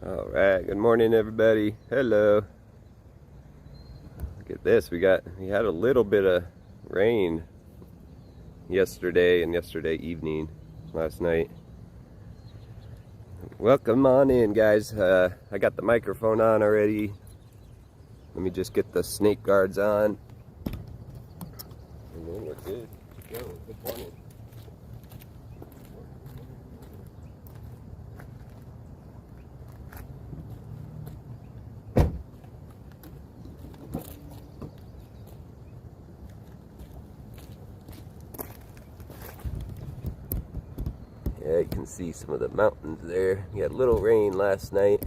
All right, good morning everybody. Hello. Look at this. We had a little bit of rain yesterday and yesterday evening, last night. Welcome on in, guys. I got the microphone on already. Let me just get the snake guards on. And then we're good to go. Good morning. Yeah, you can see some of the mountains there. We had a little rain last night.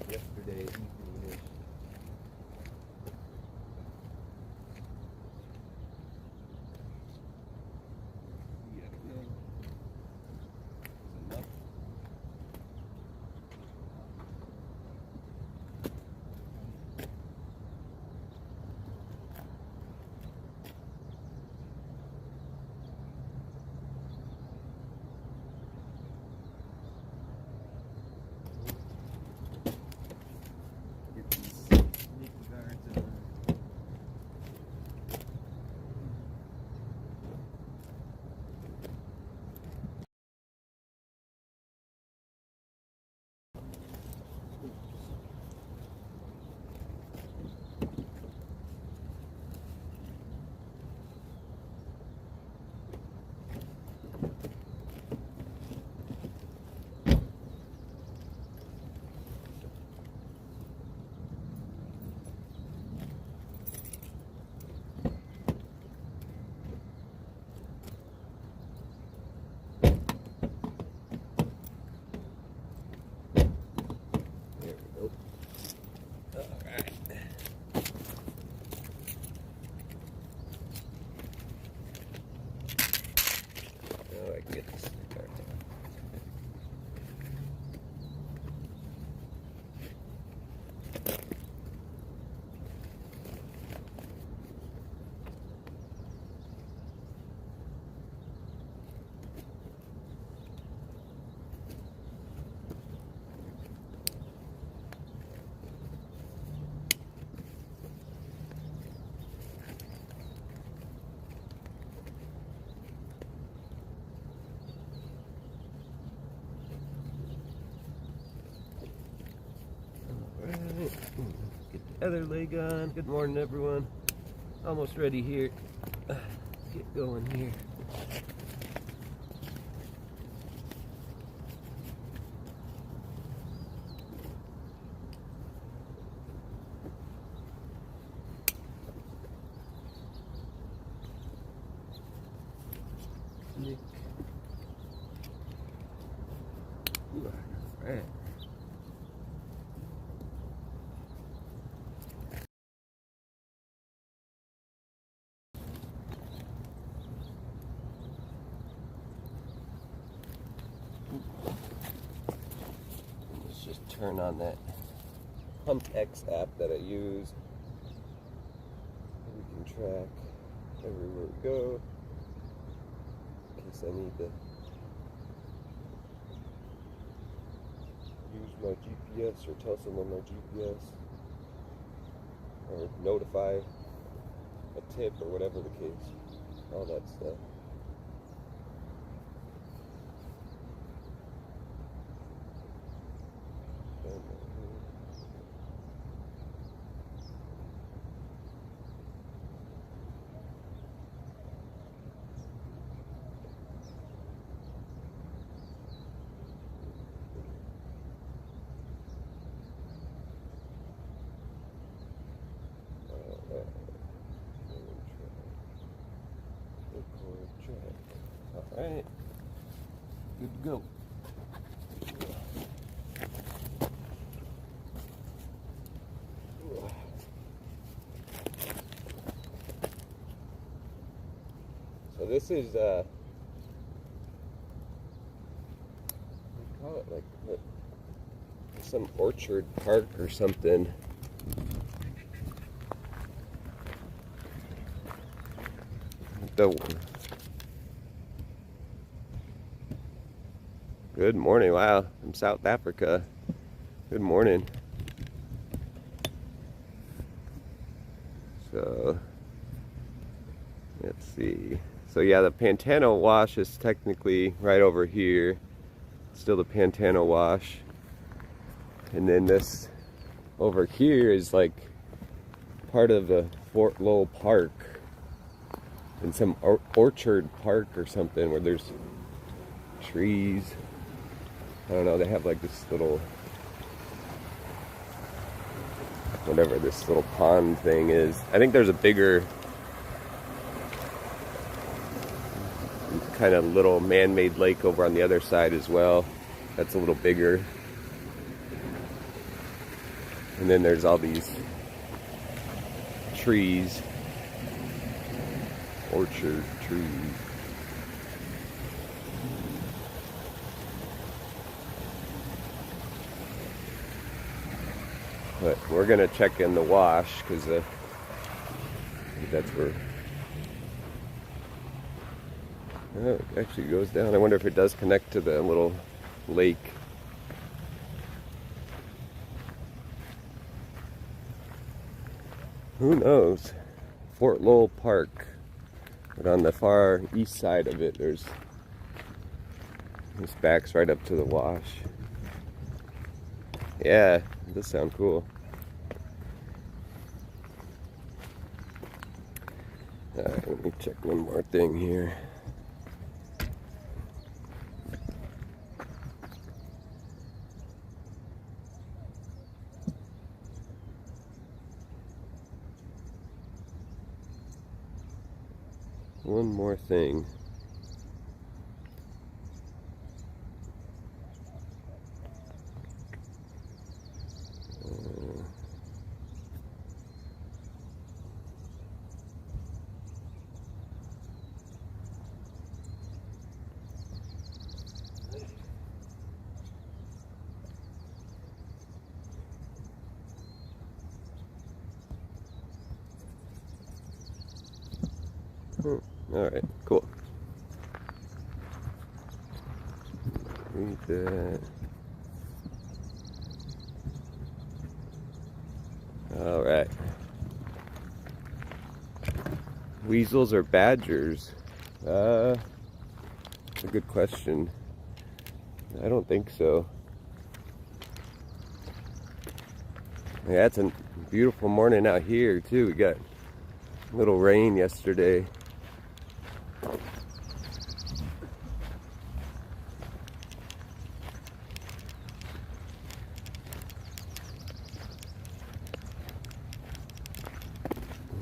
Yesterday evening-ish. Yeah, no. Enough. Get the other leg on. Good morning, everyone. Almost ready here. Let's get going here. Nick. All right. Let's just turn on that HuntX app that I use. We can track everywhere we go. In case I need to use my GPS or tell someone my GPS or notify a tip or whatever the case. All that stuff. Alright, good to go. So this is, we call it like what, some orchard park or something. Good morning. Wow, from South Africa. Good morning. So, let's see. So yeah, the Pantano wash is technically right over here. Still the Pantano wash. And then this over here is like part of the Fort Lowell Park. In some orchard park or something where there's trees. I don't know, they have like this little, whatever this little pond thing is. I think there's a bigger kind of little man-made lake over on the other side as well. That's a little bigger. And then there's all these trees. Orchard trees. But we're gonna check in the wash because that's where. Oh, it actually goes down. I wonder if it does connect to the little lake. Who knows? Fort Lowell Park. But on the far east side of it, this backs right up to the wash. Yeah, it does sound cool. Alright, let me check one more thing here. One more thing. Alright, cool. Read that. Alright. Weasels or badgers? That's a good question. I don't think so. Yeah, it's a beautiful morning out here too. We got a little rain yesterday.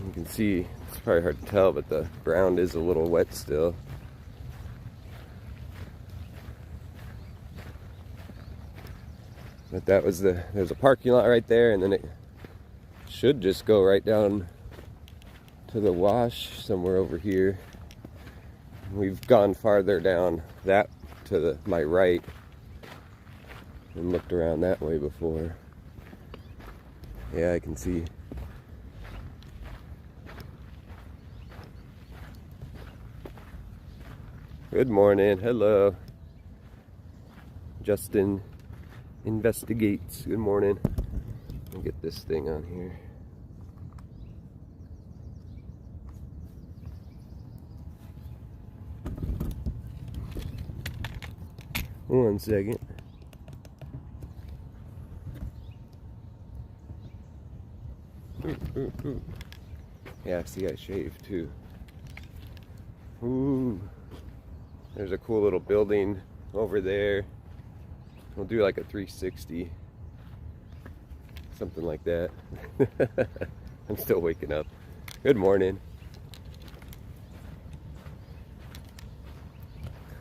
You can see, it's probably hard to tell, but the ground is a little wet still. But that was there's a parking lot right there, and then it should just go right down to the wash somewhere over here. We've gone farther down that to my right and looked around that way before. Yeah, I can see. Good morning. Hello. Justin investigates. Good morning. I'll get this thing on here. One second. Ooh. Yeah, see, I shaved too. Ooh. There's a cool little building over there. We'll do like a 360. Something like that. I'm still waking up. Good morning.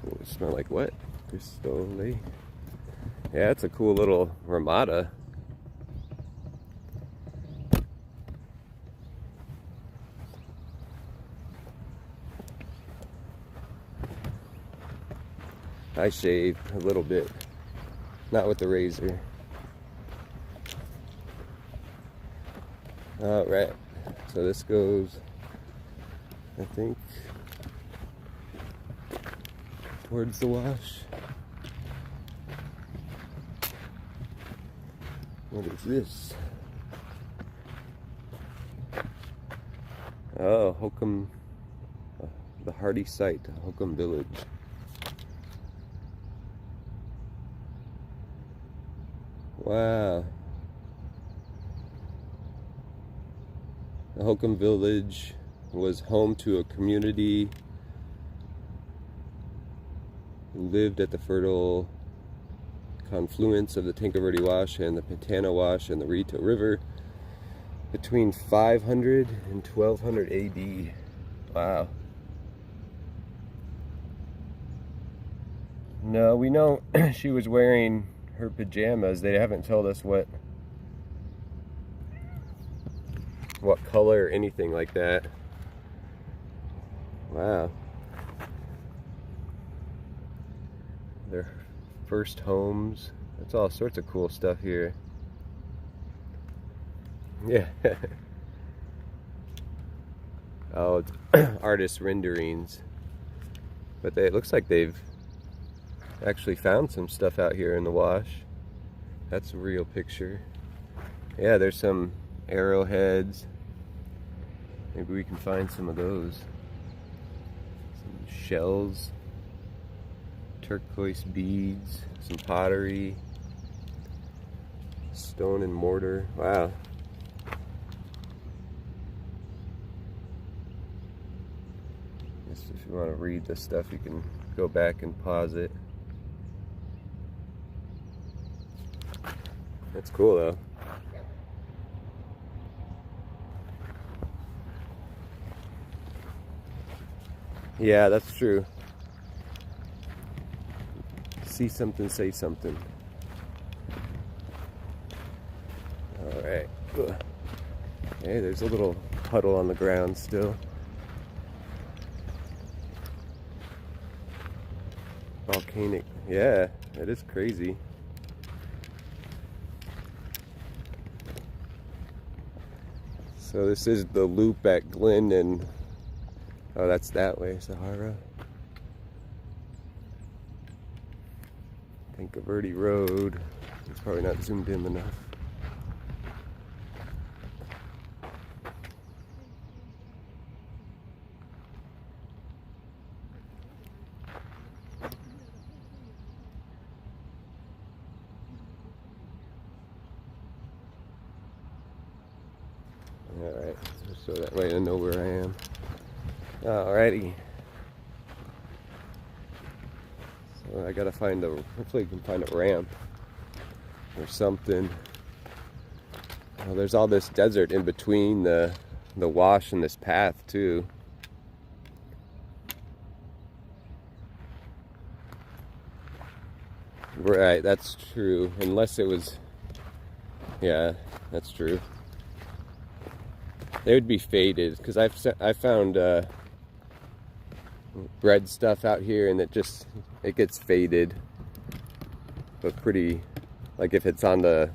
Ooh, it smell like what? Cristole. Yeah, it's a cool little Ramada. I shave a little bit, not with the razor. All right, so this goes, I think, towards the wash. What is this? Oh, Hokum, the hardy site, Hokum Village. Wow. The Hokum Village was home to a community who lived at the fertile confluence of the Tanqueray Wash and the Pantano Wash and the Rito River between 500 and 1200 AD. Wow. No, we know she was wearing her pajamas. They haven't told us what color or anything like that. Wow. Their first homes. That's all sorts of cool stuff here. Yeah. Oh, it's artist renderings. But it looks like they've actually found some stuff out here in the wash. That's a real picture. Yeah, there's some arrowheads. Maybe we can find some of those. Some shells. Turquoise beads. Some pottery. Stone and mortar. Wow. If you want to read this stuff, you can go back and pause it. That's cool though. Yeah, that's true. See something, say something. Alright. Hey, there's a little puddle on the ground still. Volcanic. Yeah, that is crazy. So this is the loop at Glen and oh, that's that way, Sahara. Tanqueray Road. It's probably not zoomed in enough. Alright, so that way I know where I am. Alrighty. So I gotta find a, hopefully you can find a ramp or something. Well, there's all this desert in between the wash and this path too. Right, that's true. Unless it was, yeah, that's true. They would be faded because I found bread stuff out here and it gets faded, but pretty, like if it's on the,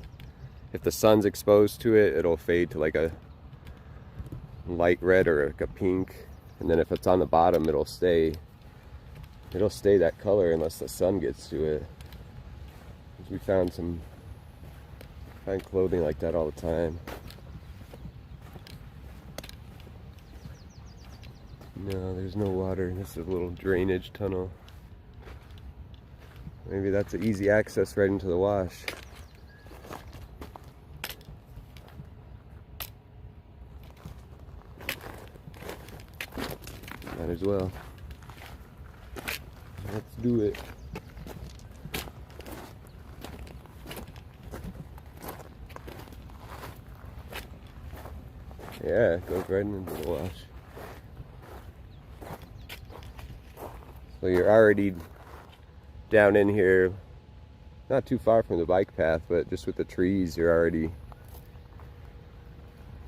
if the sun's exposed to it, it'll fade to like a light red or like a pink, and then if it's on the bottom, it'll stay that color unless the sun gets to it. We find clothing like that all the time. No, there's no water. This is a little drainage tunnel. Maybe that's an easy access right into the wash. Might as well. Let's do it. Yeah, it goes right into the wash. So you're already down in here, not too far from the bike path, but just with the trees, you're already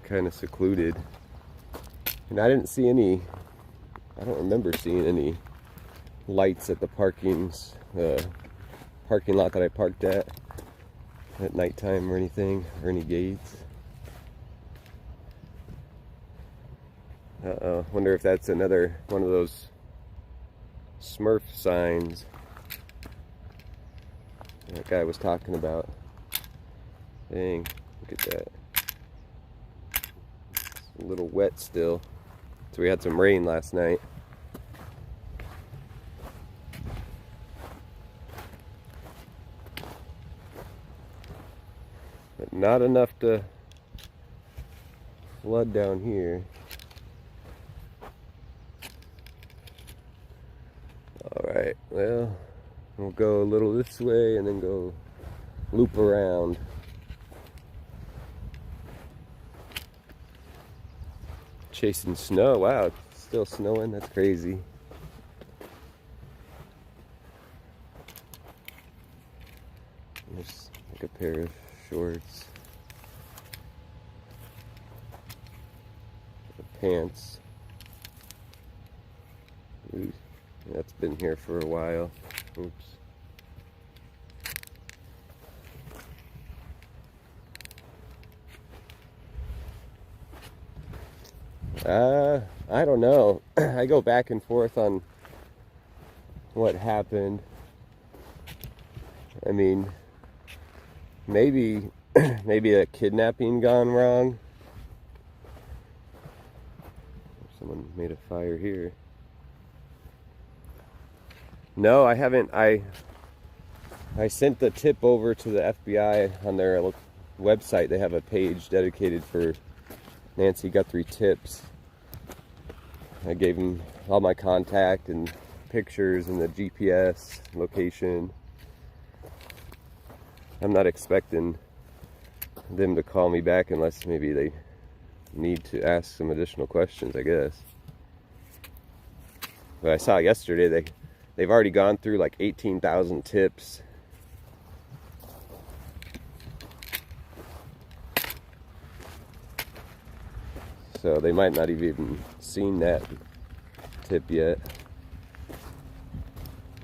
kind of secluded. And I didn't see any, I don't remember seeing any lights at the parking lot that I parked at nighttime or anything, or any gates. Uh-oh, wonder if that's another one of those Smurf signs that guy was talking about. Dang, look at that. It's a little wet still. So we had some rain last night. But not enough to flood down here. Alright, well, we'll go a little this way and then go loop around. Chasing snow. Wow, it's still snowing. That's crazy. There's like a pair of shorts. Pants. Ooh, that's been here for a while. Oops. I don't know. I go back and forth on what happened. I mean, maybe a kidnapping gone wrong. Someone made a fire here. No, I haven't. I sent the tip over to the FBI on their website. They have a page dedicated for Nancy Guthrie tips. I gave them all my contact and pictures and the GPS location. I'm not expecting them to call me back unless maybe they need to ask some additional questions, I guess. But I saw yesterday they've already gone through like 18,000 tips. So they might not have even seen that tip yet.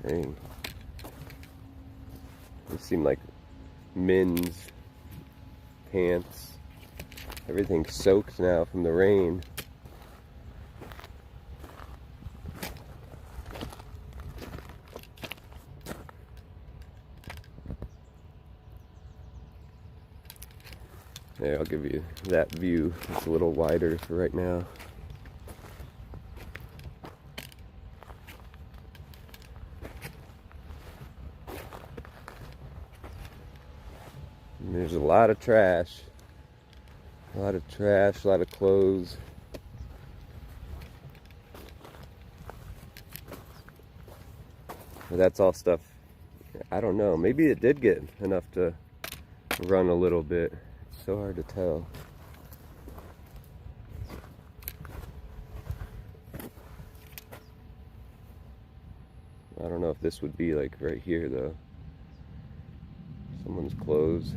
Dang. They seem like men's pants. Everything's soaked now from the rain. Yeah, I'll give you that view. It's a little wider for right now. And there's a lot of trash. A lot of trash, a lot of clothes. But that's all stuff, I don't know. Maybe it did get enough to run a little bit. It's so hard to tell. I don't know if this would be like right here though. Someone's clothes.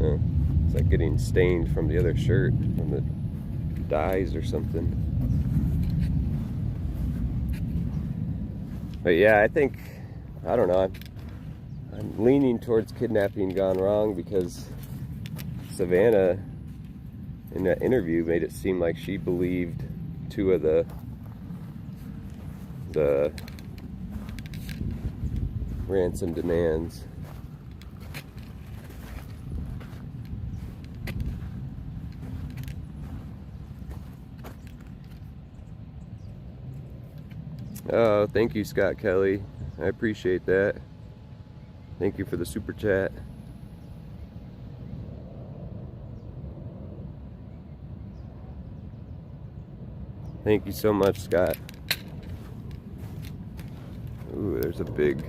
Yeah, it's like getting stained from the other shirt, from the dyes or something. But yeah, I think, I don't know, I'm leaning towards kidnapping gone wrong because Savannah in that interview made it seem like she believed two of the ransom demands. Oh, thank you, Scott Kelly. I appreciate that. Thank you for the super chat. Thank you so much, Scott. Ooh, there's a big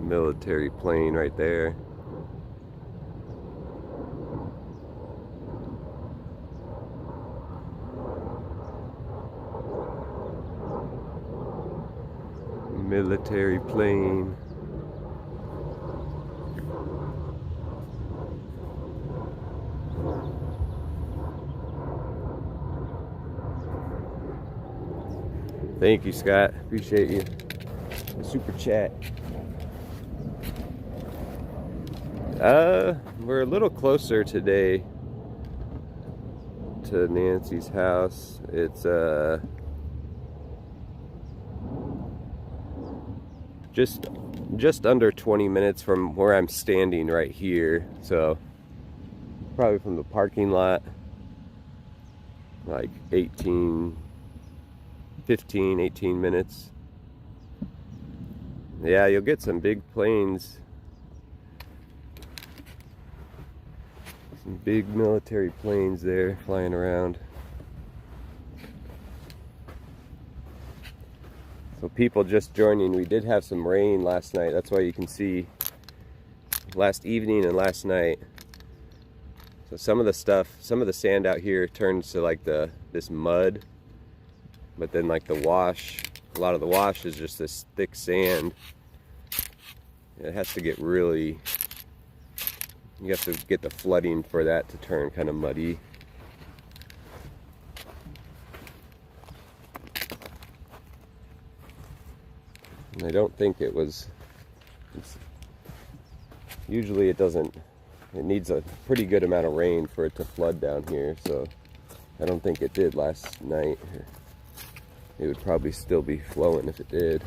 military plane right there. Military plane. Thank you, Scott. Appreciate you. Super chat. We're a little closer today to Nancy's house. It's just under 20 minutes from where I'm standing right here. So probably from the parking lot, like 18 minutes. Yeah, you'll get some big planes. Some big military planes there flying around. So people just joining, we did have some rain last night. That's why you can see last evening and last night. So some of the sand out here turns to like this mud. But then like the wash, a lot of the wash is just this thick sand. It has to get really, you have to get the flooding for that to turn kind of muddy. And I don't think it was, usually it doesn't, it needs a pretty good amount of rain for it to flood down here, so I don't think it did last night. It would probably still be flowing if it did.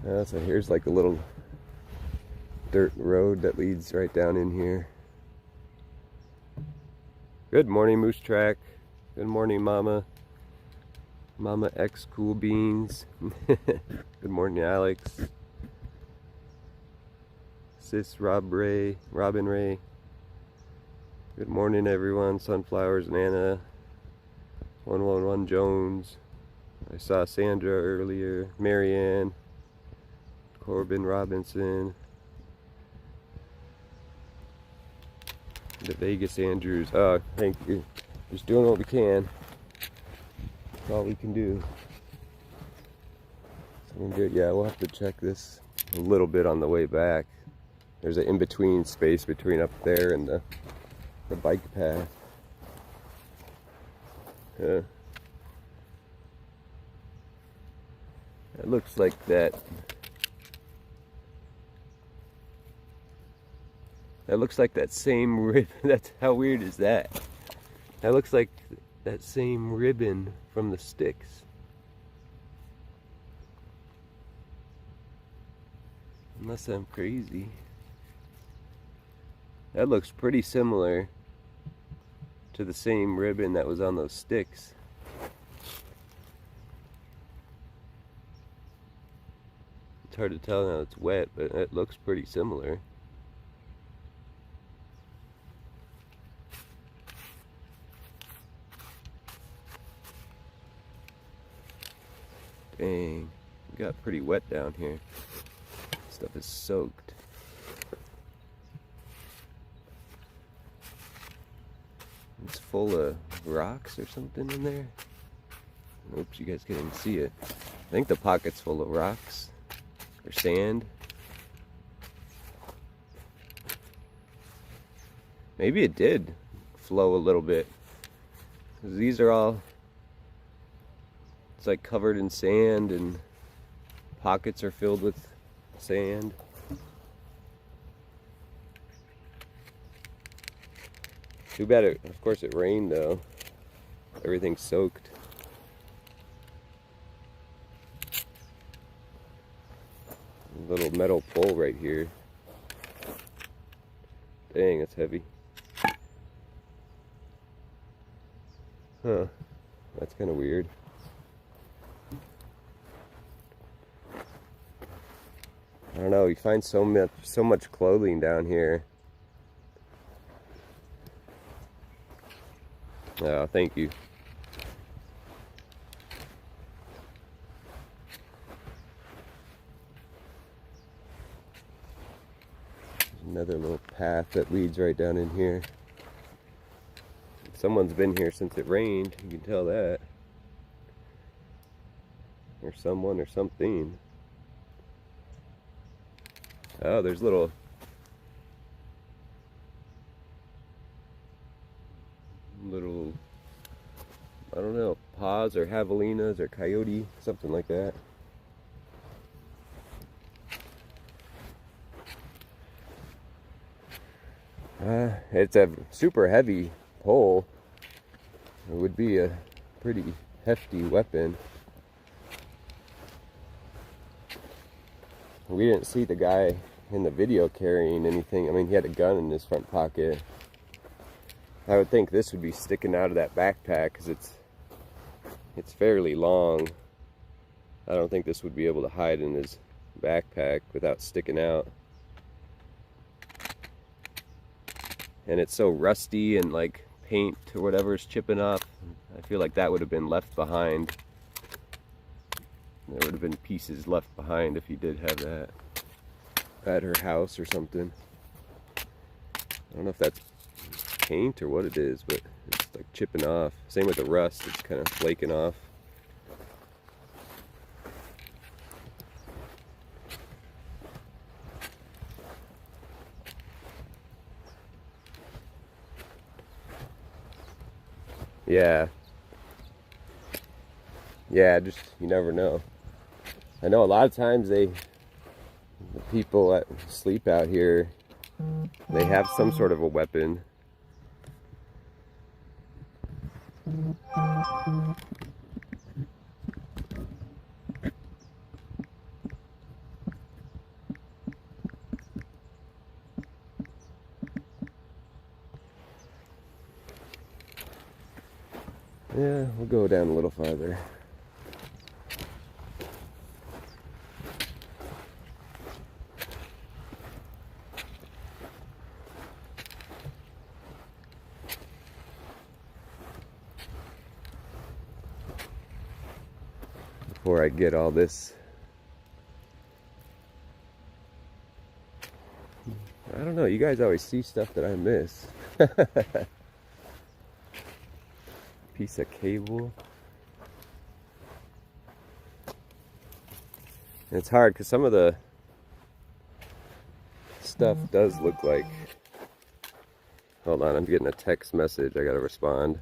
So here's like a little dirt road that leads right down in here. Good morning, Moose Track. Good morning, Mama. Mama X Cool Beans. Good morning, Alex. Sis Robin Ray. Good morning, everyone. Sunflowers and Anna. 111 Jones. I saw Sandra earlier. Marianne. Corbin Robinson. The Vegas Andrews. Oh, thank you. Just doing what we can. That's all we can do. So good. Yeah, we'll have to check this a little bit on the way back. There's an in-between space between up there and the bike path. It looks like that. That looks like that same ribbon. That's how weird is that? That looks like that same ribbon from the sticks. Unless I'm crazy. That looks pretty similar to the same ribbon that was on those sticks. It's hard to tell now it's wet, but it looks pretty similar. Dang, it got pretty wet down here. Stuff is soaked. It's full of rocks or something in there. Oops, you guys can't even see it. I think the pocket's full of rocks or sand. Maybe it did flow a little bit. 'Cause these are all, it's like covered in sand and pockets are filled with sand. Too bad it, of course it rained though. Everything's soaked. A little metal pole right here. Dang, it's heavy. Huh, that's kind of weird. I don't know, you find so much clothing down here. Oh, thank you. There's another little path that leads right down in here. Someone's been here since it rained, you can tell that. Or someone or something. Oh, there's little I don't know, paws or javelinas or coyote, something like that. It's a super heavy pole. It would be a pretty hefty weapon. We didn't see the guy in the video carrying anything. I mean, he had a gun in his front pocket. I would think this would be sticking out of that backpack because it's fairly long. I don't think this would be able to hide in his backpack without sticking out. And it's so rusty and like paint or whatever is chipping off. I feel like that would have been left behind. There would have been pieces left behind if he did have that at her house or something. I don't know if that's paint or what it is, but it's like chipping off. Same with the rust, it's kind of flaking off. Yeah, just, you never know. I know a lot of times the people that sleep out here, they have some sort of a weapon. Yeah, we'll go down a little farther. Before I get all this, I don't know, you guys always see stuff that I miss. Piece of cable. And it's hard because some of the stuff does look like, hold on, I'm getting a text message, I gotta respond.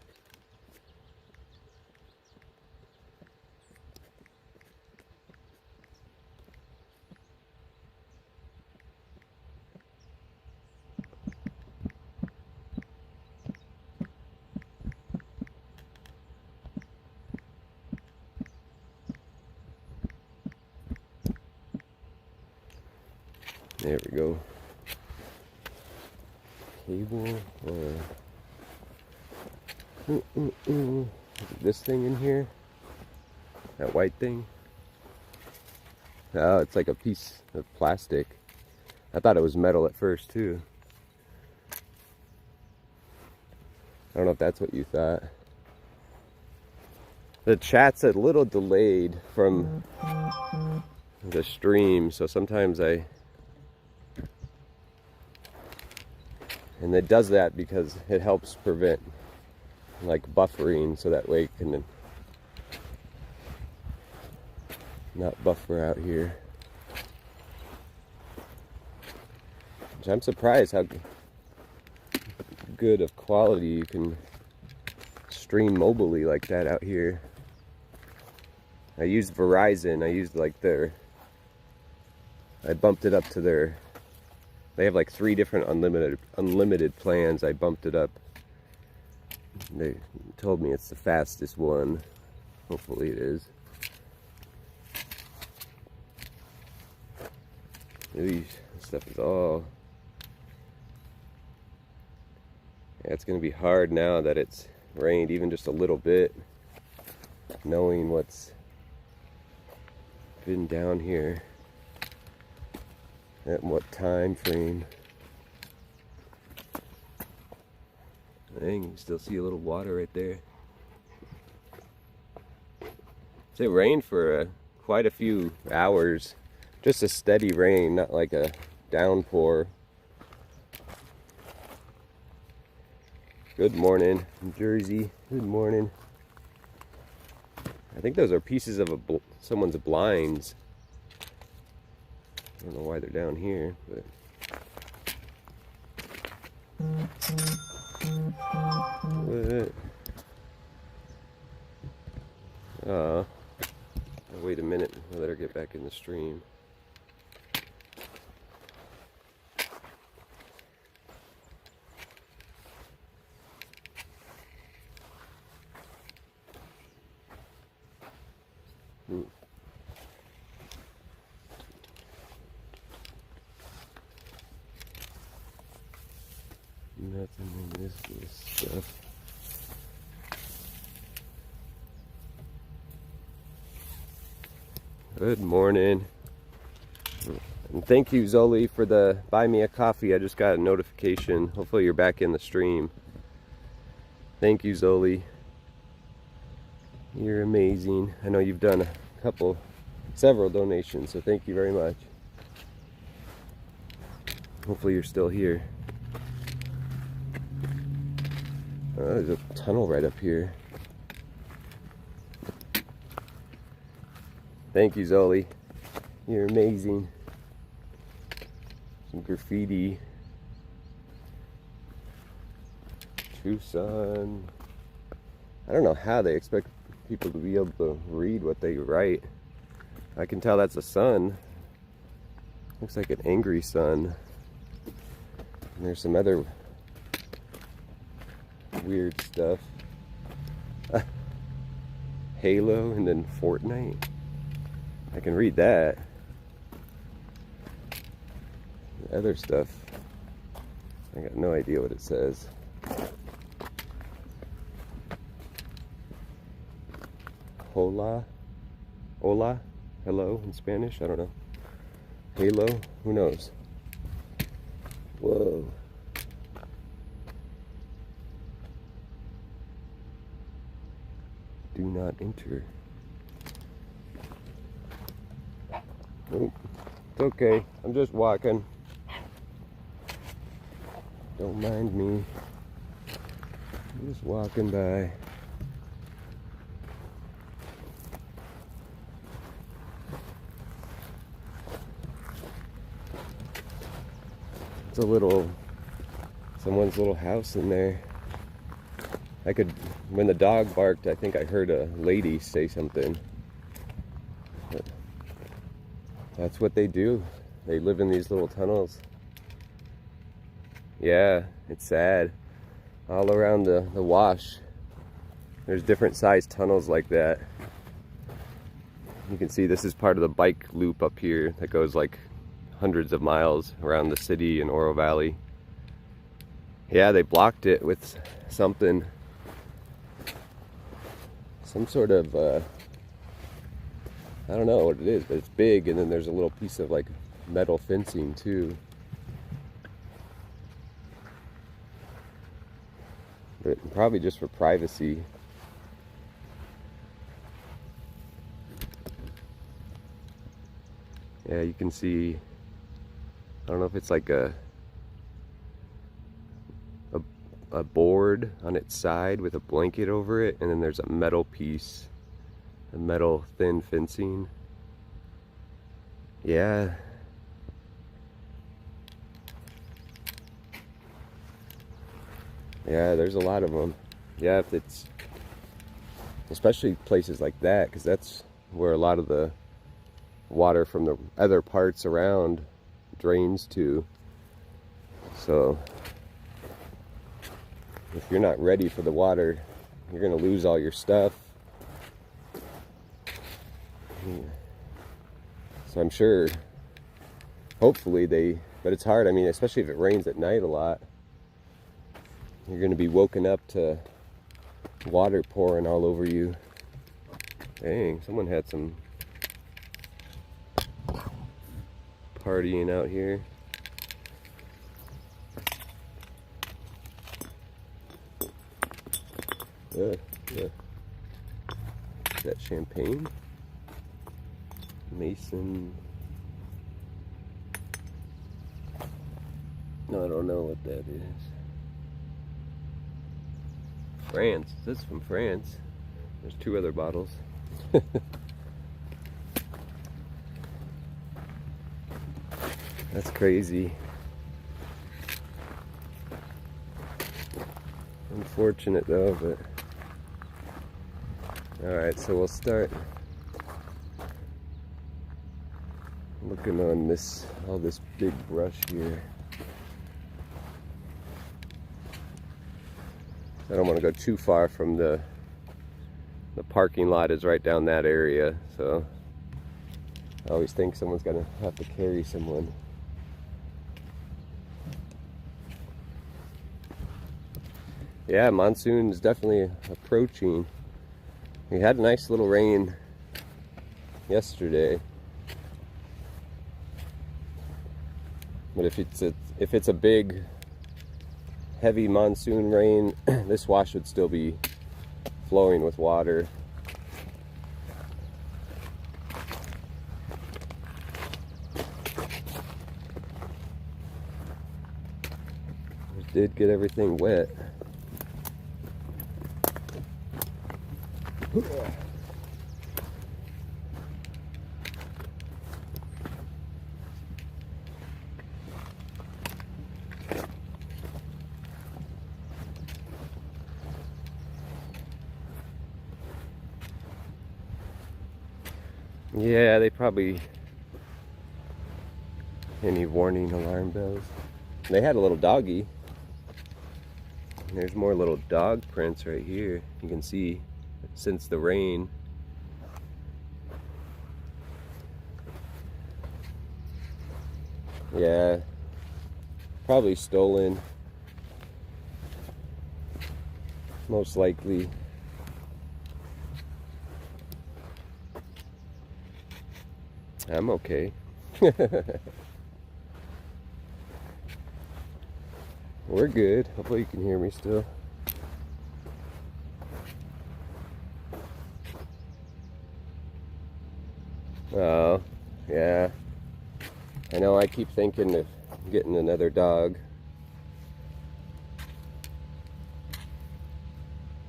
There we go. Cable or this thing in here? That white thing? Oh, it's like a piece of plastic. I thought it was metal at first too. I don't know if that's what you thought. The chat's a little delayed from the stream, so sometimes and it does that because it helps prevent like buffering, so that way it can not buffer out here. Which I'm surprised how good of quality you can stream mobily like that out here. I used Verizon. I used like I bumped it up to they have like 3 different unlimited plans. I bumped it up. They told me it's the fastest one. Hopefully it is. This stuff is all... Yeah, it's going to be hard now that it's rained even just a little bit, knowing what's been down here. At what time frame? Dang, you can still see a little water right there. So it rained for quite a few hours. Just a steady rain, not like a downpour. Good morning, New Jersey. Good morning. I think those are pieces of someone's blinds. I don't know why they're down here, but... What? Wait a minute. I'll let her get back in the stream. Ooh. Nothing in this stuff. Good morning. And thank you, Zoli, for the buy me a coffee. I just got a notification. Hopefully you're back in the stream. Thank you, Zoli. You're amazing. I know you've done several donations, so thank you very much. Hopefully you're still here. There's a tunnel right up here. Thank you, Zoli. You're amazing. Some graffiti. Tucson. I don't know how they expect people to be able to read what they write. I can tell that's a sun. Looks like an angry sun. And there's some other weird stuff. Halo and then Fortnite. I can read that. The other stuff, I got no idea what it says. Hola? Hola? Hello in Spanish? I don't know. Halo? Who knows? Whoa. Do not enter. Oh, it's okay. I'm just walking. Don't mind me. I'm just walking by. It's someone's little house in there. When the dog barked, I think I heard a lady say something. But that's what they do. They live in these little tunnels. Yeah, it's sad. All around the wash, there's different sized tunnels like that. You can see this is part of the bike loop up here that goes like hundreds of miles around the city in Oro Valley. Yeah, they blocked it with something. Some sort of, I don't know what it is, but it's big, and then there's a little piece of like metal fencing too. But probably just for privacy. Yeah, you can see, I don't know if it's like a board on its side with a blanket over it, and then there's a metal piece, a metal thin fencing. Yeah. Yeah, there's a lot of them. Yeah, if it's, especially places like that, because that's where a lot of the water from the other parts around drains to. So if you're not ready for the water, you're gonna lose all your stuff. So I'm sure, hopefully but it's hard. I mean, especially if it rains at night a lot, you're gonna be woken up to water pouring all over you. Dang, someone had some partying out here. Yeah. Is that champagne? Mason. No, I don't know what that is. France. This is from France. There's 2 other bottles. That's crazy. Unfortunate though, but alright, so we'll start looking on all this big brush here. I don't want to go too far from the the parking lot is right down that area, so I always think someone's gonna have to carry someone. Yeah, monsoon is definitely approaching. We had a nice little rain yesterday, but if it's a big, heavy monsoon rain, this wash would still be flowing with water. It did get everything wet. Yeah, they probably any warning alarm bells. They had a little doggy. There's more little dog prints right here. You can see since the rain. Yeah, probably stolen. Most likely. I'm okay. We're good. Hopefully you can hear me still. Oh, yeah. I know I keep thinking of getting another dog.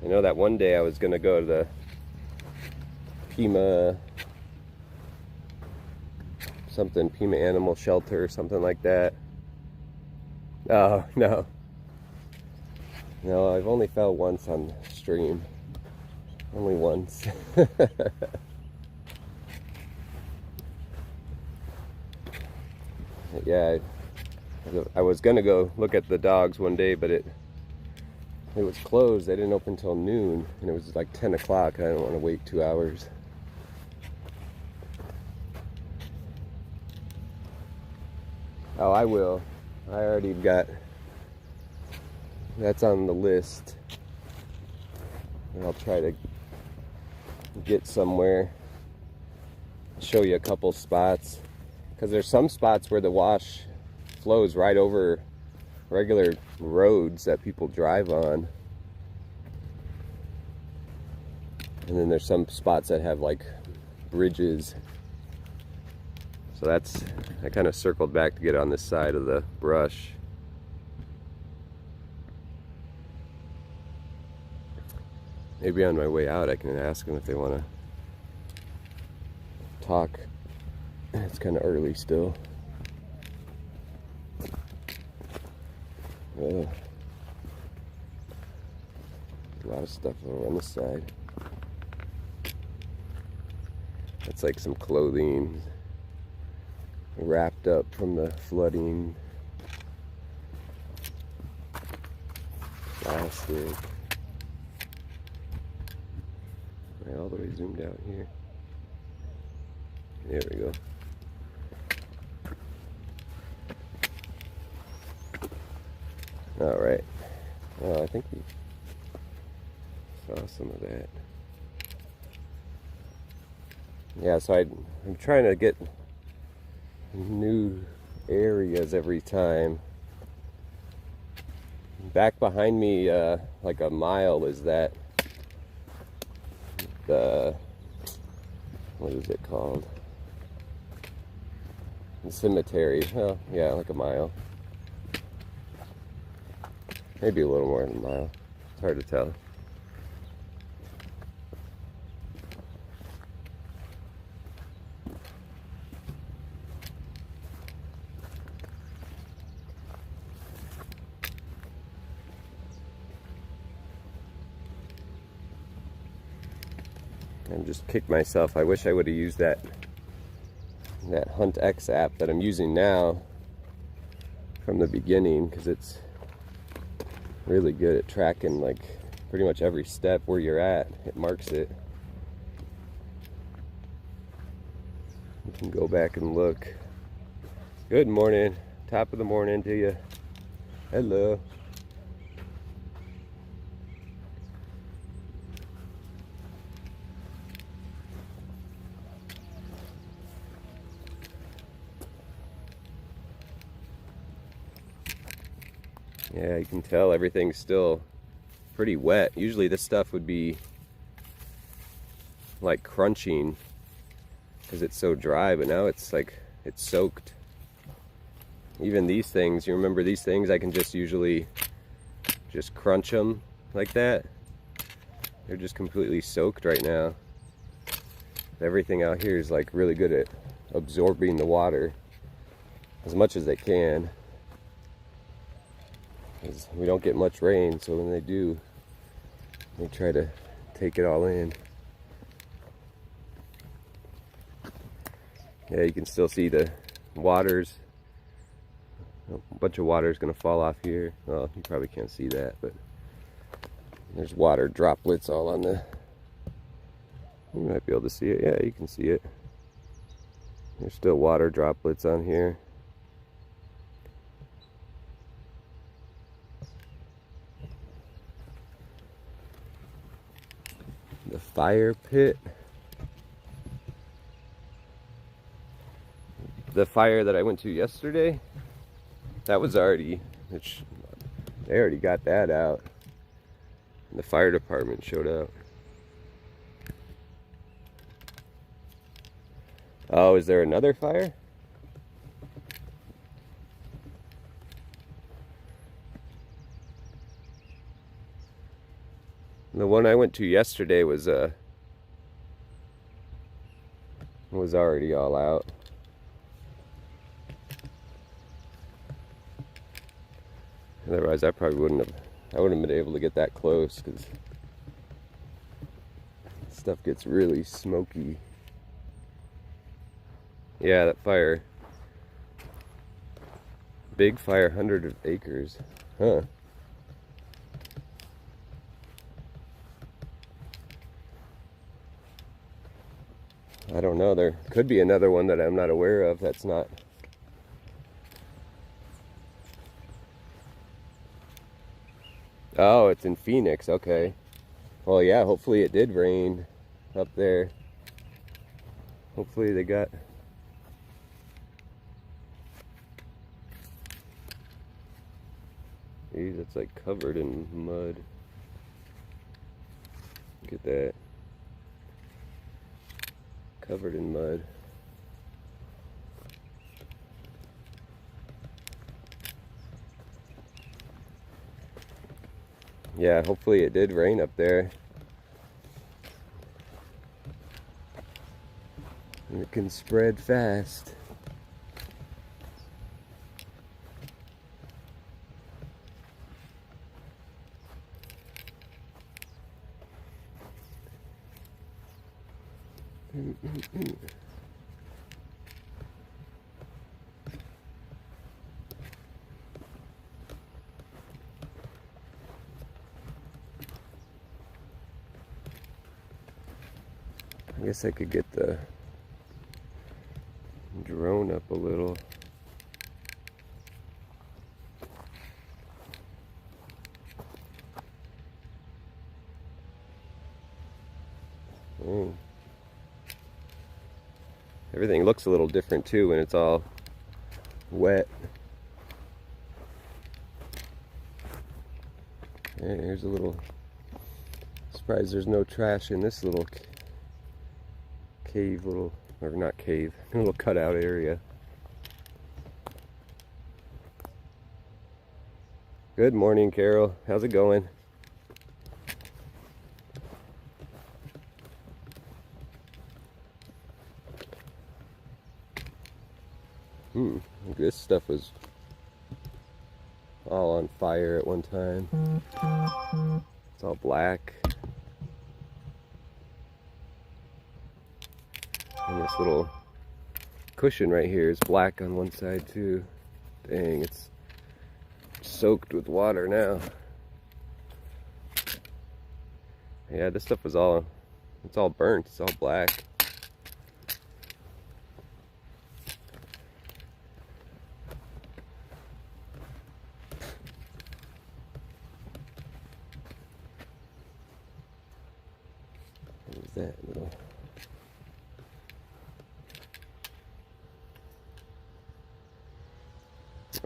I know that one day I was going to go to the Pima Animal Shelter or something like that. Oh, no. No, I've only fell once on stream. Only once. Yeah, I was gonna go look at the dogs one day, but it was closed. They didn't open until noon, and it was like 10 o'clock. I don't want to wait 2 hours. Oh, I will. I already got, that's on the list. And I'll try to get somewhere, show you a couple spots. Because there's some spots where the wash flows right over regular roads that people drive on. And then there's some spots that have like bridges. So I kind of circled back to get on this side of the brush. Maybe on my way out I can ask them if they want to talk. It's kind of early still. A lot of stuff over on this side. That's like some clothing wrapped up from the flooding. Plastic. Right, all the way zoomed out here. There we go. All right. Well, I think we saw some of that. Yeah, so I'm trying to get new areas every time. Back behind me, like a mile, is that what is it called? The cemetery. Well, yeah, like a mile. Maybe a little more than a mile. It's hard to tell. I'm just kicked myself. I wish I would have used that Hunt X app that I'm using now from the beginning, because it's really good at tracking like pretty much every step where you're at. It marks it. You can go back and look. Good morning. Top of the morning to you. Hello. Yeah, you can tell everything's still pretty wet. Usually this stuff would be like crunching because it's so dry, but now it's like it's soaked. Even these things, you remember these things, I can just usually just crunch them like that. They're just completely soaked right now. Everything out here is like really good at absorbing the water as much as they can. We don't get much rain, so when they do, they try to take it all in. Yeah, you can still see the waters. A bunch of water is going to fall off here. Well, you probably can't see that, but there's water droplets all on the... You might be able to see it. Yeah, you can see it. There's still water droplets on here. The fire pit. The fire that I went to yesterday, that was already, they already got that out. The fire department showed up. Oh, is there another fire? The one I went to yesterday was already all out. Otherwise, I probably wouldn't have been able to get that close because stuff gets really smoky. Yeah, that fire. Big fire, 100 acres. Huh. I don't know, there could be another one that I'm not aware of that's not. Oh, it's in Phoenix, okay. Well, yeah, hopefully it did rain up there. Hopefully they got... Geez, it's like covered in mud. Look at that. Covered in mud. Yeah, hopefully it did rain up there. And it can spread fast. I guess I could get the drone up a little. Oh. Everything looks a little different too when it's all wet. And here's a little, surprised there's no trash in this little cave, little, or not cave, little cutout area. Good morning, Carol. How's it going? This stuff was all on fire at one time. It's all black. And this little cushion right here is black on one side too. Dang, it's soaked with water now. Yeah, this stuff was all, it's all burnt, it's all black.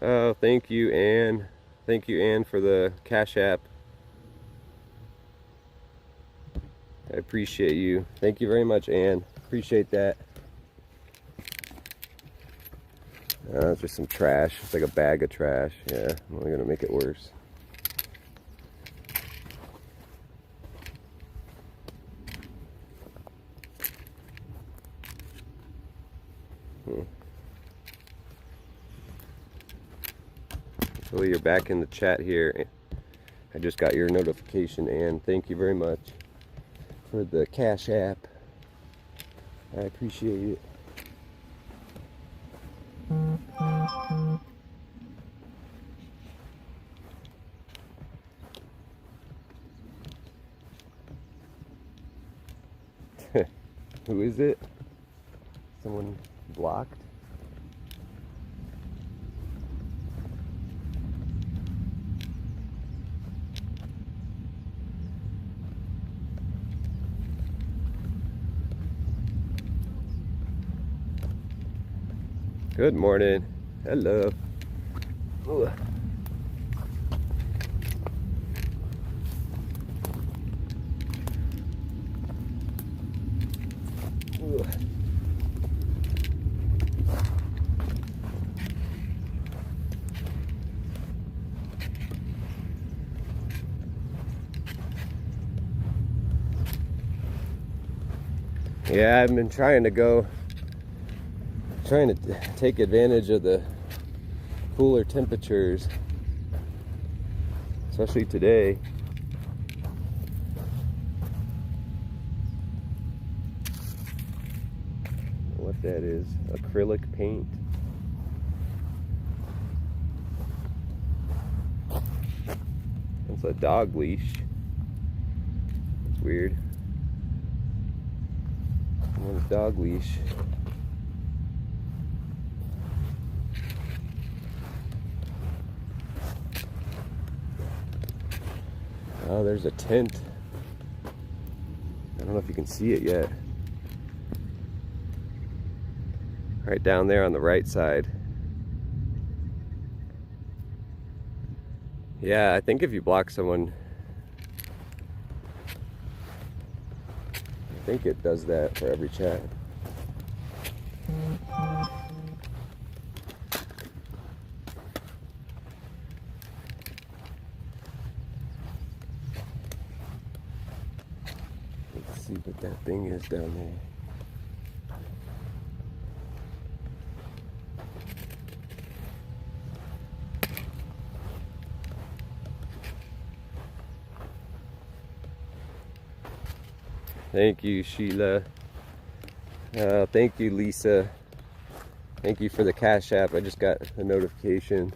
Oh, thank you, Ann. Thank you, Ann, for the Cash App. I appreciate you. Thank you very much, Ann. Appreciate that. It's just some trash. It's like a bag of trash. Yeah, I'm only gonna make it worse. So you're back in the chat here. I just got your notification, Ann. Thank you very much for the Cash App. I appreciate it. Who is it? Someone blocked? Good morning. Hello. Ooh. Ooh. Yeah, I've been trying to take advantage of the cooler temperatures, especially today. What that is, acrylic paint. It's a dog leash. It's weird. Someone's dog leash. Oh, there's a tent. I don't know if you can see it yet. Right down there on the right side. Yeah, I think if you block someone, I think it does that for every chat. Let's see what that thing is down there. Thank you, Sheila. Thank you, Lisa. Thank you for the Cash App. I just got a notification.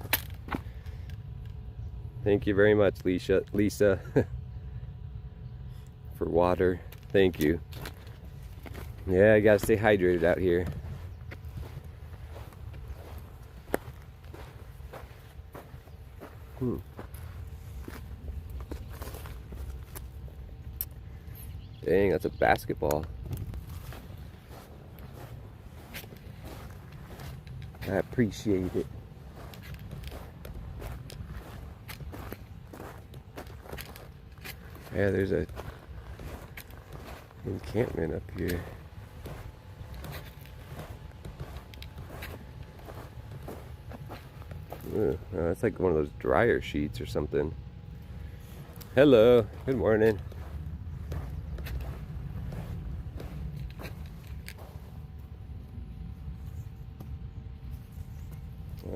Thank you very much, Lisa, for water. Thank you. Yeah, I gotta stay hydrated out here. Dang, that's a basketball. I appreciate it. Yeah, there's a encampment up here. Ooh, that's like one of those dryer sheets or something. Hello, good morning.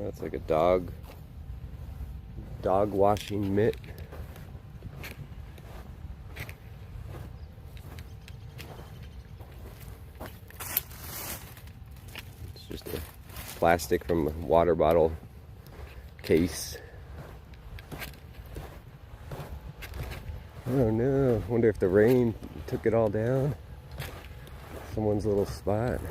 That's like a dog washing mitt. It's just a plastic from a water bottle case. Oh no, I wonder if the rain took it all down. Someone's little spot.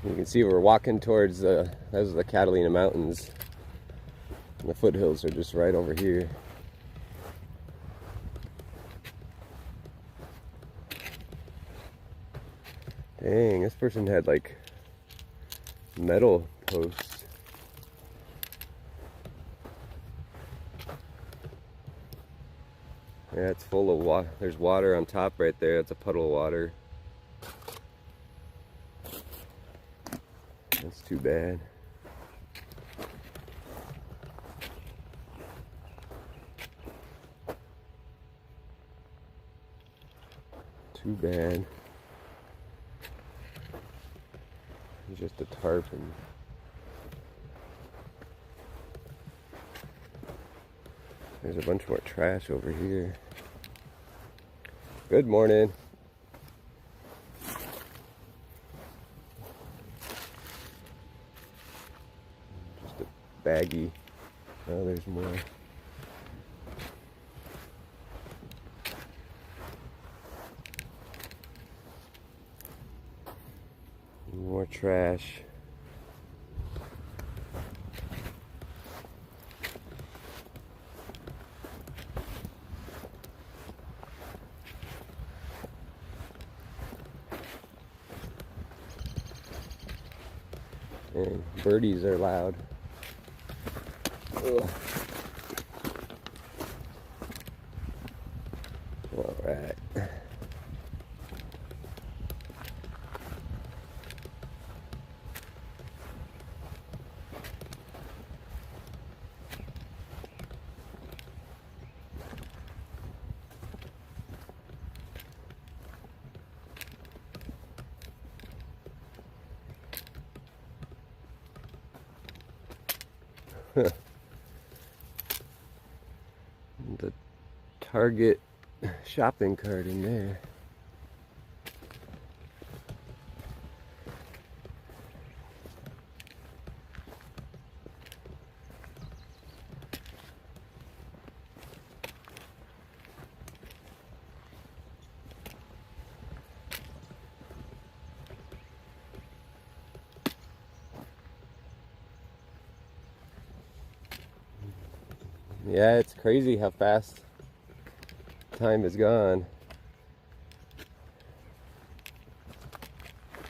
You can see we're walking towards those are the Catalina Mountains. And the foothills are just right over here. Dang, this person had like metal posts. Yeah, it's full of water. There's water on top right there. That's a puddle of water. That's too bad. Too bad. It's just a tarpon. There's a bunch more trash over here. Good morning. Just a baggie. Oh, there's more. More trash. And birdies are loud. Ugh. All right. The Target shopping cart in there. Yeah, it's crazy how fast time is gone.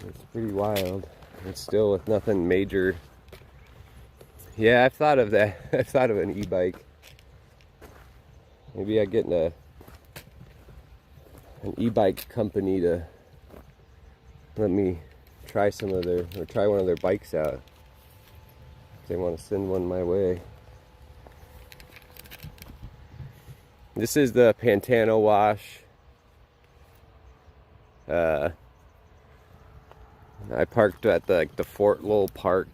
It's pretty wild. It's still with nothing major. Yeah, I've thought of that. I've thought of an e-bike. Maybe I get an e-bike company to let me try some of their, or try one of their bikes out. If they want to send one my way. This is the Pantano wash. I parked at the Fort Lowell Park.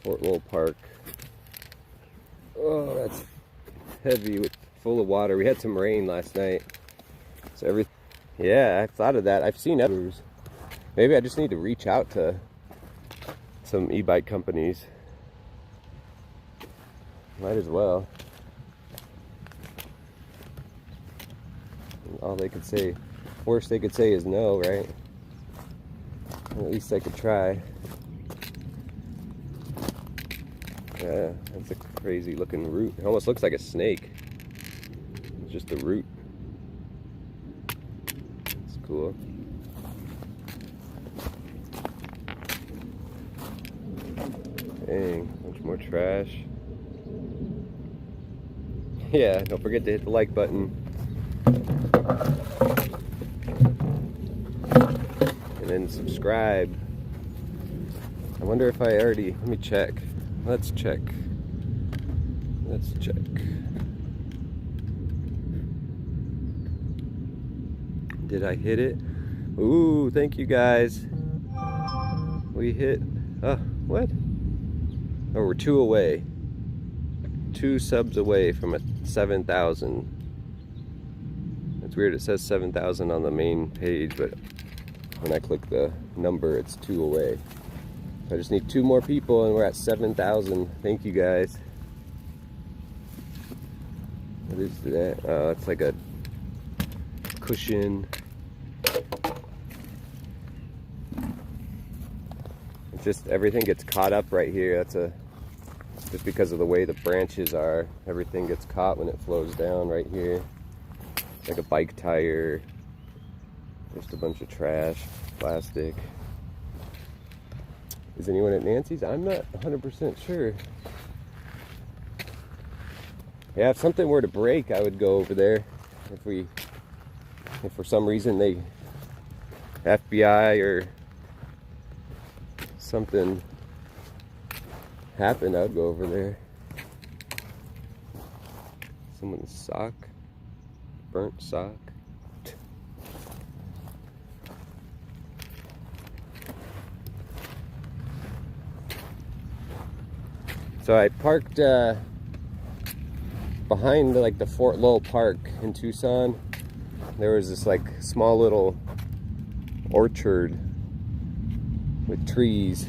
Fort Lowell Park. Oh, that's heavy, with full of water. We had some rain last night, so everything. Yeah, I've thought of that. I've seen others. Maybe I just need to reach out to some e-bike companies. Might as well. All they could say, worst they could say is no, right? At least I could try. Yeah, that's a crazy looking root. It almost looks like a snake. It's just a root. It's cool. Dang, bunch more trash. Yeah, don't forget to hit the like button. And then subscribe. I wonder if I already, let me check. Let's check. Let's check. Did I hit it? Ooh, thank you guys. We hit, what? Oh, we're 2 away. 2 subs away from a 7,000. It's weird, it says 7,000 on the main page, but when I click the number, it's 2 away. I just need 2 more people and we're at 7,000. Thank you guys. What is that? Oh, it's like a cushion. It's just everything gets caught up right here. That's just because of the way the branches are. Everything gets caught when it flows down right here. Like a bike tire. Just a bunch of trash, plastic. Is anyone at Nancy's? I'm not 100% sure. Yeah, if something were to break, I would go over there. If for some reason they FBI or something happened, I would go over there. Someone's sock, burnt sock. So I parked behind like the Fort Lowell Park in Tucson. There was this like small little orchard with trees,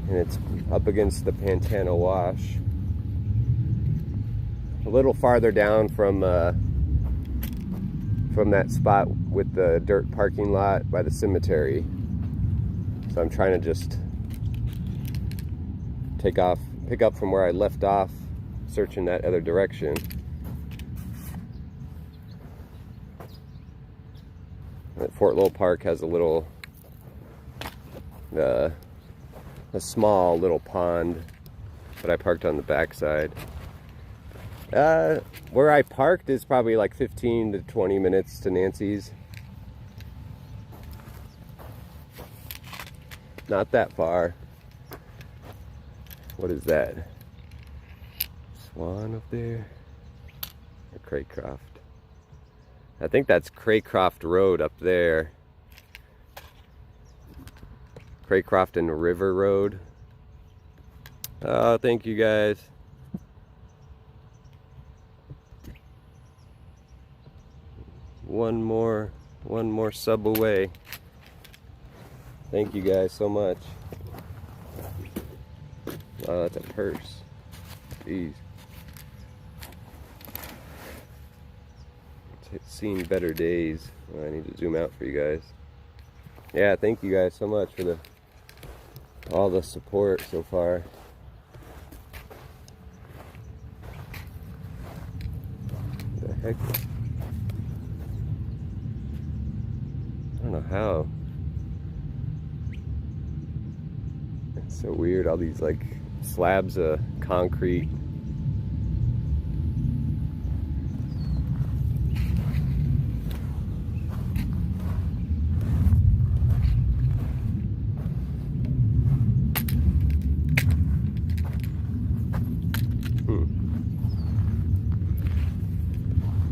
and it's up against the Pantano Wash. A little farther down from that spot with the dirt parking lot by the cemetery. So I'm trying to just pick up from where I left off, searching that other direction. Fort Lowell Park has a small little pond, but I parked on the backside. Where I parked is probably like 15 to 20 minutes to Nancy's. Not that far. What is that? Swan up there? Or Craycroft? I think that's Craycroft Road up there. Craycroft and River Road. Oh, thank you guys. One more sub away. Thank you guys so much. Oh, that's a purse. Jeez. It's seen better days. Oh, I need to zoom out for you guys. Yeah, thank you guys so much for all the support so far. What the heck? I don't know how. It's so weird, all these like slabs of concrete.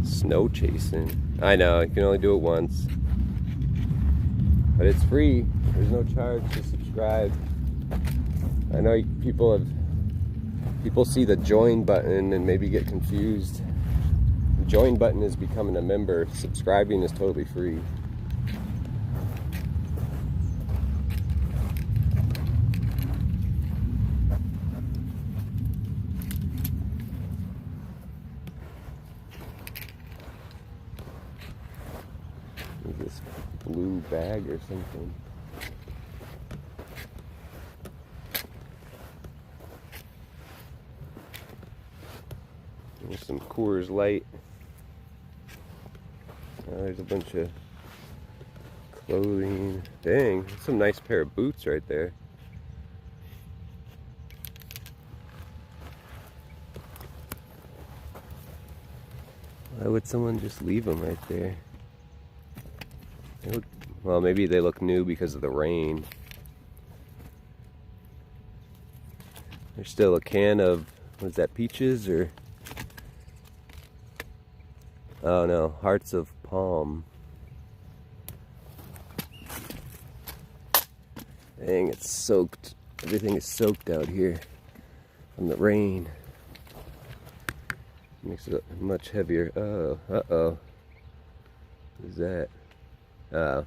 Snow chasing. I know, you can only do it once. But it's free. There's no charge to subscribe. I know people see the join button and maybe get confused. The join button is becoming a member. Subscribing is totally free. Is this blue bag or something? There's some Coors Light. There's a bunch of clothing. Dang, that's some nice pair of boots right there. Why would someone just leave them right there? They look, well, maybe they look new because of the rain. There's still a can of, what is that, peaches or? Oh no, Hearts of Palm. Dang, it's soaked. Everything is soaked out here from the rain. Makes it much heavier. Oh, uh-oh. What is that? Oh,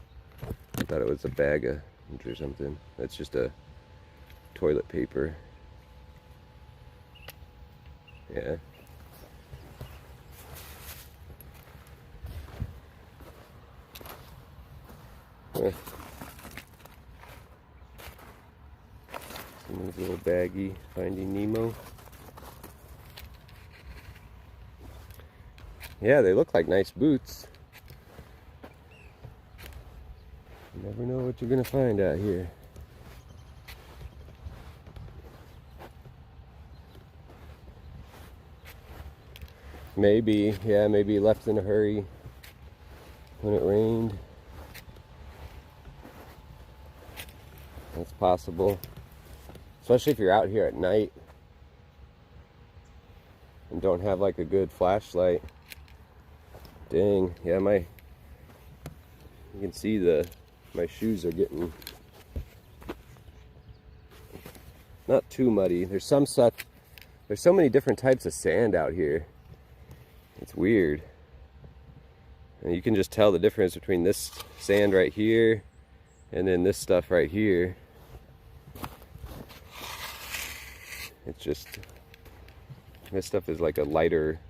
I thought it was a bag of or something. That's just a toilet paper. Yeah. Someone's little baggie, Finding Nemo. Yeah, they look like nice boots. You never know what you're gonna find out here. Maybe, yeah, maybe left in a hurry when it rained. That's possible. Especially if you're out here at night and don't have like a good flashlight. Dang, yeah, you can see my shoes are getting not too muddy. There's so many different types of sand out here. It's weird. And you can just tell the difference between this sand right here and then this stuff right here. It's just, this stuff is like a lighter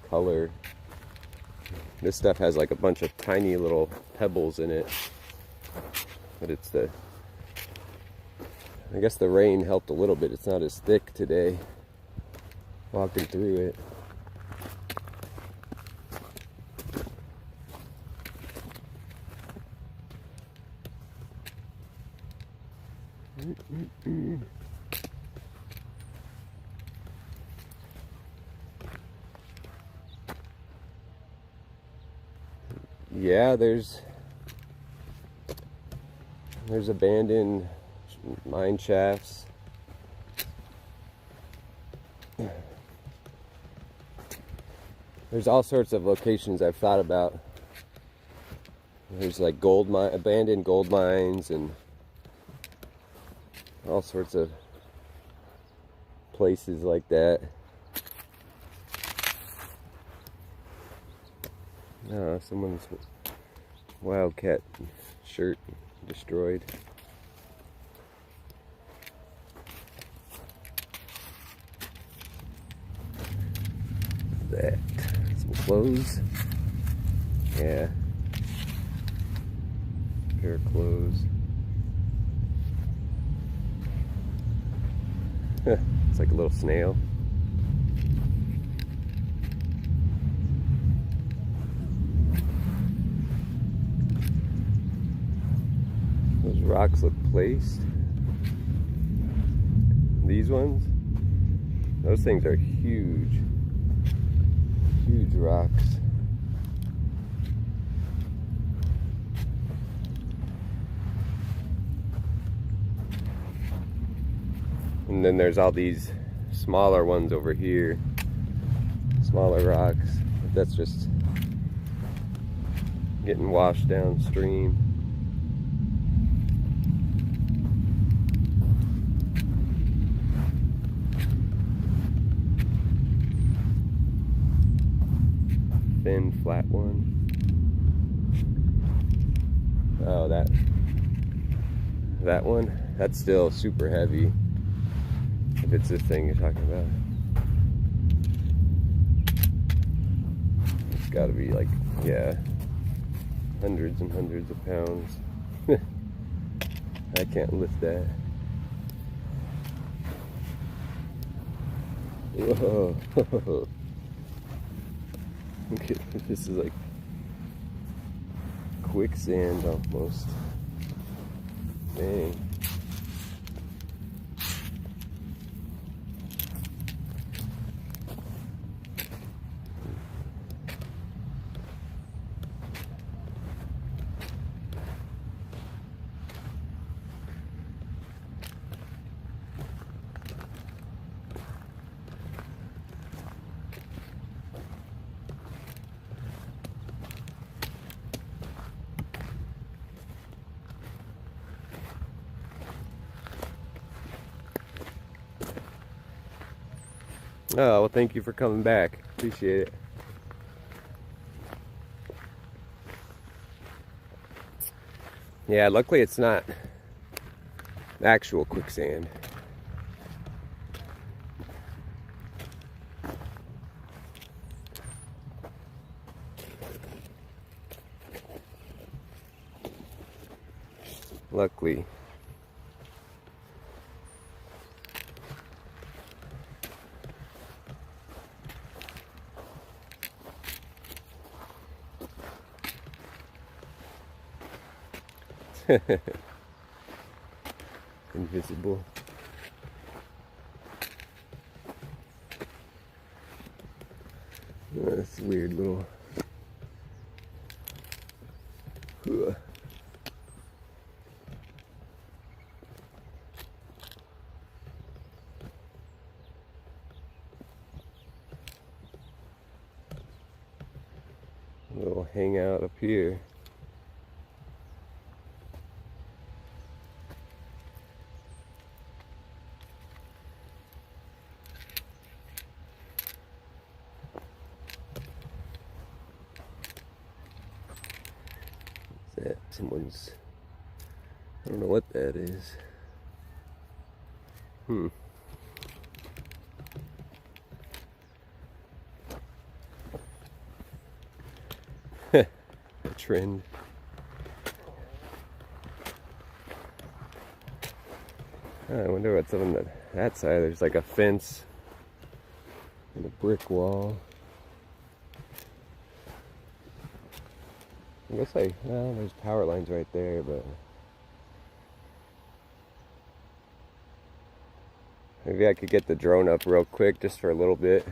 color. This stuff has like a bunch of tiny little pebbles in it. But I guess the rain helped a little bit. It's not as thick today, walking through it. Yeah, there's abandoned mine shafts. There's all sorts of locations I've thought about. There's like abandoned gold mines and all sorts of places like that. Someone's wildcat shirt destroyed. Some clothes. Yeah. Pair of clothes. It's like a little snail. Those rocks look placed. These ones, those things are huge. Huge rocks. And then there's all these smaller ones over here. Smaller rocks. But that's just getting washed downstream. Thin, flat one. Oh, that one, that's still super heavy. If it's this thing you're talking about. It's gotta be like, yeah, hundreds and hundreds of pounds. I can't lift that. Whoa. Look at this, is like quicksand almost. Dang. Oh, well, thank you for coming back. Appreciate it. Yeah, luckily it's not actual quicksand. Luckily. Invisible. This weird little little hangout up here. That someone's, I don't know what that is. A trend. I wonder what's on that side. There's like a fence and a brick wall. It looks like, well, there's power lines right there, but maybe I could get the drone up real quick just for a little bit.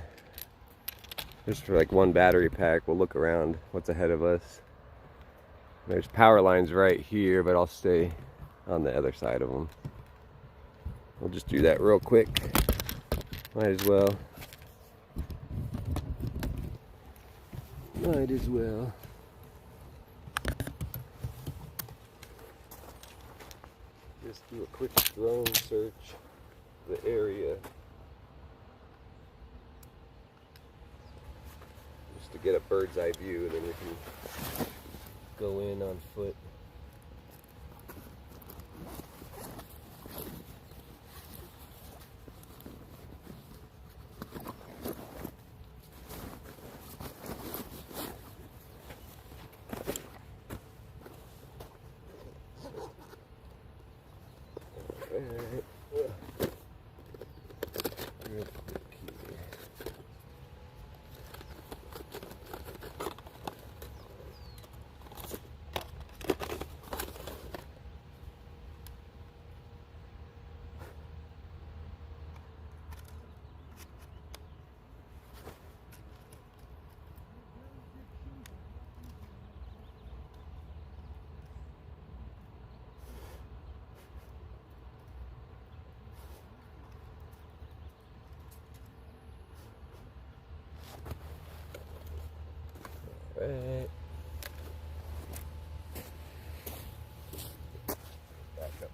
Just for like one battery pack. We'll look around what's ahead of us. There's power lines right here, but I'll stay on the other side of them. We'll just do that real quick. Might as well. Might as well. Just do a quick drone search of the area. Just to get a bird's eye view, and then we can go in on foot. Right. Back up.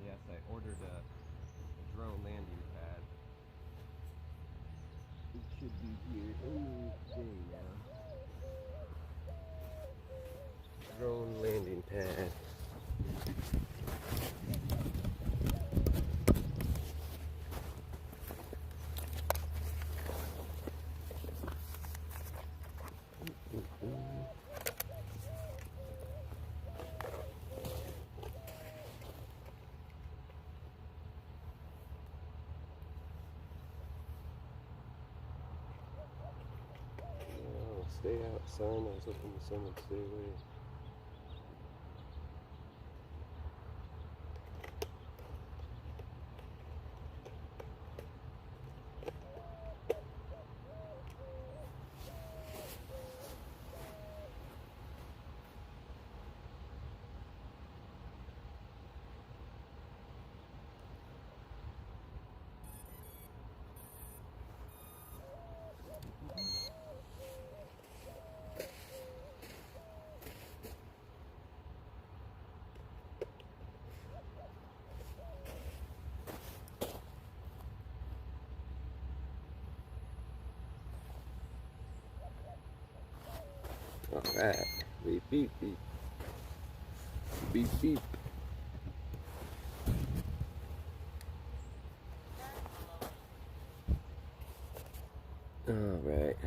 Yes, I ordered a drone landing pad. It should be here. Oh, there you go. Drone landing pad. Stay out, son. I was hoping the sun would stay away. Alright, beep beep beep, beep beep. Alright,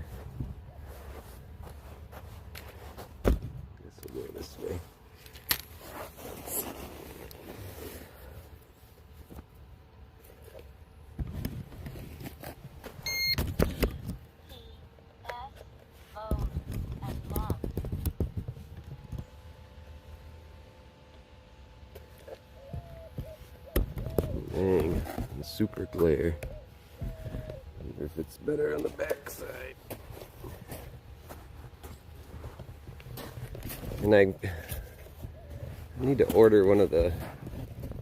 guess we'll go this way. Dang, the super glare. Wonder if it's better on the back side. And I need to order one of the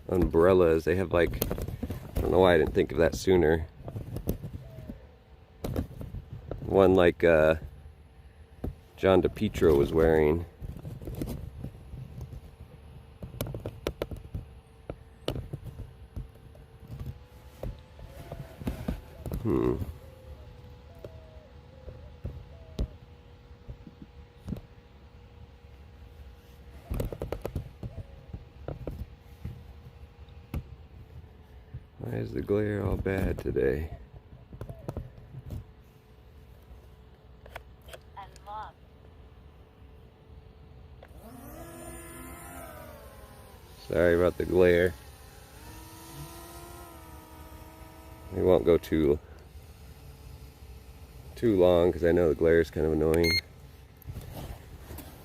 umbrellas. They have like, I don't know why I didn't think of that sooner. One like John DePietro was wearing. Why is the glare all bad today? Sorry about the glare. We won't go too long because I know the glare is kind of annoying.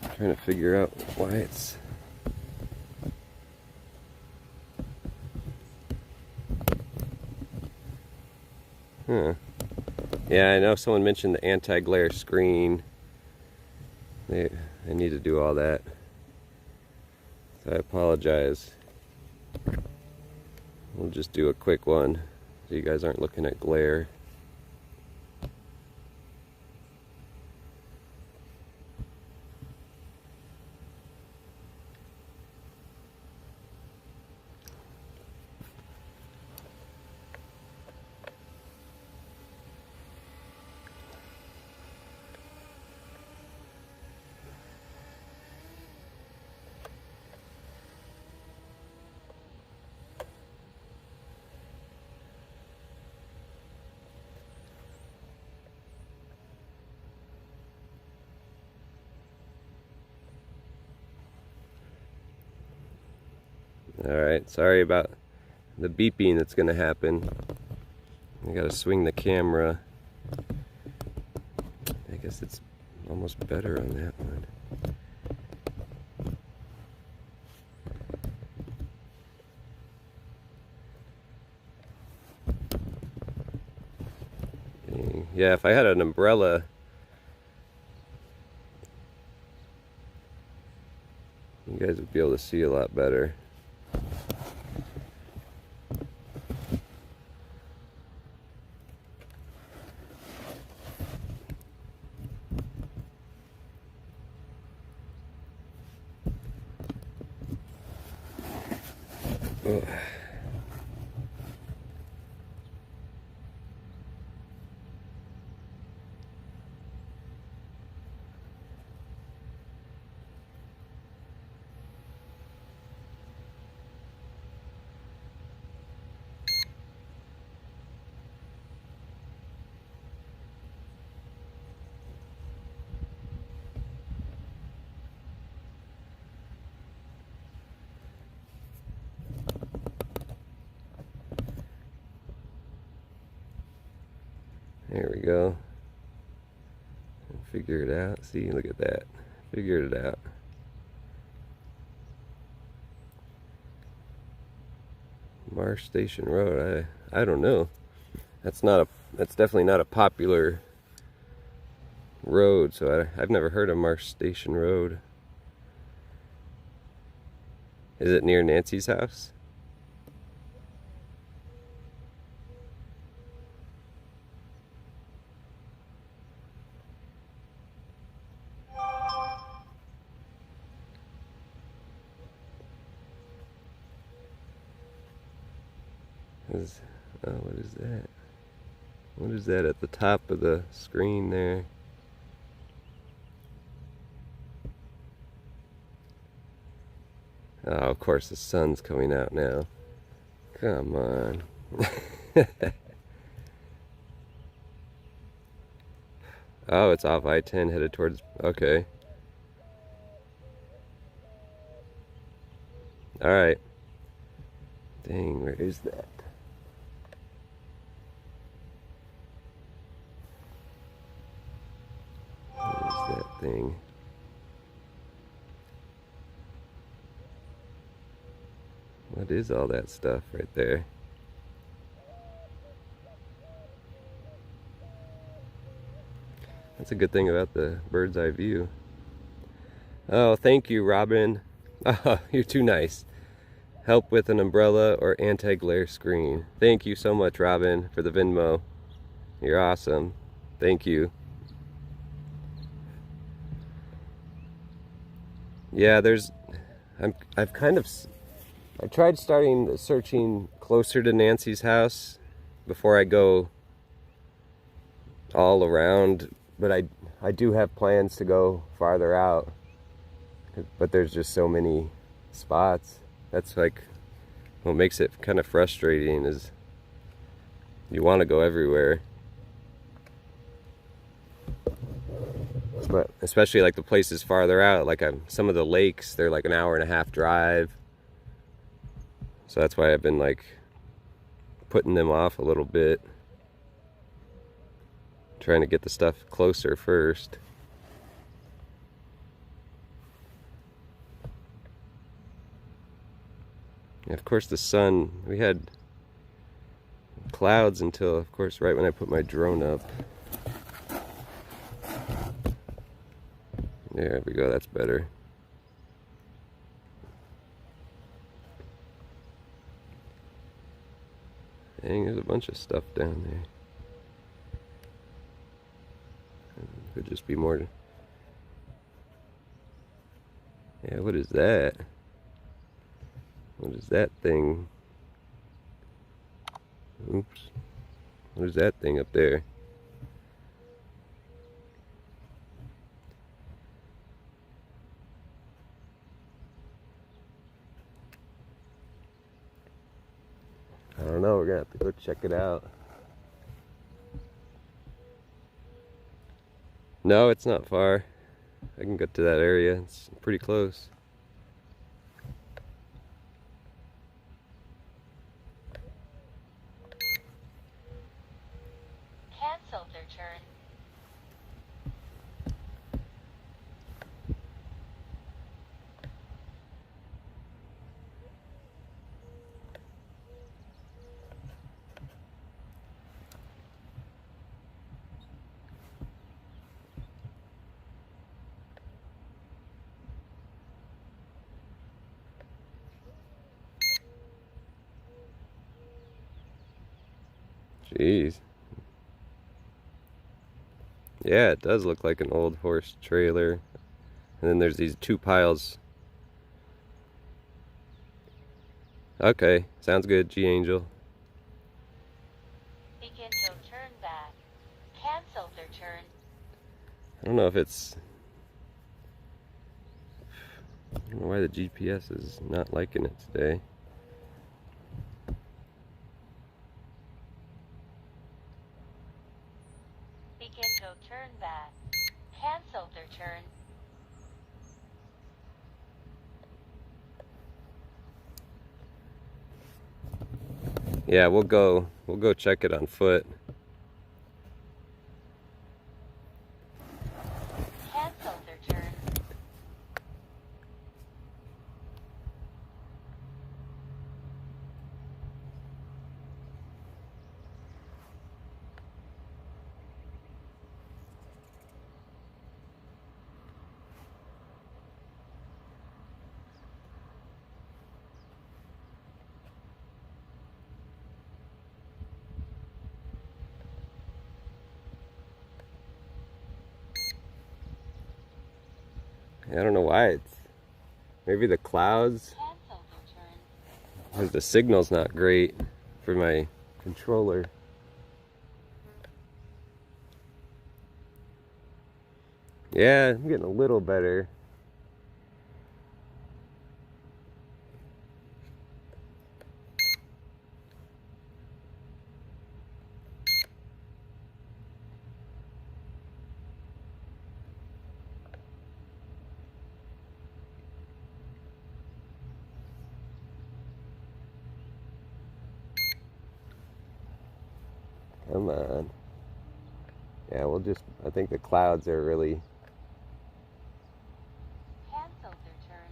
I'm trying to figure out why it's Yeah, I know someone mentioned the anti-glare screen. I need to do all that. So I apologize. We'll just do a quick one so you guys aren't looking at glare. Alright, sorry about the beeping that's going to happen. I gotta swing the camera. I guess it's almost better on that one. Dang. Yeah, if I had an umbrella, you guys would be able to see a lot better. Ugh. There we go. Figure it out. See, look at that. Figured it out. Marsh Station Road. I don't know. That's definitely not a popular road, so I've never heard of Marsh Station Road. Is it near Nancy's house? Oh, what is that? What is that at the top of the screen there? Oh, of course the sun's coming out now. Come on. Oh, it's off I-10 headed towards... Okay. Alright. Dang, where is that? Where's that thing? What is all that stuff right there? That's a good thing about the bird's eye view. Oh, thank you, Robin. Oh, you're too nice. Help with an umbrella or anti-glare screen. Thank you so much, Robin, for the Venmo. You're awesome. Thank you. Yeah, I've I tried searching closer to Nancy's house before I go all around, but I do have plans to go farther out, but there's just so many spots. That's like what makes it kind of frustrating, is you want to go everywhere, but especially like the places farther out, like some of the lakes, they're like an hour and a half drive, so that's why I've been like putting them off a little bit, trying to get the stuff closer first. And of course the sun, we had clouds until, of course, right when I put my drone up. There we go, that's better. Dang, there's a bunch of stuff down there. Could just be more. Yeah, what is that? What is that thing? Oops. What is that thing up there? I don't know, we're gonna have to go check it out. No, it's not far. I can get to that area, it's pretty close. Cancel their turn. Jeez. Yeah, it does look like an old horse trailer. And then there's these two piles. Okay, sounds good, G Angel. Begin to turn back. Cancel their turn. I don't know if it's... I don't know why the GPS is not liking it today. Begin to turn back. Cancel their turn. Yeah, we'll go check it on foot. Cancel their turn. I don't know why it's... Maybe the clouds, Cancel their turn. because the signal's not great for my controller. Yeah, I'm getting a little better. Come on. Yeah, I think the clouds are really... Cancel their turn.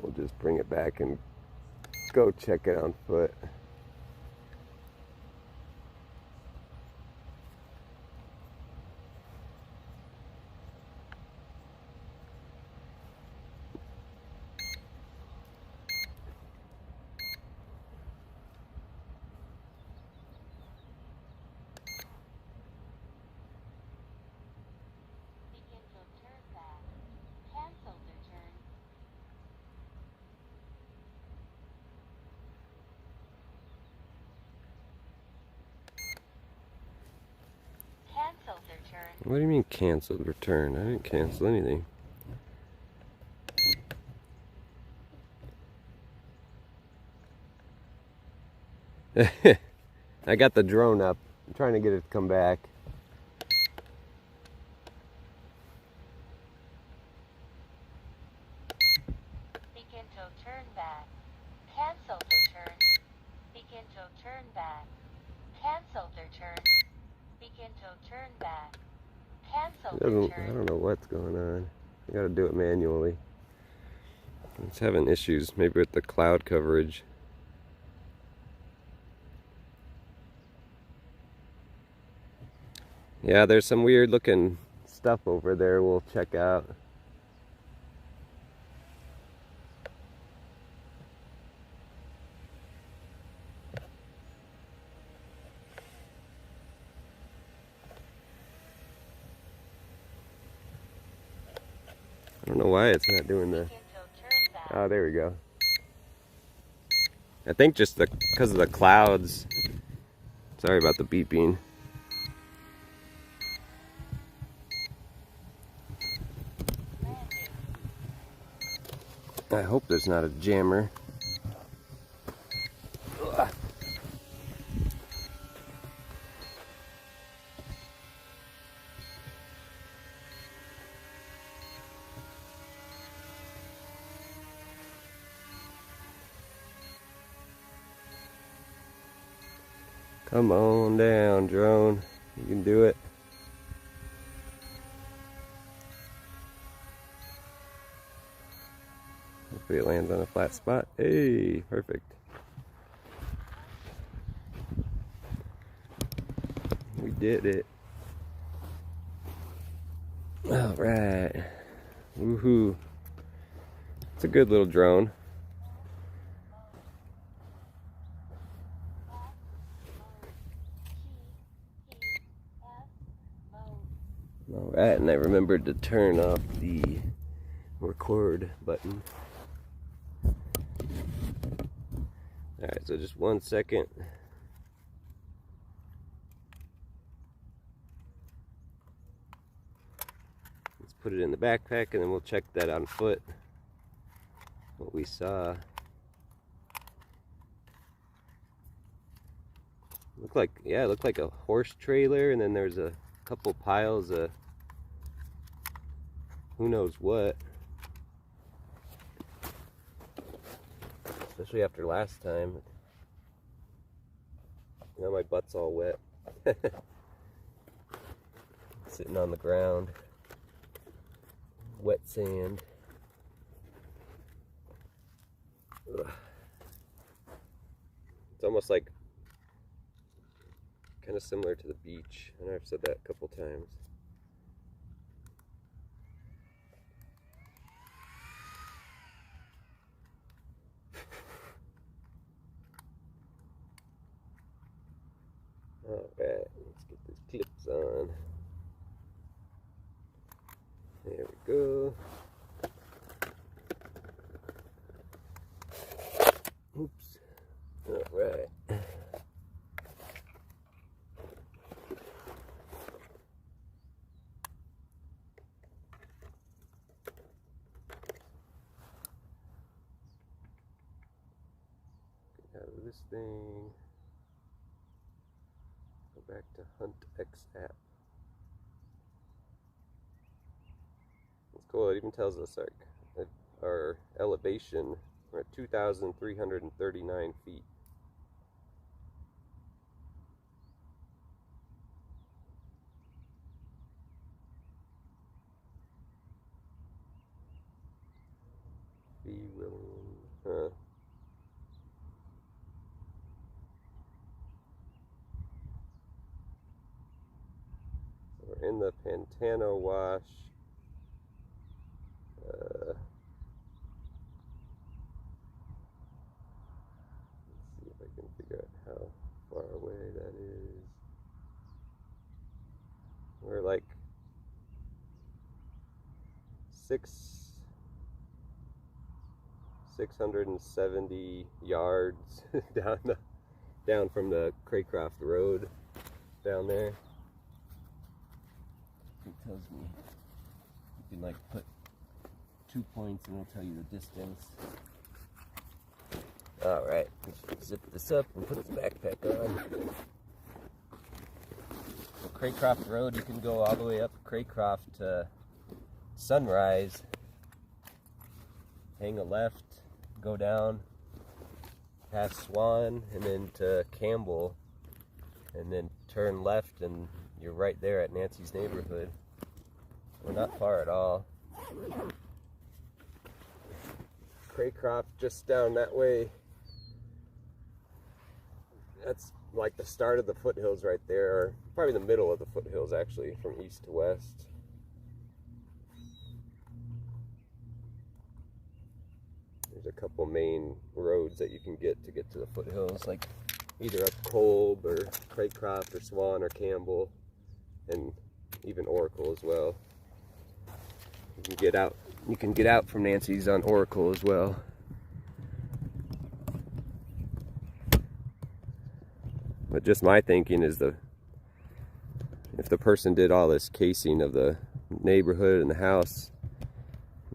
We'll just bring it back and go check it on foot. What do you mean canceled return? I didn't cancel anything. I got the drone up. I'm trying to get it to come back. Begin to turn back. Cancel return. Begin to turn back. Cancel return. Begin to turn back. Cancel I return. don't know what's going on. I gotta do it manually. It's having issues maybe with the cloud coverage. Yeah, there's some weird looking stuff over there we'll check out. I don't know why it's not doing the... Begin to turn back. Oh, there we go. I think just because of the clouds. Sorry about the beeping. I hope there's not a jammer. Ugh. Come on down, drone. You can do it. Hopefully it lands on a flat spot. Hey, perfect. We did it. All right. Woohoo. It's a good little drone. All right, and I remembered to turn off the record button. All right, so just 1 second. Let's put it in the backpack and then we'll check that on foot. What we saw. Looked like, yeah, it looked like a horse trailer, and then there's a couple piles of who knows what. Especially after last time. Now my butt's all wet. Sitting on the ground. Wet sand. Ugh. It's almost like kind of similar to the beach. I know I've said that a couple times. Alright, let's get these clips on. There we go. Oops. Alright. Get out of this thing. Go back to Hunt X app. It's cool, it even tells us our elevation. We're at 2,339 feet. Be willing, huh? So we're in the Pantano Wash. Let's see if I can figure out how far away that is. We're like 670 yards down from the Craycroft Road down there. it tells me. You can like put 2 points and it'll tell you the distance. Alright, let's zip this up and put the backpack on. So Craycroft Road, you can go all the way up Craycroft to Sunrise. Hang a left, go down past Swan and then to Campbell, and then turn left and you're right there at Nancy's neighborhood. We're not far at all. Craycroft just down that way. That's like the start of the foothills right there, or probably the middle of the foothills actually, from east to west. There's a couple main roads that you can get to the foothills, like either up Kolb or Craycroft or Swan or Campbell, and even Oracle as well. You can get out from Nancy's on Oracle as well. But just my thinking is if the person did all this casing of the neighborhood and the house,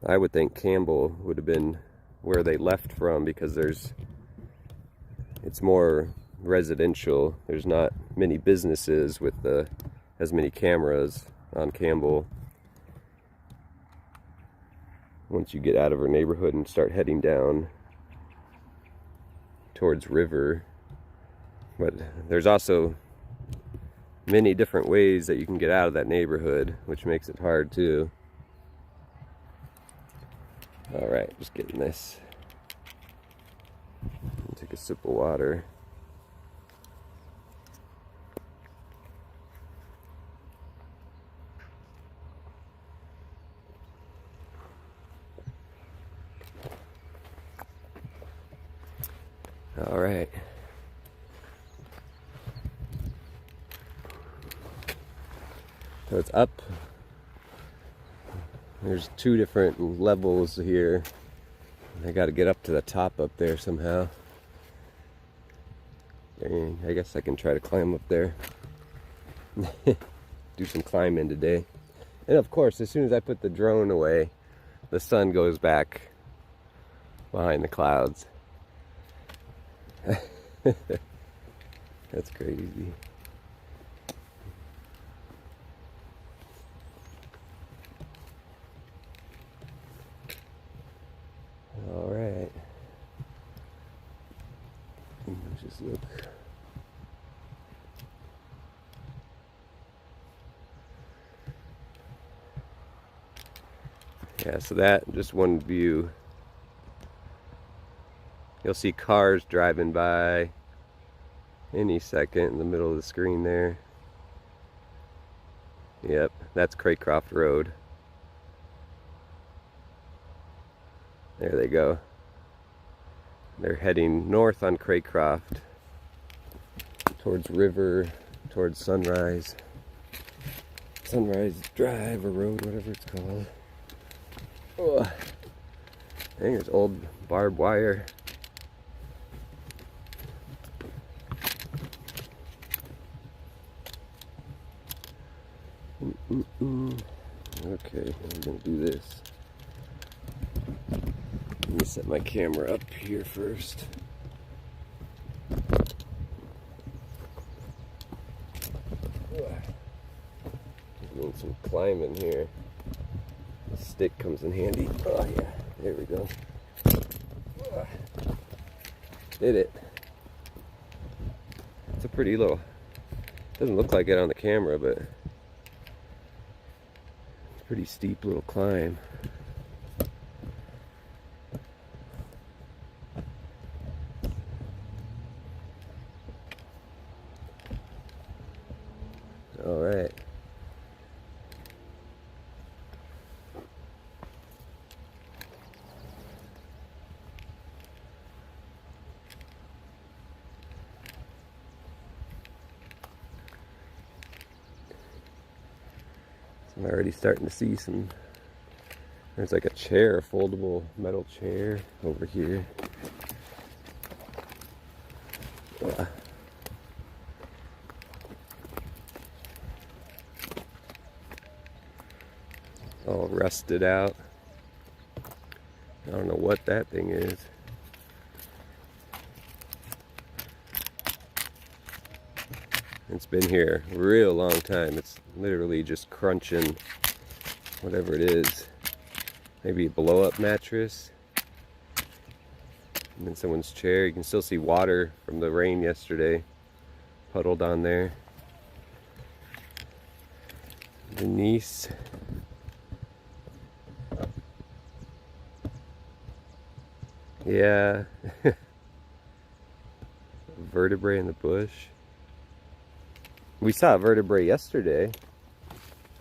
I would think Campbell would have been where they left from, because it's more residential. There's not many businesses with as many cameras on Campbell. Once you get out of our neighborhood and start heading down towards River. But there's also many different ways that you can get out of that neighborhood, which makes it hard too. Alright, just getting this. Take a sip of water. Alright. So it's up. There's 2 different levels here. I got to get up to the top up there somehow. Dang, I guess I can try to climb up there. Do some climbing today. And of course, as soon as I put the drone away, the sun goes back behind the clouds. That's crazy. All right. Let's just look. Yeah, so that, just one view. You'll see cars driving by any second in the middle of the screen there. Yep, that's Craycroft Road. There they go. They're heading north on Craycroft towards River, towards Sunrise. Sunrise Drive or Road, whatever it's called. Oh, I think there's old barbed wire. Okay, I'm gonna do this. Let me set my camera up here first. Doing some climbing here. The stick comes in handy. Oh yeah, there we go. Did it. It's a pretty little, doesn't look like it on the camera, but pretty steep little climb. All right. I'm already starting to see some, there's like a chair, a foldable metal chair over here. all rusted out. I don't know what that thing is. It's been here a real long time. It's literally just crunching whatever it is. Maybe a blow-up mattress. And then someone's chair. You can still see water from the rain yesterday puddled on there. Denise. Yeah. Vertebrae in the bush. We saw a vertebrae yesterday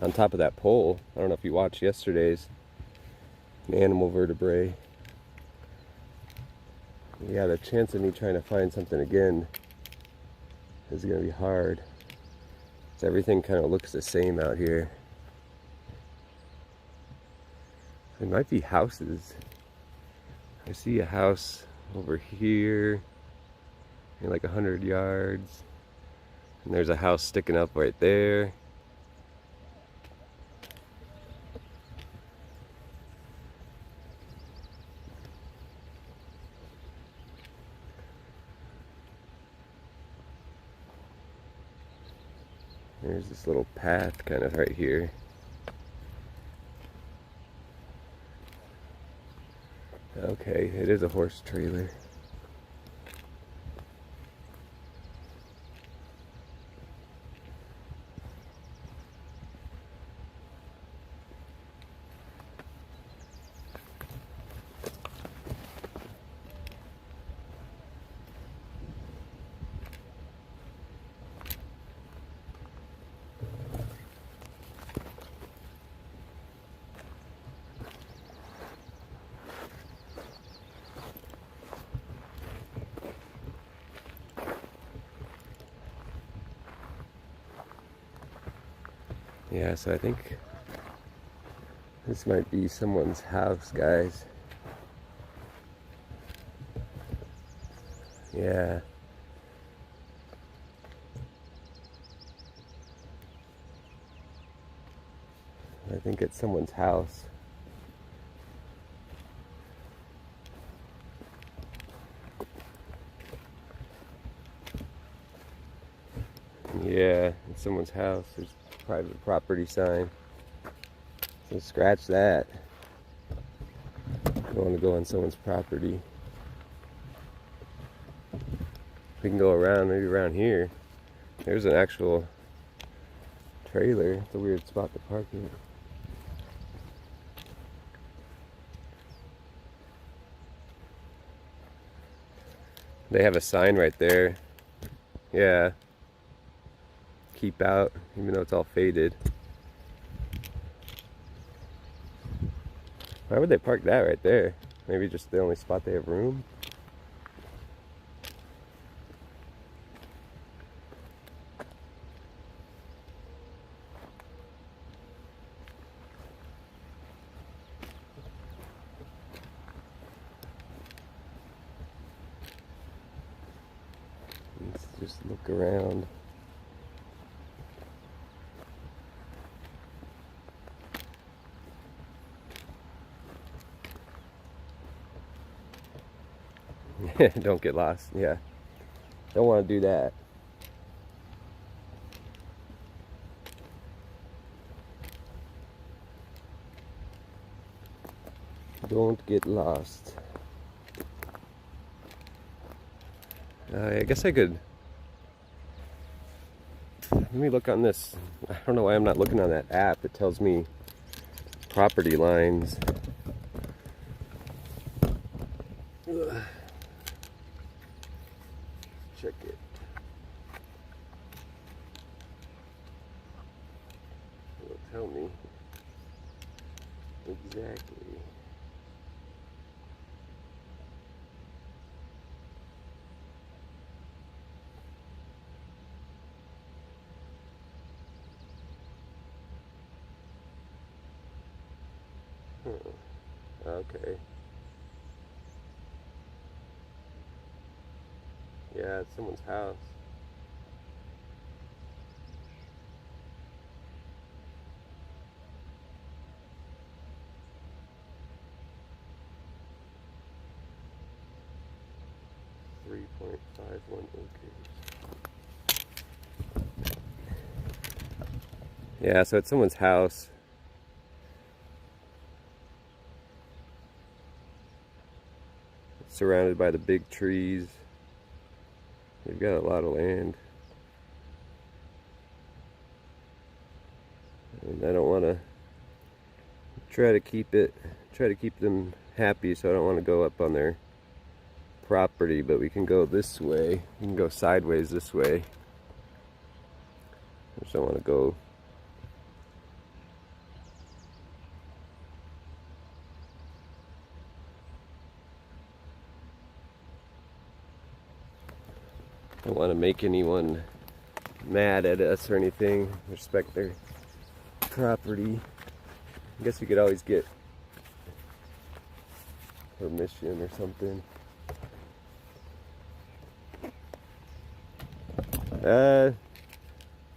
on top of that pole. I don't know if you watched yesterday's. An animal vertebrae. Yeah, the chance of me trying to find something again is going to be hard. So everything kind of looks the same out here. It might be houses. I see a house over here, like 100 yards. And there's a house sticking up right there. There's this little path kind of right here. Okay, it is a horse trailer. Yeah, so I think this might be someone's house, guys. Yeah. I think it's someone's house. Yeah, it's someone's house. There's a private property sign. So scratch that. Don't want to go on someone's property. We can go around, maybe around here. There's an actual trailer. It's a weird spot to park it. They have a sign right there. Yeah. Keep out, even though it's all faded. Why would they park that right there? Maybe just the only spot they have room? Let's just look around. Don't get lost. Yeah. Don't want to do that. Don't get lost. I guess I could. Let me look on this. I don't know why I'm not looking on that app. It tells me property lines. Ugh. Check it. It'll tell me exactly. Okay. Yeah, it's someone's house. 1.51 acres. Yeah, so it's someone's house. It's surrounded by the big trees. They've got a lot of land. And I don't want to try to keep them happy, so I don't want to go up on their property, but we can go this way. We can go sideways this way. I just don't want to go. I don't want to make anyone mad at us or anything. Respect their property. I guess we could always get permission or something.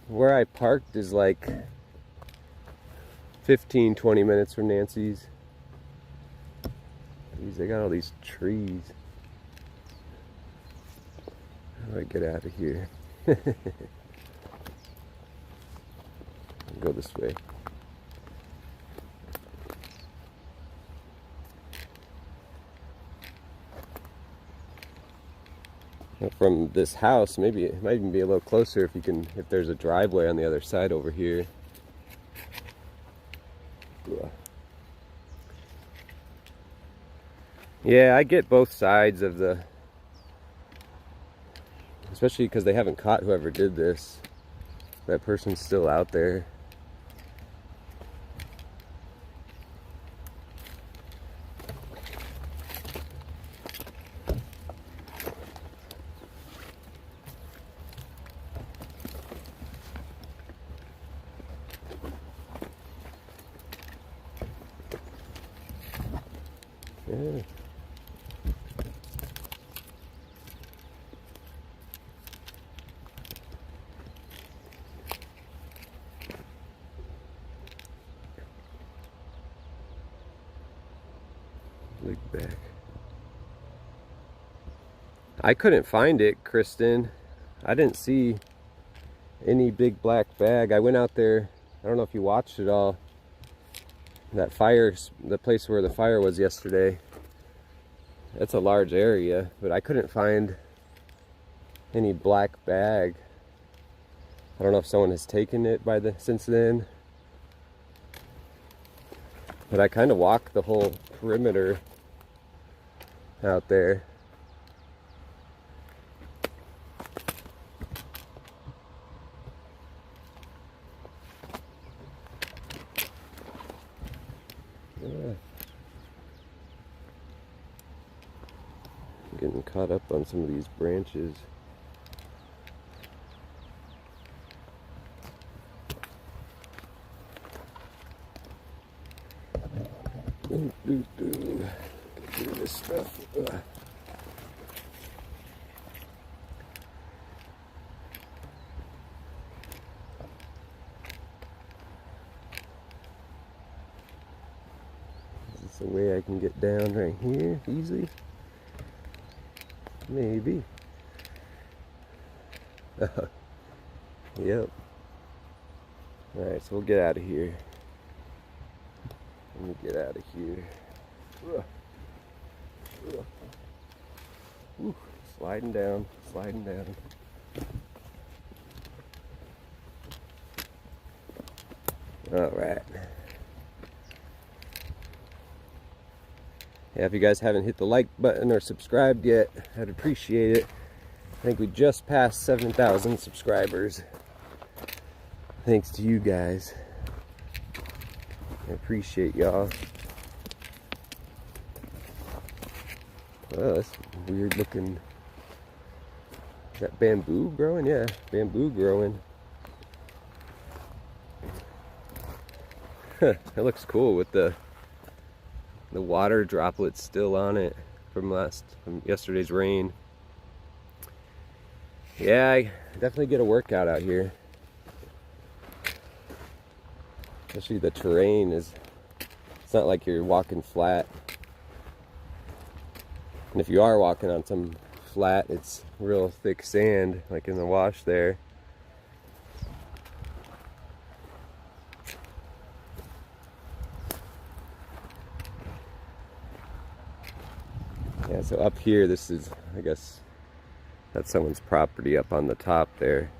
Where I parked is like 15-20 minutes from Nancy's. Jeez, they got all these trees. How do I get out of here? Go this way. From this house, maybe it might even be a little closer if there's a driveway on the other side over here. Yeah, I get both sides of the, especially because they haven't caught whoever did this. That person's still out there. Yeah. Look back. I couldn't find it, Kristen. I didn't see any big black bag. I went out there. I don't know if you watched it all. That fire, the place where the fire was yesterday. That's a large area, but I couldn't find any black bag. I don't know if someone has taken it since then. But I kind of walked the whole perimeter out there. Yeah. Getting caught up on some of these branches. Get through this stuff. Is this a way I can get down right here easily? Maybe. Yep. Alright, so we'll get out of here. Let me get out of here. Whew. Sliding down, sliding down. Alright. Yeah, if you guys haven't hit the like button or subscribed yet, I'd appreciate it. I think we just passed 7,000 subscribers. Thanks to you guys. I appreciate y'all. Oh, that's weird looking. Is that bamboo growing? Yeah, bamboo growing. It looks cool with the water droplets still on it from yesterday's rain. Yeah, I definitely get a workout out here. Especially the terrain it's not like you're walking flat. And if you are walking on some flat, it's real thick sand, like in the wash there. Yeah, so up here, this is, I guess, that's someone's property up on the top there.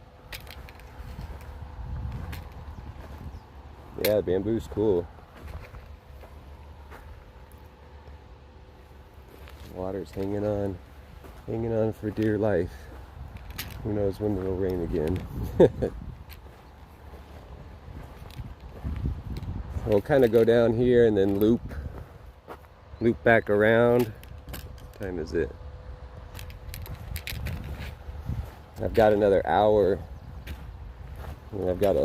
Yeah, bamboo's cool. Water's hanging on for dear life. Who knows when it'll rain again. We'll kind of go down here and then loop back around. What time is it? I've got another hour, and I've got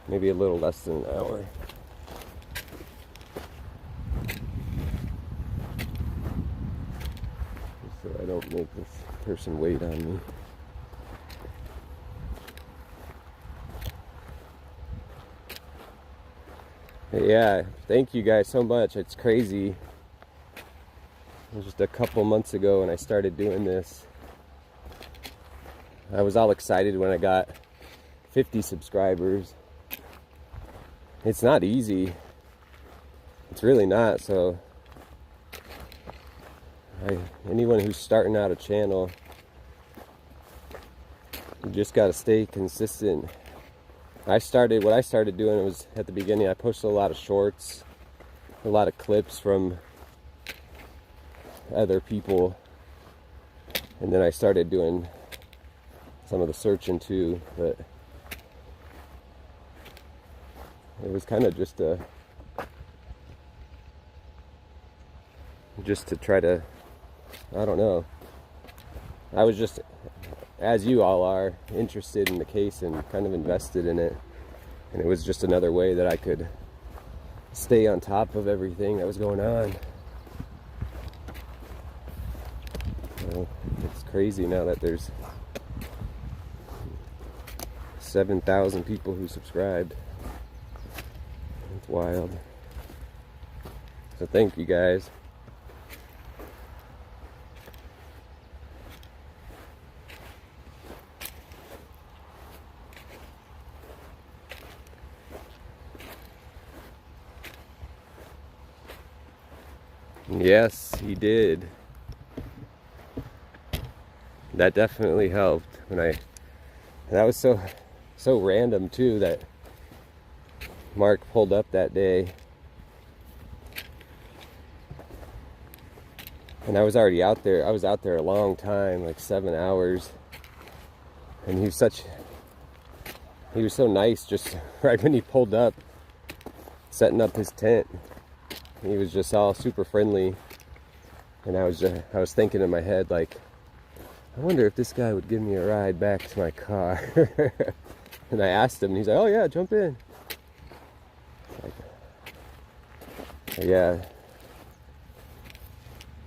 maybe a little less than an hour. So I don't make this person wait on me. But yeah, thank you guys so much. It's crazy. It was just a couple months ago when I started doing this. I was all excited when I got 50 subscribers. It's not easy. It's really not. So anyone who's starting out a channel, you just got to stay consistent. What I started doing was, at the beginning, I posted a lot of shorts, a lot of clips from other people, and then I started doing some of the searching too, but it was kind of just to try to, I don't know, I was just, as you all are, interested in the case and kind of invested in it, and it was just another way that I could stay on top of everything that was going on. So it's crazy now that there's 7,000 people who subscribed. It's wild. So thank you guys. Yes, he did. That definitely helped. That was so random too, that Mark pulled up that day, and I was already out there. I was out there a long time, like 7 hours, and he was so nice just right when he pulled up, setting up his tent. He was just all super friendly, and I was thinking in my head, like, I wonder if this guy would give me a ride back to my car. And I asked him, and he's like, oh yeah, jump in. Like, yeah,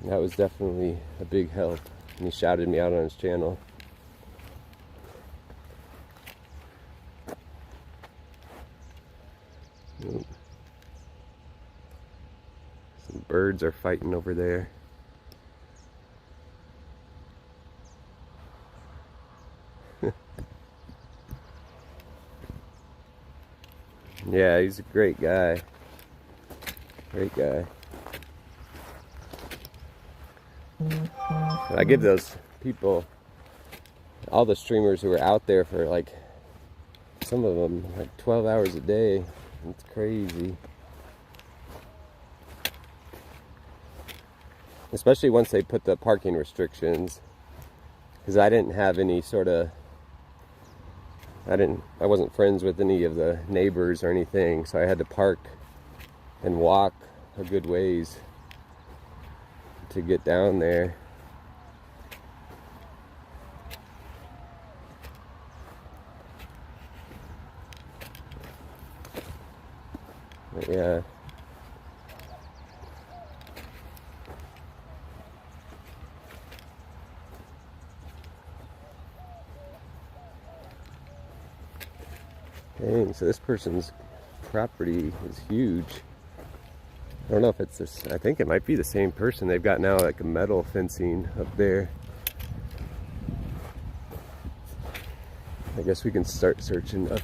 that was definitely a big help. And he shouted me out on his channel. Some birds are fighting over there. Yeah, he's a great guy. Great guy. I give those people, all the streamers who are out there for like, some of them, like 12 hours a day. It's crazy. Especially once they put the parking restrictions. Because I didn't have any sort of, I wasn't friends with any of the neighbors or anything, so I had to park and walk a good ways to get down there. But yeah. Dang, so this person's property is huge. I don't know if it's this, I think it might be the same person. They've got now like a metal fencing up there. guess we can start searching up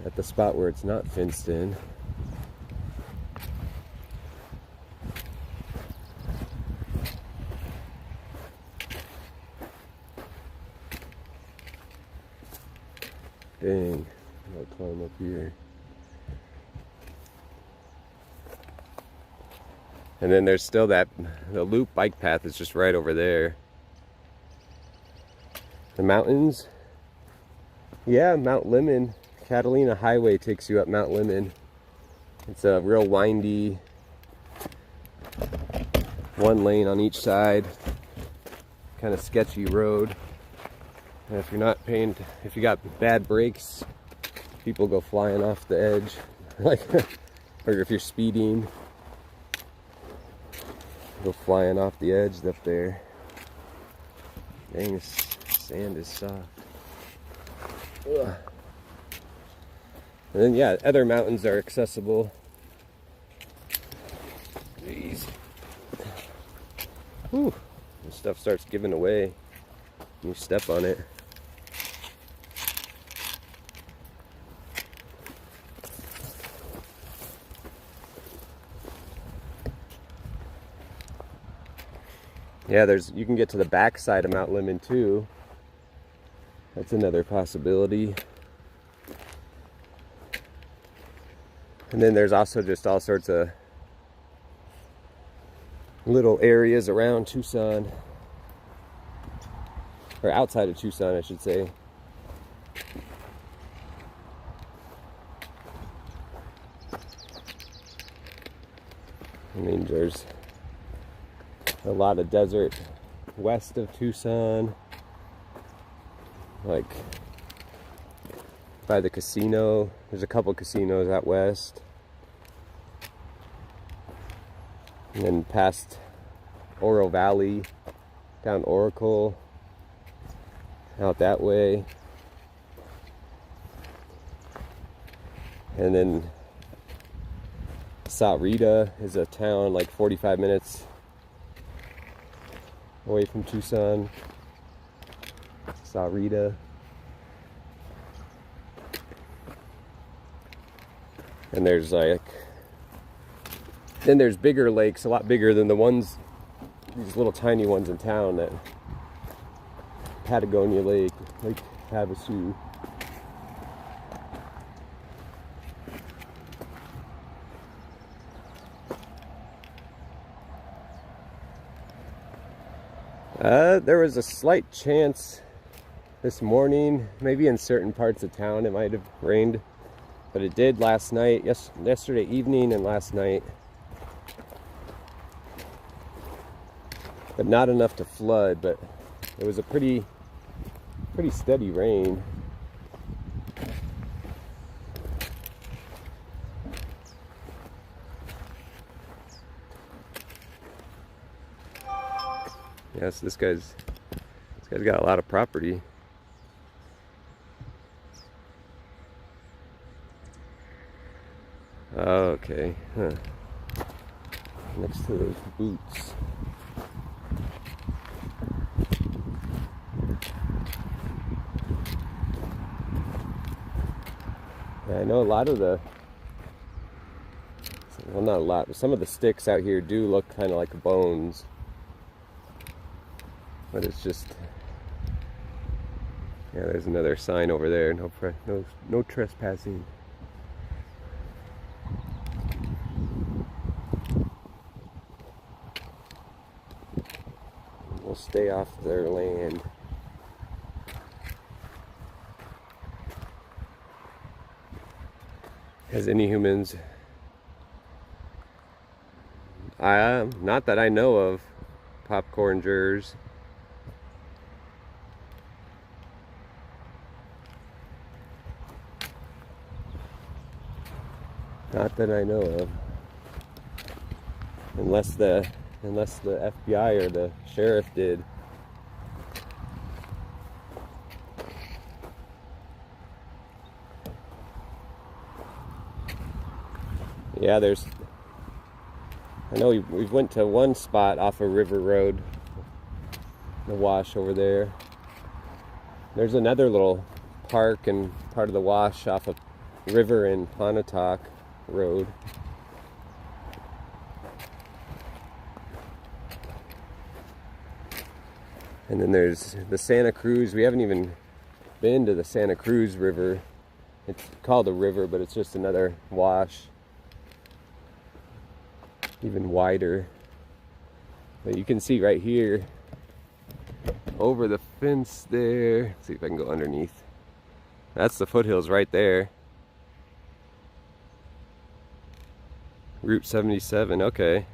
at the spot where it's not fenced in. Dang, I'll climb up here. And then there's still the loop bike path is just right over there. The mountains, yeah, Mount Lemmon, Catalina Highway takes you up Mount Lemmon. It's a real windy, one lane on each side, kind of sketchy road. And if you're not paying, if you got bad brakes, people go flying off the edge, like, or if you're speeding, go flying off the edge up there. Dang, this sand is soft. Ugh. And then yeah, other mountains are accessible. Jeez. Whew. This stuff starts giving away. You step on it. Yeah, you can get to the back side of Mount Lemmon too. That's another possibility. And then there's also just all sorts of little areas around Tucson, or outside of Tucson, I should say. I mean, there's a lot of desert west of Tucson, like by the casino. There's a couple casinos out west. And then past Oro Valley, down Oracle, out that way. And then Sahuarita is a town like 45 minutes away from Tucson. Sahuarita. And there's like, then there's bigger lakes, a lot bigger than the ones, these little tiny ones in town, that Patagonia Lake, Lake Havasu. There was a slight chance this morning, maybe in certain parts of town it might have rained, but it did last night, yesterday evening and last night. But not enough to flood, but it was a pretty steady rain. Yes, this guy's got a lot of property. Okay, huh. Next to those boots. Yeah, I know a lot of the, well, not a lot, but some of the sticks out here do look kind of like bones. But it's just, yeah, there's another sign over there. No trespassing. We'll stay off their land. Has any humans, not that I know of, popcorn jurors. Not that I know of. Unless the FBI or the sheriff did. Yeah, I know we went to one spot off of River Road, the wash over there. There's another little park and part of the wash off a river in Pontotoc Road. And then there's the Santa Cruz. We haven't even been to the Santa Cruz River. It's called a river, but it's just another wash. Even wider. But you can see right here, over the fence there. Let's see if I can go underneath. That's the foothills right there. Route 77, okay.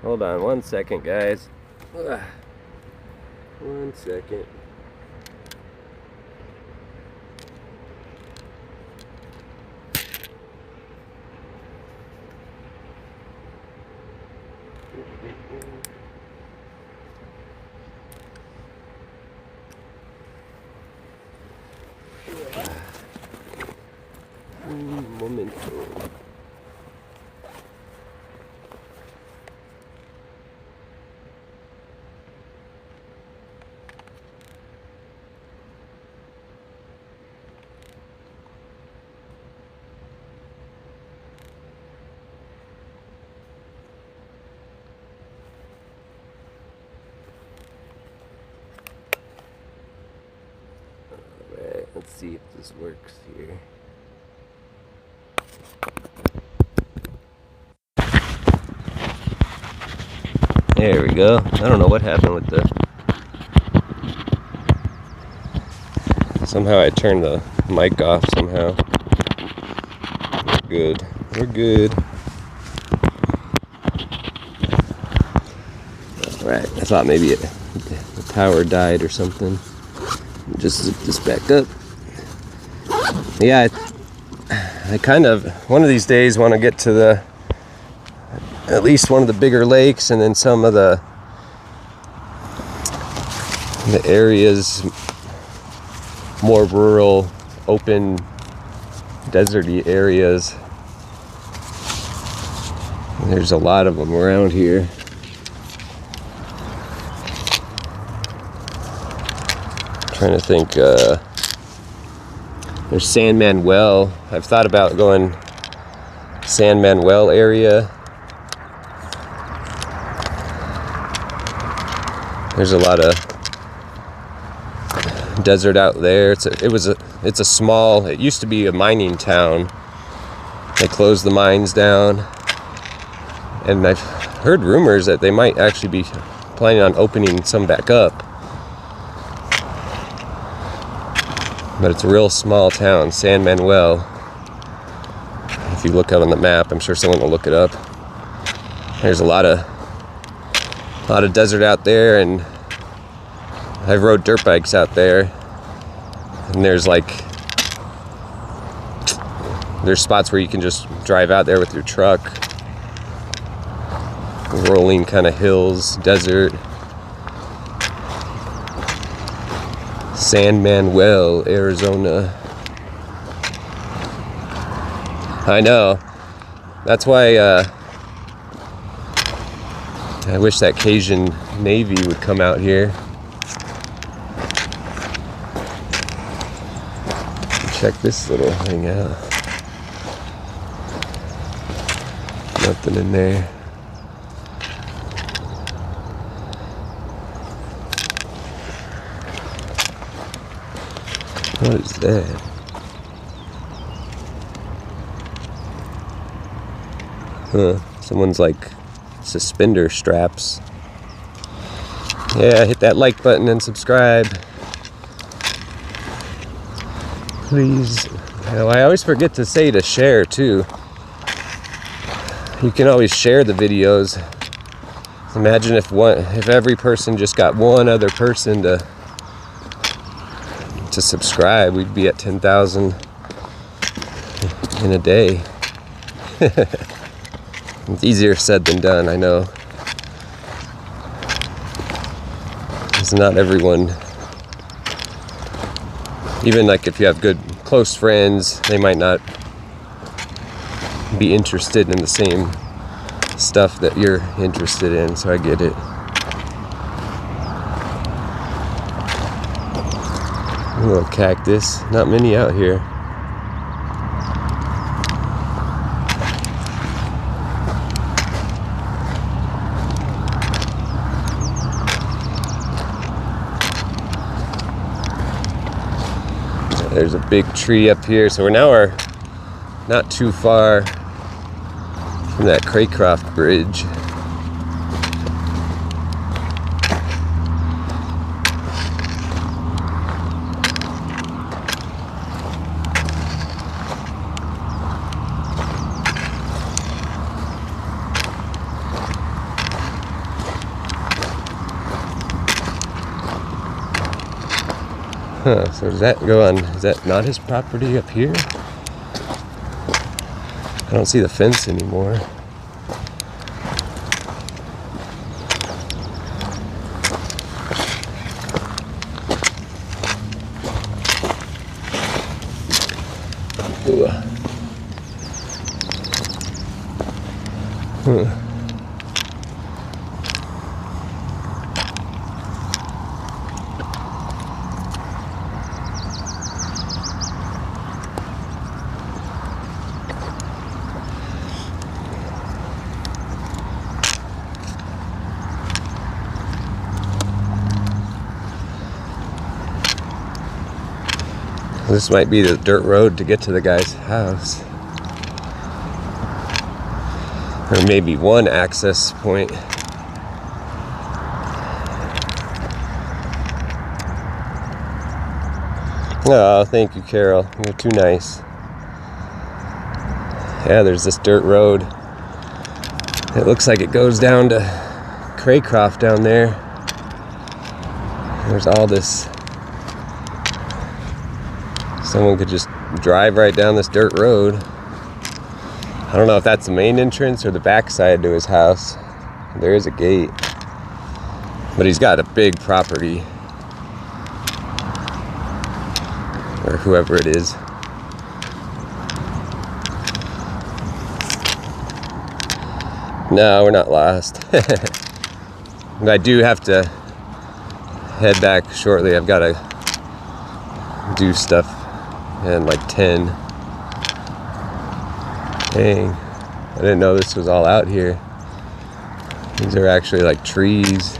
Hold on 1 second, guys. Ugh. 1 second. Un momento. Alright, let's see if this works here. There we go. I don't know what happened with the... Somehow I turned the mic off somehow. We're good. We're good. Alright, I thought maybe the power died or something. Just zip this back up. Yeah, I kind of, one of these days, want to get to at least one of the bigger lakes, and then some of the areas, more rural, open, deserty areas. There's a lot of them around here. Trying to think, there's San Manuel. I've thought about going San Manuel area. There's a lot of desert out there. It's a small, it used to be a mining town. They closed the mines down, and I've heard rumors that they might actually be planning on opening some back up. But it's a real small town, San Manuel. If you look up on the map, I'm sure someone will look it up. There's a lot of desert out there, and I've rode dirt bikes out there. And there's spots where you can just drive out there with your truck. Rolling kind of hills, desert. San Manuel, Arizona. I know. That's why I wish that Cajun Navy would come out here. Check this little thing out. Nothing in there. What is that? Huh, someone's like suspender straps. Yeah, hit that like button and subscribe. Please. I always forget to say to share too. You can always share the videos. Imagine if every person just got one other person to subscribe, we'd be at 10,000 in a day. It's easier said than done, I know. It's not everyone. Even like if you have good close friends, they might not be interested in the same stuff that you're interested in, so I get it. A little cactus, not many out here. There's a big tree up here, so we're not too far from that Craycroft Bridge. Huh, so does that go on, is that not his property up here? I don't see the fence anymore. Ooh. Huh. This might be the dirt road to get to the guy's house. Or maybe one access point. Oh, thank you, Carol. You're too nice. Yeah, there's this dirt road. It looks like it goes down to Craycroft down there. There's all this. Someone could just drive right down this dirt road. I don't know if that's the main entrance or the backside to his house. There is a gate. But he's got a big property. Or whoever it is. No, we're not lost. And I do have to head back shortly. I've got to do stuff and like 10. Dang, I didn't know this was all out here. These are actually like trees.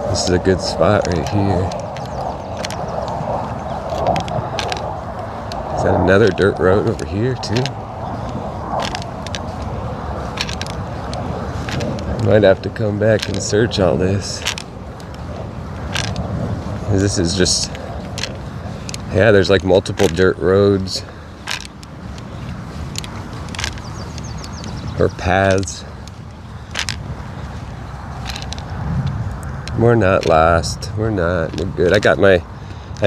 This is a good spot right here. Is that another dirt road over here too? Might have to come back and search all this. This is just, yeah, there's like multiple dirt roads or paths. We're not lost. We're not. We're good. I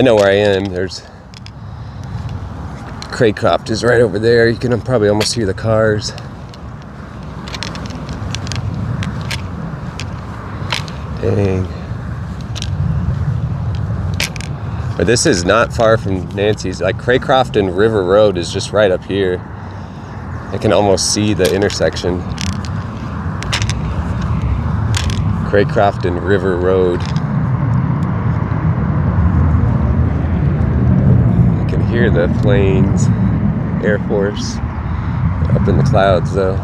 know where I am. There's Craycroft is right over there. You can probably almost hear the cars. Dang. But this is not far from Nancy's. Like Craycroft and River Road is just right up here. I can almost see the intersection. Craycroft and River Road. I can hear the planes, Air Force. They're up in the clouds though.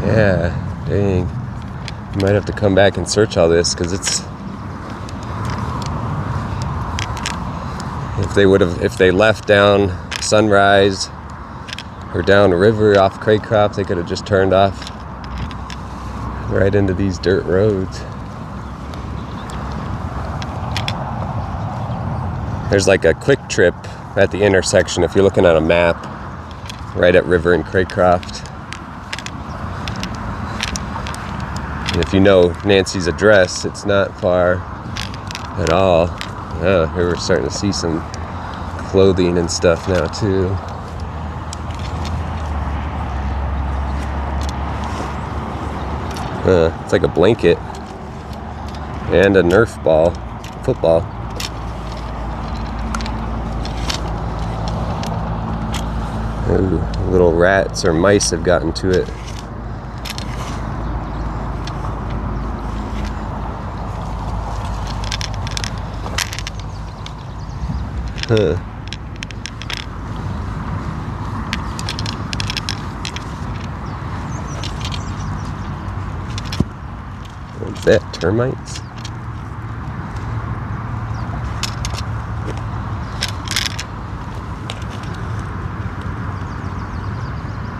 Yeah, dang. You might have to come back and search all this because it's. If they left down Sunrise or down River off Craycroft, they could have just turned off right into these dirt roads. There's like a quick trip at the intersection if you're looking at a map, right at River and Craycroft. And if you know Nancy's address, it's not far at all. Oh, here we're starting to see some clothing and stuff now too. It's like a blanket and a Nerf ball, football. Ooh, little rats or mice have gotten to it. Huh. What's that? Termites?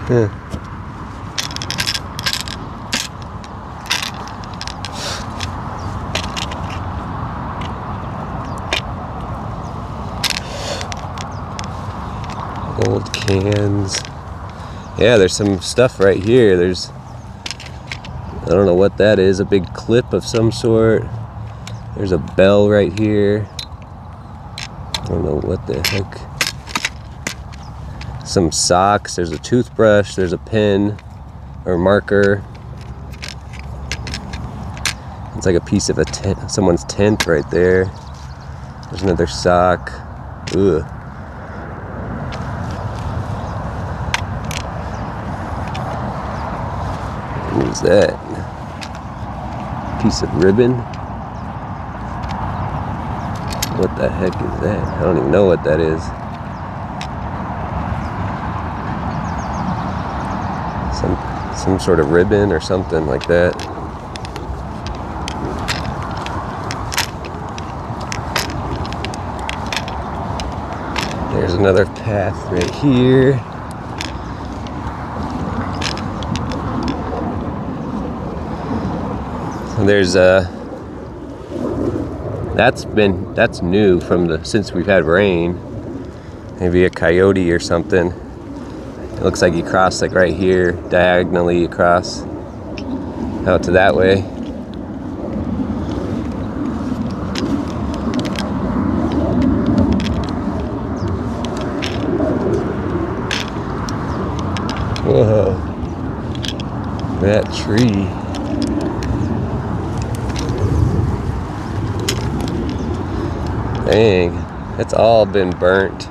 Huh. Old cans. Yeah, there's some stuff right here. There's, I don't know what that is, a big clip of some sort. There's a bell right here. I don't know what the heck. Some socks, there's a toothbrush, there's a pen or marker. It's like a piece of a tent, someone's tent right there. There's another sock. Ugh. What is that? Piece of ribbon? What the heck is that? I don't even know what that is. Some sort of ribbon or something like that. There's another path right here. And there's that's new from since we've had rain. Maybe a coyote or something. It looks like he crossed like right here, diagonally across out to that way. Whoa, that tree. Dang, it's all been burnt.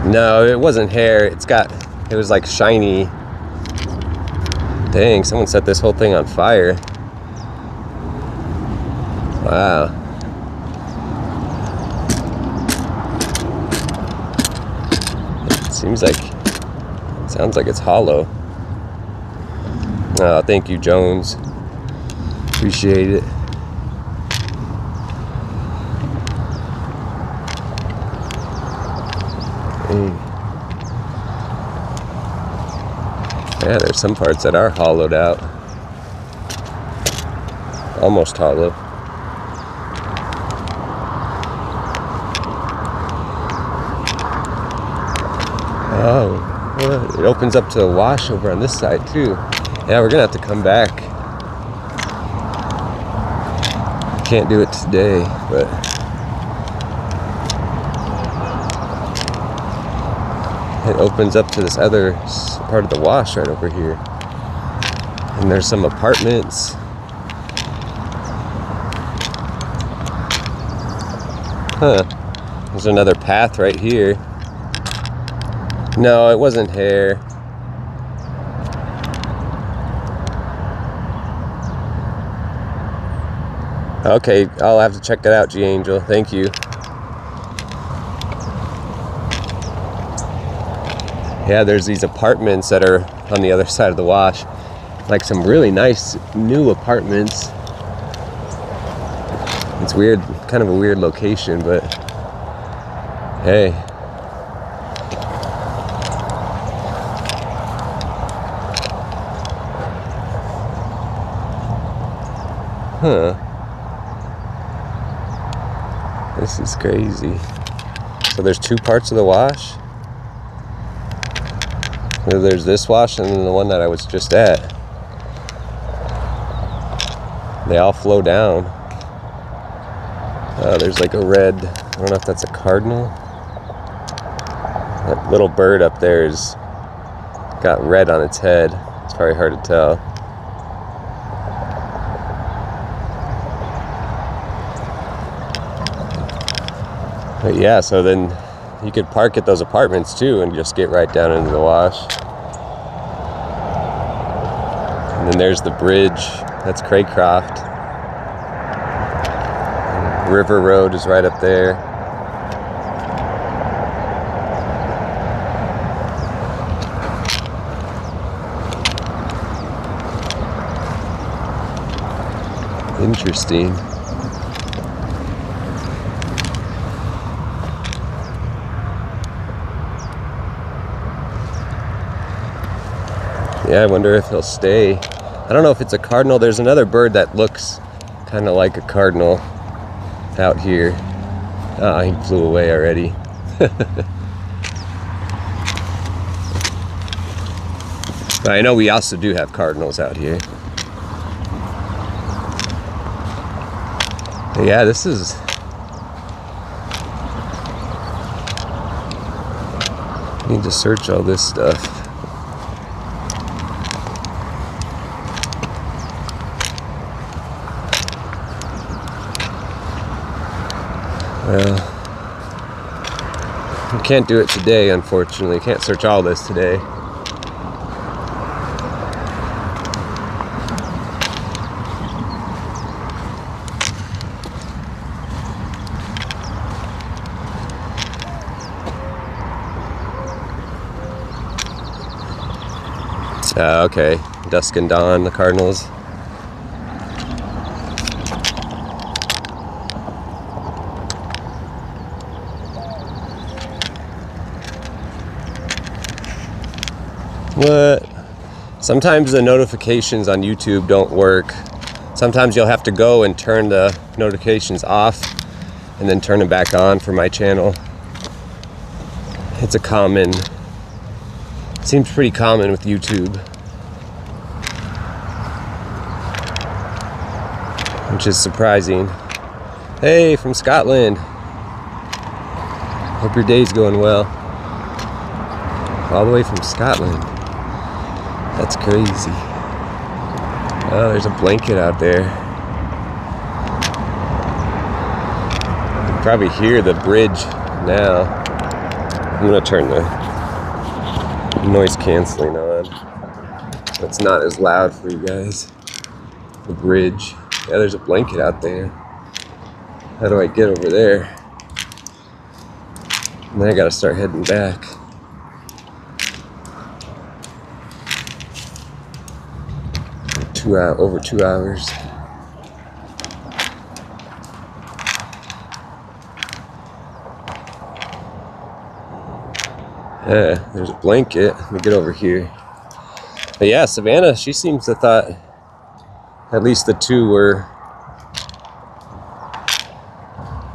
No, it wasn't hair. It was like shiny. Dang, someone set this whole thing on fire. Wow. Sounds like it's hollow. Oh, thank you, Jones. Appreciate it. Yeah, there's some parts that are hollowed out. Almost hollow. Oh, what? It opens up to the wash over on this side too. Yeah, we're gonna have to come back. Can't do it today, but it opens up to this other part of the wash right over here. And there's some apartments. Huh. There's another path right here. No, it wasn't hair. Okay, I'll have to check it out, G Angel. Thank you. Yeah, there's these apartments that are on the other side of the wash. Like some really nice new apartments. It's weird, kind of a weird location, but hey. Huh. This is crazy. So there's two parts of the wash. There's this wash and then the one that I was just at. They all flow down. There's like a red, I don't know if that's a cardinal. That little bird up there is got red on its head. It's probably hard to tell. But yeah, so then you could park at those apartments too and just get right down into the wash. And then there's the bridge. That's Craycroft. River Road is right up there. Interesting. Yeah, I wonder if he'll stay. I don't know if it's a cardinal. There's another bird that looks kind of like a cardinal out here. Ah, he flew away already. But I know we also do have cardinals out here. But yeah, this is... I need to search all this stuff. Well, you can't do it today, unfortunately. Can't search all this today. Okay, Dusk and Dawn, the Cardinals. What? Sometimes the notifications on YouTube don't work. Sometimes you'll have to go and turn the notifications off and then turn them back on for my channel. It's a common, seems pretty common with YouTube. Which is surprising. Hey, from Scotland. Hope your day's going well. All the way from Scotland. That's crazy. Oh, there's a blanket out there. You can probably hear the bridge now. I'm gonna turn the noise canceling on. So it's not as loud for you guys. The bridge. Yeah, there's a blanket out there. How do I get over there? And then I gotta start heading back. Over 2 hours. Yeah, there's a blanket. Let me get over here. But yeah, Savannah, she seems to thought at least the two were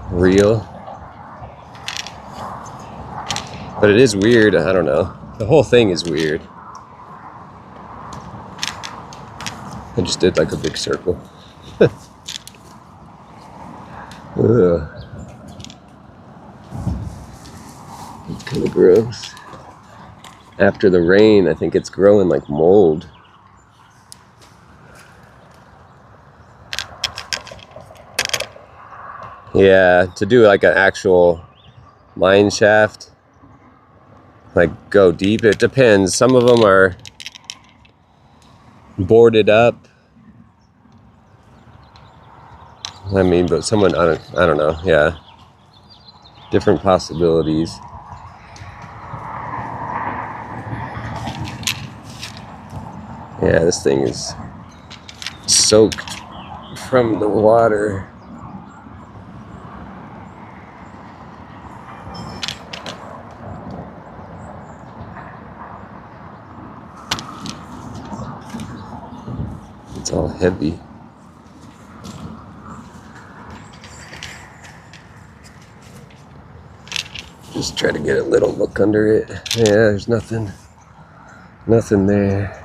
real. But it is weird. I don't know. The whole thing is weird. I just did like a big circle. Ugh. It's kind of gross. After the rain, I think it's growing like mold. Yeah, to do like an actual mine shaft, like go deep, it depends. Some of them are boarded up. I mean, but someone, I don't know, yeah. Different possibilities. Yeah, this thing is soaked from the water. It's all heavy. Just try to get a little look under it. Yeah, there's nothing there.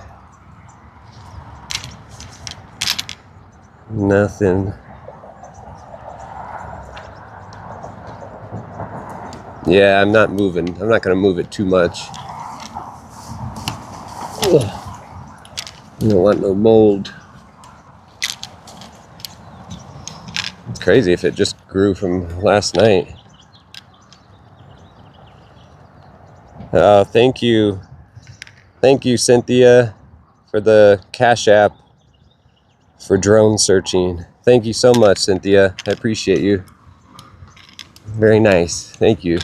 Nothing. Yeah, I'm not moving. I'm not gonna move it too much. Ugh. I don't want no mold. It's crazy if it just grew from last night. Thank you, Cynthia, for the Cash App for drone searching. Thank you so much, Cynthia. I appreciate you. Very nice. Thank you.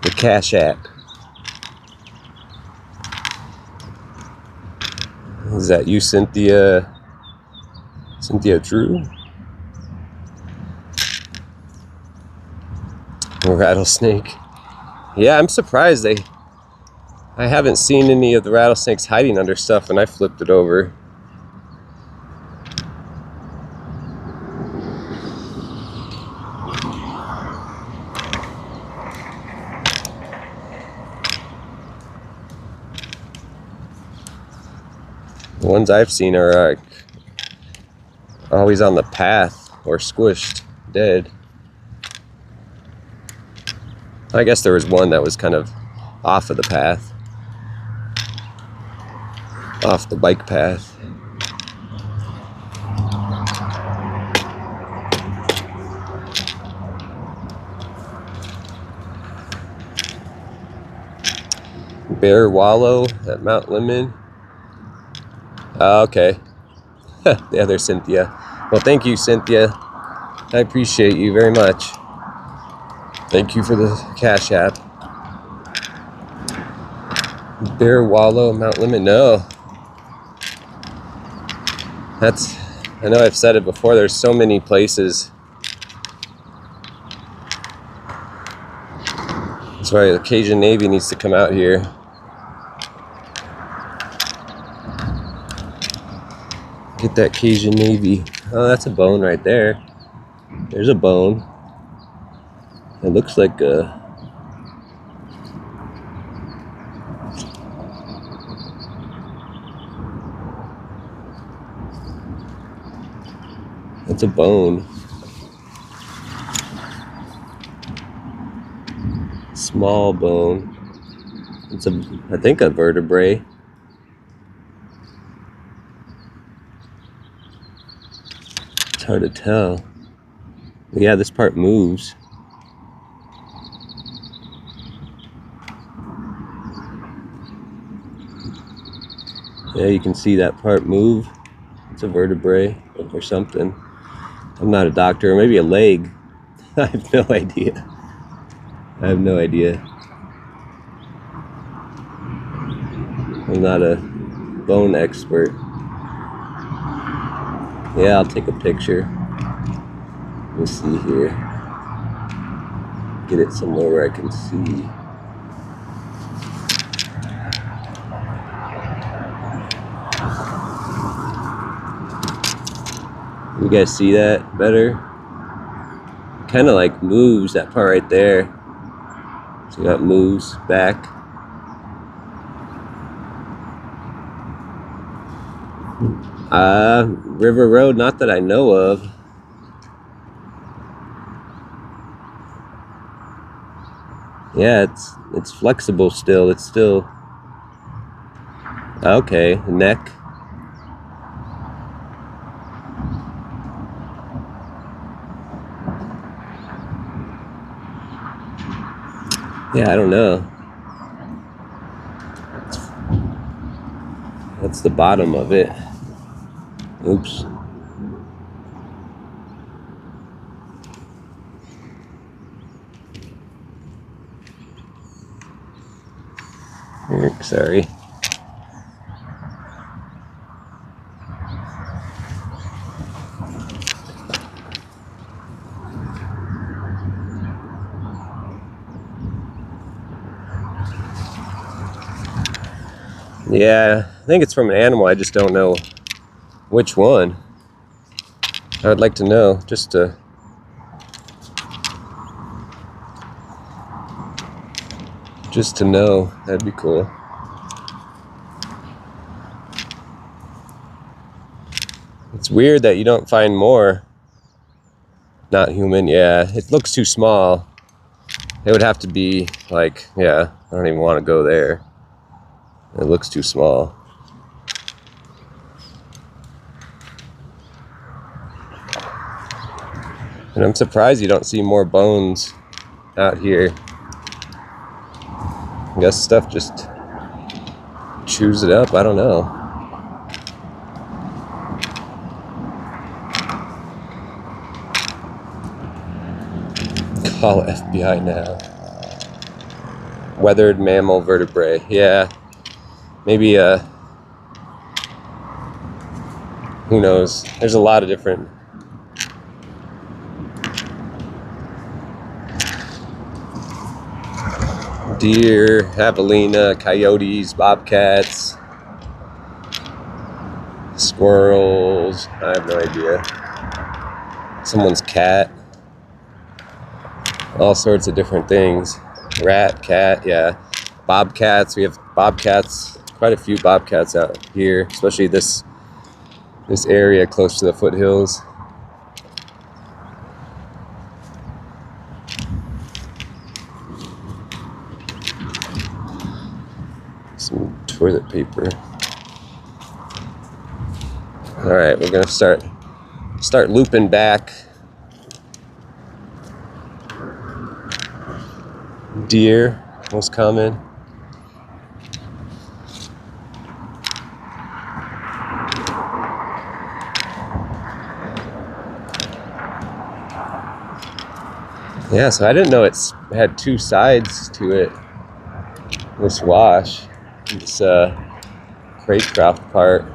The Cash App. Is that you, Cynthia? Cynthia Drew? A rattlesnake. Yeah, I'm surprised I haven't seen any of the rattlesnakes hiding under stuff when I flipped it over. The ones I've seen are always on the path or squished, dead. I guess there was one that was kind of off of the path, off the bike path. Bear wallow at Mount Lemon. Oh, okay. The other Cynthia. Well, thank you, Cynthia. I appreciate you very much. Thank you for the Cash App. Bear wallow, Mount Lemon. No. I know I've said it before, there's so many places. That's why the Cajun Navy needs to come out here. Get that Cajun Navy. Oh, that's a bone right there. There's a bone. It looks like a... It's a bone. Small bone. It's I think a vertebrae. It's hard to tell. But yeah, this part moves. Yeah, you can see that part move. It's a vertebrae or something. I'm not a doctor. Or maybe a leg. I have no idea. I have no idea. I'm not a bone expert. Yeah, I'll take a picture. Let me see here. Get it somewhere where I can see. You guys see that better? Kind of like moves, that part right there. So that moves back. River Road, not that I know of. Yeah, it's flexible still. It's still okay. Neck. Yeah, I don't know. That's the bottom of it. Oops. Sorry. Yeah, I think it's from an animal. I just don't know which one. I would like to know, just to... Just to know, that'd be cool. It's weird that you don't find more not human. Yeah, it looks too small. It would have to be like, yeah, I don't even want to go there. It looks too small. And I'm surprised you don't see more bones out here. I guess stuff just chews it up. I don't know. Call FBI now. Weathered mammal vertebrae. Yeah. Maybe, who knows? There's a lot of different. Deer, javelina, coyotes, bobcats, squirrels. I have no idea. Someone's cat. All sorts of different things. Rat, cat, yeah. Bobcats. We have bobcats. Quite a few bobcats out here, especially this area close to the foothills. Some toilet paper. All right, we're gonna start looping back. Deer, most common. Yeah, so I didn't know it had two sides to it. This wash, this Craycraft part.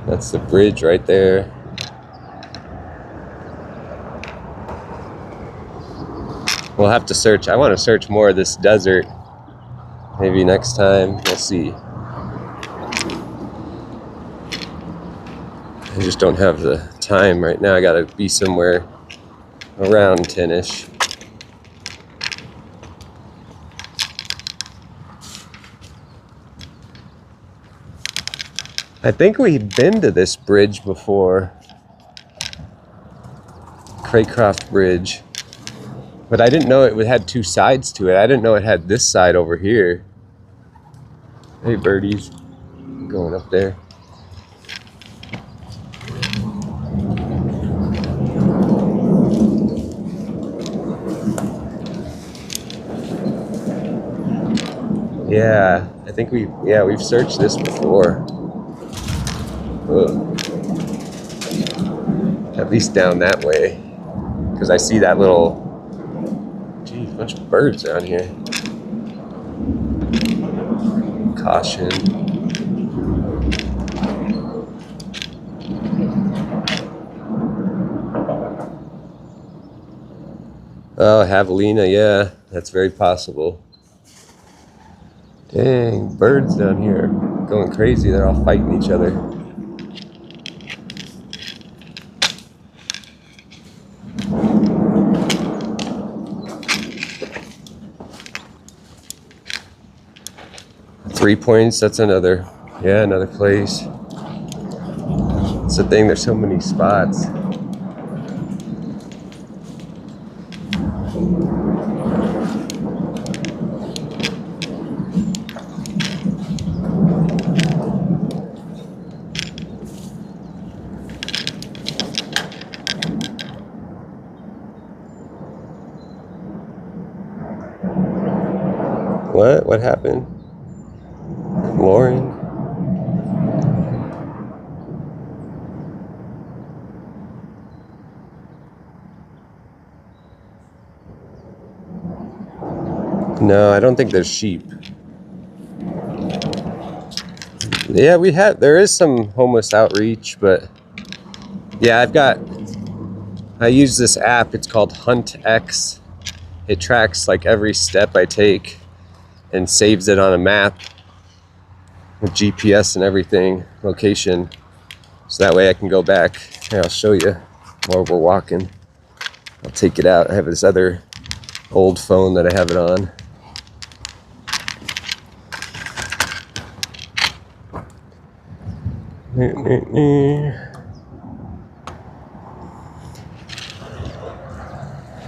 That's the bridge right there. We'll have to search. I want to search more of this desert. Maybe next time. We'll see. I just don't have the time right now. I gotta be somewhere around 10-ish. I think we've been to this bridge before. Craycraft Bridge. But I didn't know it had two sides to it. I didn't know it had this side over here. Hey, birdies. Going up there. Yeah, I think we've searched this before. Ugh. At least down that way. Because I see that little, geez, a bunch of birds down here. Caution. Oh, javelina, yeah, that's very possible. Dang, birds down here going crazy. They're all fighting each other. Three Points, that's another place. It's the thing, there's so many spots. What happened? Lauren? No, I don't think there's sheep. Yeah, there is some homeless outreach, but yeah, I use this app. It's called HuntX. It tracks like every step I take and saves it on a map with GPS and everything, location. So that way I can go back. Here, I'll show you while we're walking. I'll take it out. I have this other old phone that I have it on.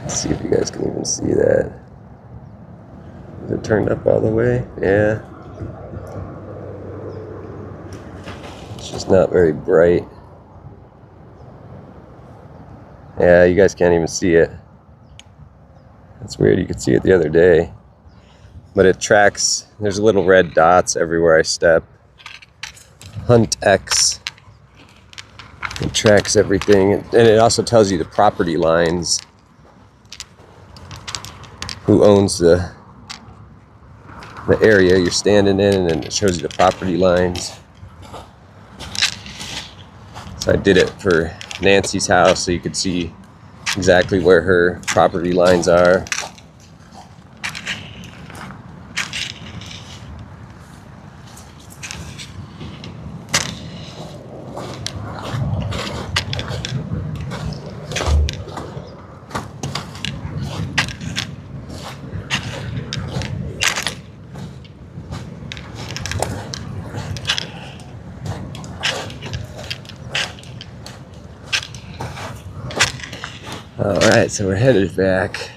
Let's see if you guys can even see that. Is it turned up all the way? Yeah. It's just not very bright. Yeah, you guys can't even see it. That's weird. You could see it the other day. But it tracks, there's little red dots everywhere I step. Hunt X. It tracks everything. And it also tells you the property lines. Who owns the area you're standing in, and then it shows you the property lines. So I did it for Nancy's house so you could see exactly where her property lines are. Alright, so we're headed back.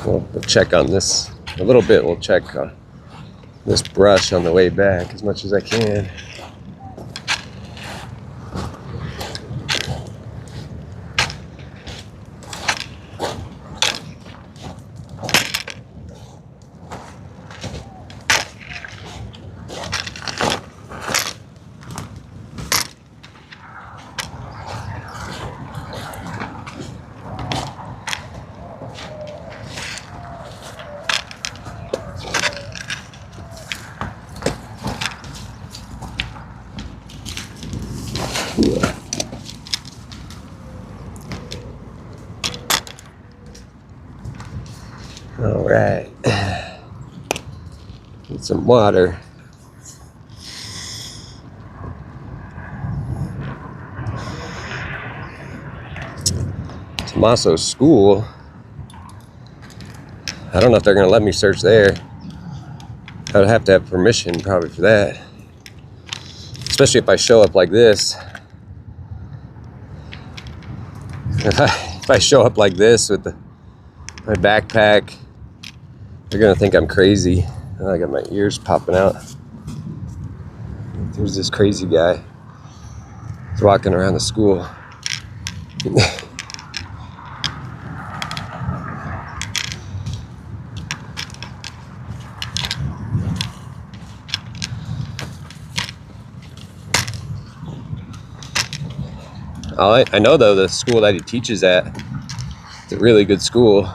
We'll check on this a little bit. We'll check this brush on the way back as much as I can. All right, need some water. Tommaso's school. I don't know if they're gonna let me search there. I would have to have permission probably for that. Especially if I show up like this. If I show up like this with my backpack, they're gonna think I'm crazy. I got my ears popping out. There's this crazy guy. He's walking around the school. I know though the school that he teaches at, it's a really good school.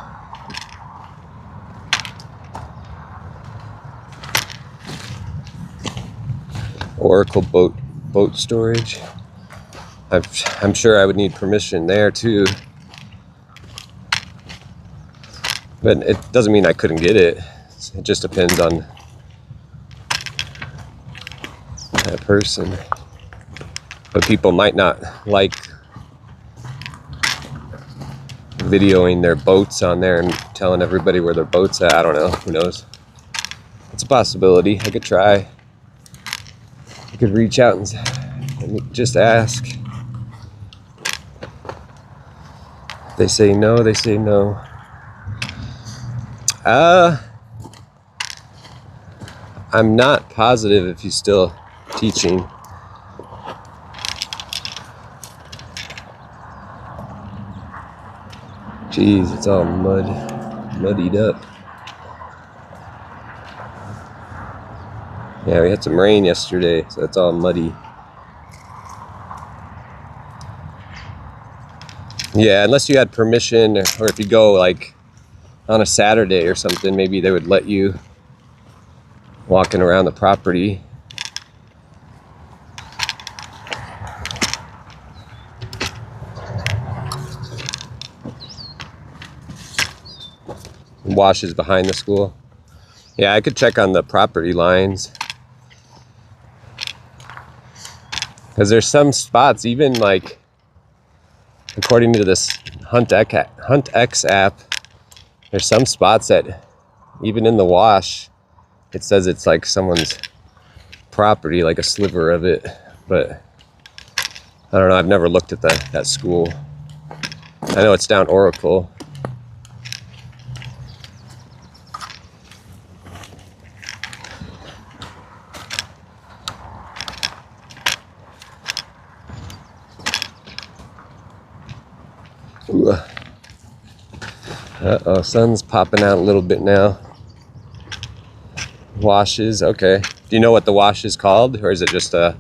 Oracle boat storage. I'm sure I would need permission there too, but it doesn't mean I couldn't get it. It just depends on that person. But people might not like videoing their boats on there and telling everybody where their boat's at. I don't know. Who knows? It's a possibility. I could try. I could reach out and just ask. If they say no, they say no. I'm not positive if he's still teaching. Jeez, it's all muddied up. Yeah, we had some rain yesterday, so it's all muddy. Yeah, unless you had permission, or if you go like on a Saturday or something, maybe they would let you walking around the property. Washes behind the school. Yeah, I could check on the property lines. Because there's some spots, even like according to this Hunt X app, there's some spots that even in the wash, it says it's like someone's property, like a sliver of it. But I don't know, I've never looked at that school. I know it's down Oracle. Ooh. Uh-oh, sun's popping out a little bit now. Washes, okay. Do you know what the wash is called? Or is it just a...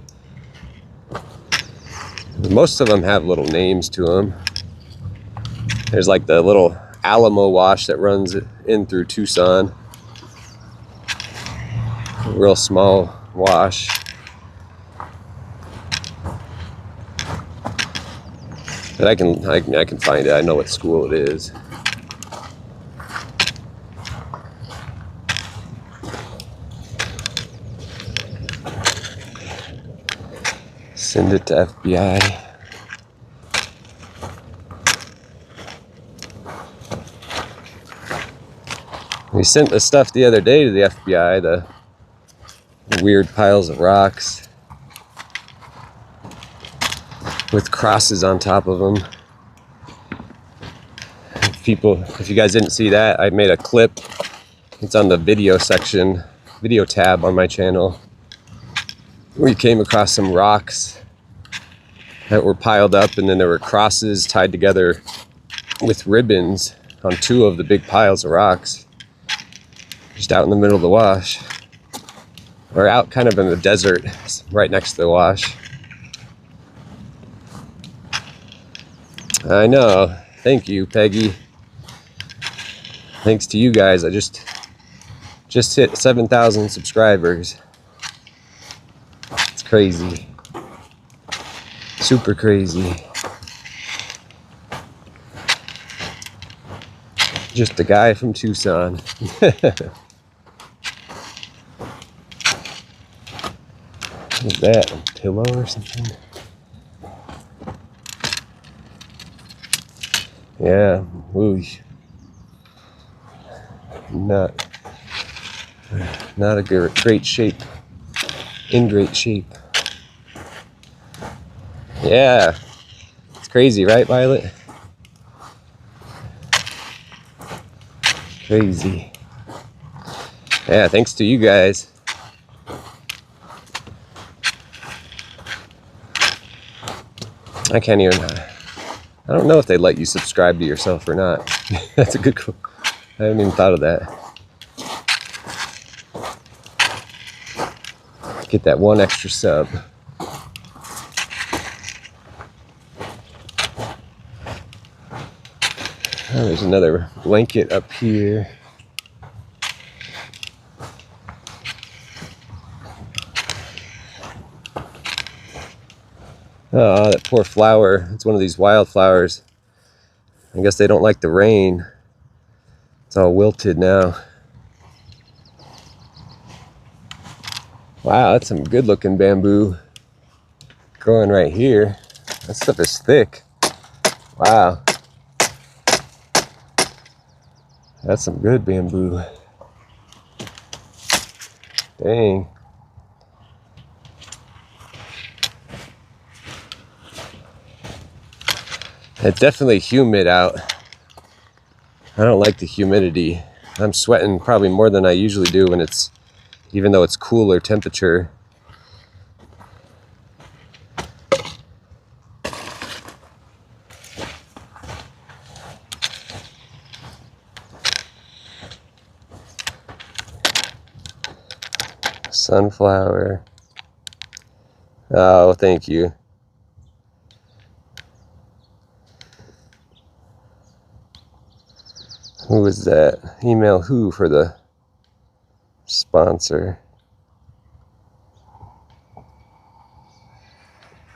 Most of them have little names to them. There's like the little Alamo wash that runs in through Tucson. A real small wash. But I can find it. I know what school it is. Send it to FBI. We sent the stuff the other day to the FBI, the weird piles of rocks with crosses on top of them. People, if you guys didn't see that, I made a clip. It's on the video section, video tab on my channel. We came across some rocks that were piled up, and then there were crosses tied together with ribbons on 2 of the big piles of rocks, just out in the middle of the wash, or out kind of in the desert right next to the wash. I know. Thank you, Peggy. Thanks to you guys, I just hit 7,000 subscribers. It's crazy. Super crazy. Just a guy from Tucson. What's that? A pillow or something? Yeah. Ooh. Not a great shape. In great shape. Yeah. It's crazy, right, Violet? Crazy. Yeah, thanks to you guys. I can't even... I don't know if they let you subscribe to yourself or not. That's a good... I haven't even thought of that. Get that 1 extra sub. Oh, there's another blanket up here. Oh, that poor flower. It's one of these wildflowers. I guess they don't like the rain. It's all wilted now. Wow, that's some good looking bamboo growing right here. That stuff is thick. Wow. That's some good bamboo. Dang. It's definitely humid out. I don't like the humidity. I'm sweating probably more than I usually do when it's, even though it's cooler temperature. Sunflower. Oh, thank you. Who was that? Email who for the sponsor?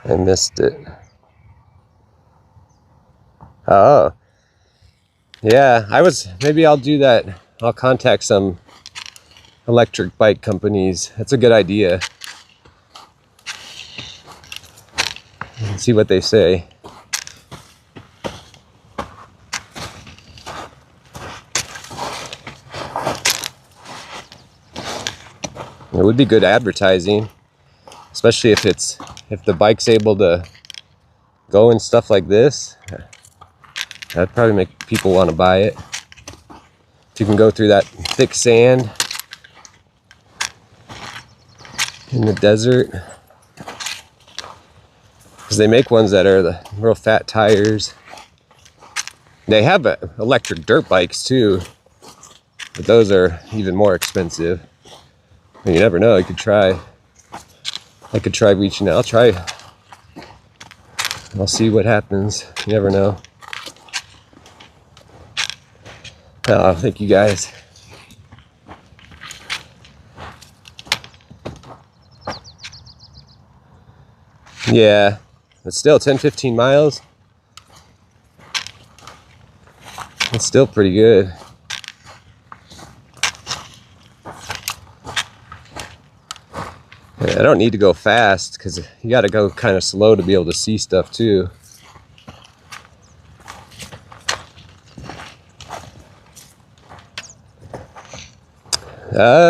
I missed it. Oh. Yeah, maybe I'll do that. I'll contact some electric bike companies. That's a good idea. And see what they say. It would be good advertising, especially if the bike's able to go in stuff like this. That'd probably make people want to buy it. If you can go through that thick sand in the desert. Because they make ones that are the real fat tires. They have electric dirt bikes too, but those are even more expensive. And you never know, I could try reaching out. I'll see what happens. You never know. Oh, thank you guys. Yeah, but still 10-15 miles. It's still pretty good. I don't need to go fast because you got to go kind of slow to be able to see stuff too.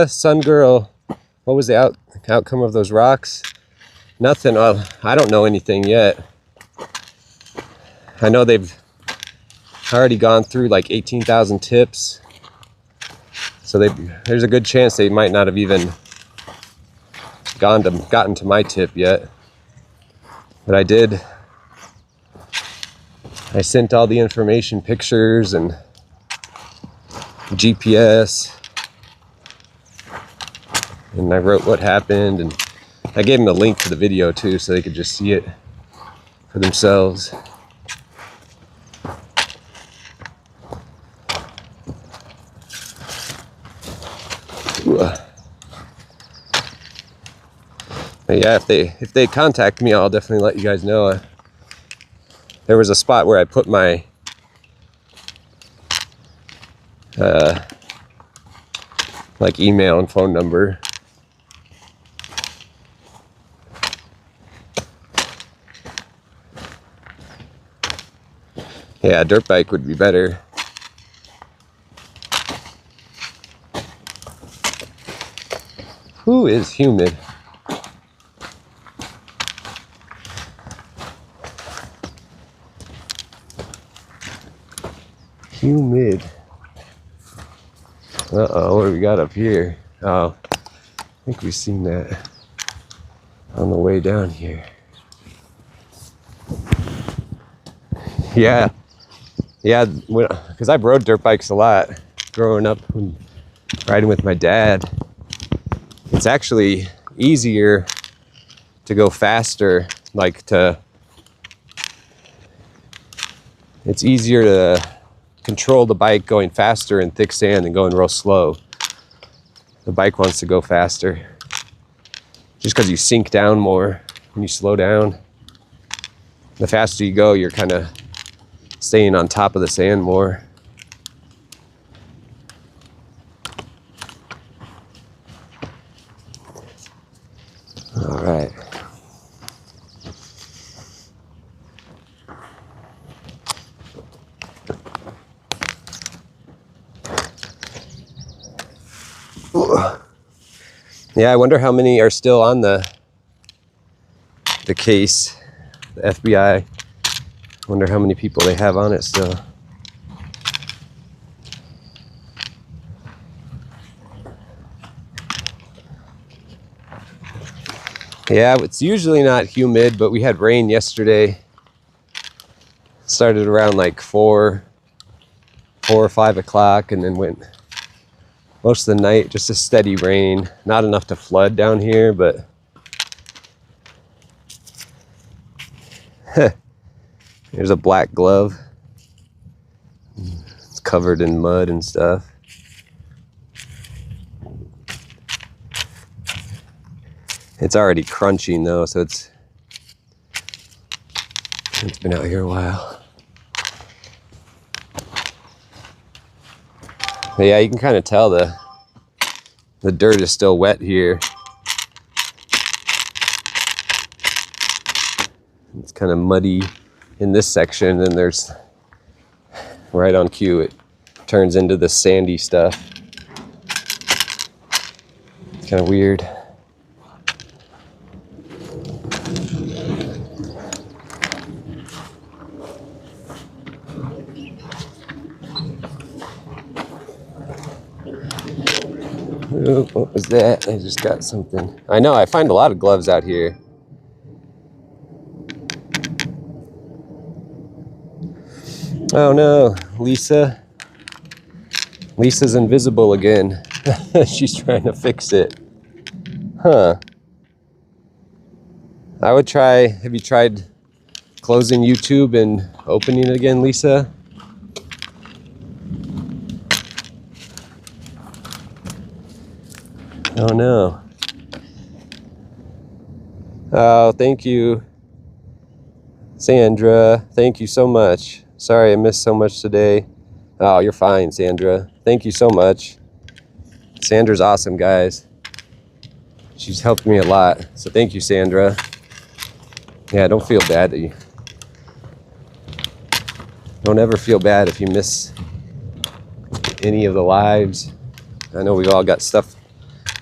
Sun Girl, what was the outcome of those rocks? Nothing. Well, I don't know anything yet. I know they've already gone through like 18,000 tips, so there's a good chance they might not have even gotten to my tip yet. But I sent all the information, pictures and GPS, and I wrote what happened, and I gave them a link to the video too so they could just see it for themselves. But yeah, if they contact me, I'll definitely let you guys know. There was a spot where I put my like email and phone number. Yeah, dirt bike would be better. Who is humid? Humid. Uh-oh, what do we got up here? Oh, I think we've seen that on the way down here. Yeah, because I've rode dirt bikes a lot growing up and riding with my dad. It's actually easier to go faster, it's easier to control the bike going faster in thick sand than going real slow. The bike wants to go faster just because you sink down more when you slow down. The faster you go, you're kind of staying on top of the sand more. All right. Yeah, I wonder how many are still on the case, the FBI. Wonder how many people they have on it still. Yeah, it's usually not humid, but we had rain yesterday. Started around like 4 or 5 o'clock and then went most of the night, just a steady rain. Not enough to flood down here, but there's a black glove. It's covered in mud and stuff. It's already crunching though, so it's been out here a while. But yeah, you can kind of tell the dirt is still wet here. It's kind of muddy in this section, and there's right on cue it turns into the sandy stuff. kind of weird. Ooh, what was that? I just got something. I know, I find a lot of gloves out here. Oh no, Lisa. Lisa's invisible again. She's trying to fix it. Huh. I would try, have you tried closing YouTube and opening it again, Lisa? Oh no. Oh, thank you, Sandra. Thank you so much. Sorry I missed so much today. Oh, you're fine, Sandra. Thank you so much. Sandra's awesome, guys. She's helped me a lot. So thank you, Sandra. Yeah, don't feel bad that you... Don't ever feel bad if you miss any of the lives. I know we've all got stuff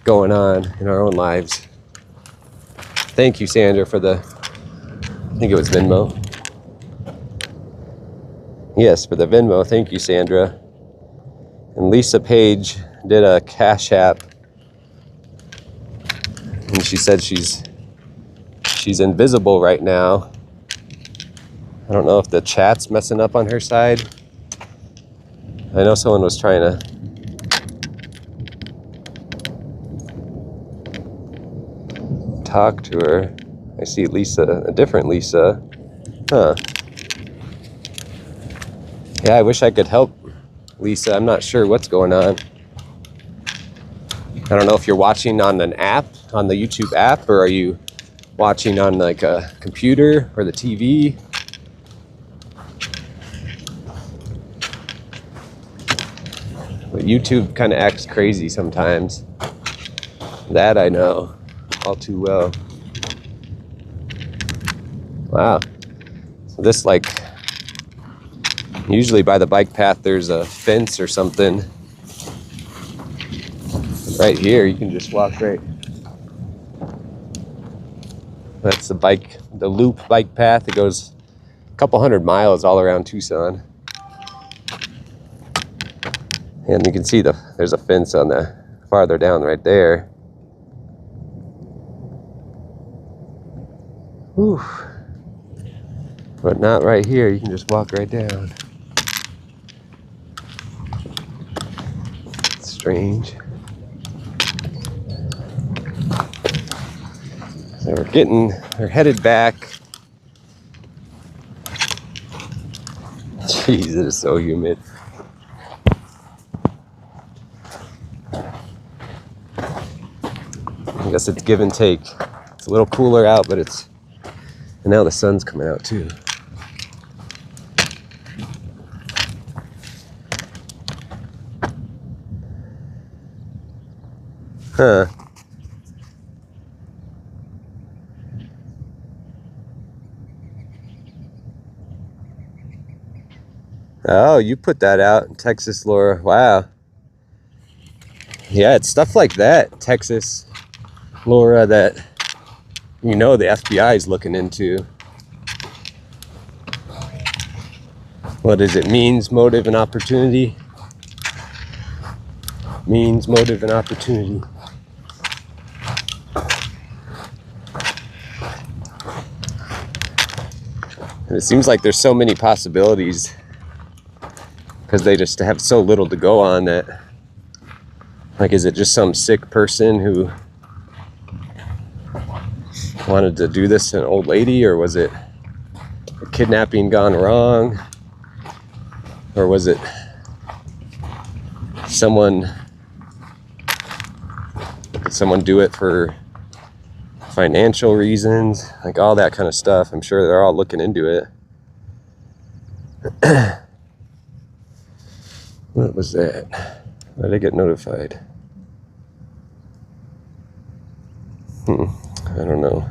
going on in our own lives. Thank you, Sandra, for the... I think it was Venmo. Yes, for the Venmo. Thank you, Sandra. And Lisa Page did a Cash App. And she said she's invisible right now. I don't know if the chat's messing up on her side. I know someone was trying to talk to her. I see Lisa, a different Lisa. Huh. Yeah, I wish I could help Lisa. I'm not sure what's going on. I don't know if you're watching on an app, on the YouTube app, or are you watching on like a computer or the TV? But YouTube kind of acts crazy sometimes. That I know all too well. Wow. So this, like, usually by the bike path there's a fence or something. Right here you can just walk right. That's the loop bike path. It goes a couple 100 miles all around Tucson. And you can see there's a fence on the farther down right there. Whew. But not right here. You can just walk right down. It's strange. So we're headed back. Jeez, it is so humid. I guess it's give and take. It's a little cooler out, but and now the sun's coming out too. Huh. Oh, you put that out in Texas, Laura. Wow. Yeah, it's stuff like that, Texas, Laura, that the FBI is looking into. What is it? Means, motive, and opportunity. Means, motive, and opportunity. And it seems like there's so many possibilities because they just have so little to go on that, like, is it just some sick person who wanted to do this to an old lady, or was it a kidnapping gone wrong, or was it did someone do it for financial reasons, like all that kind of stuff. I'm sure they're all looking into it. What was that? Why did I get notified? I don't know.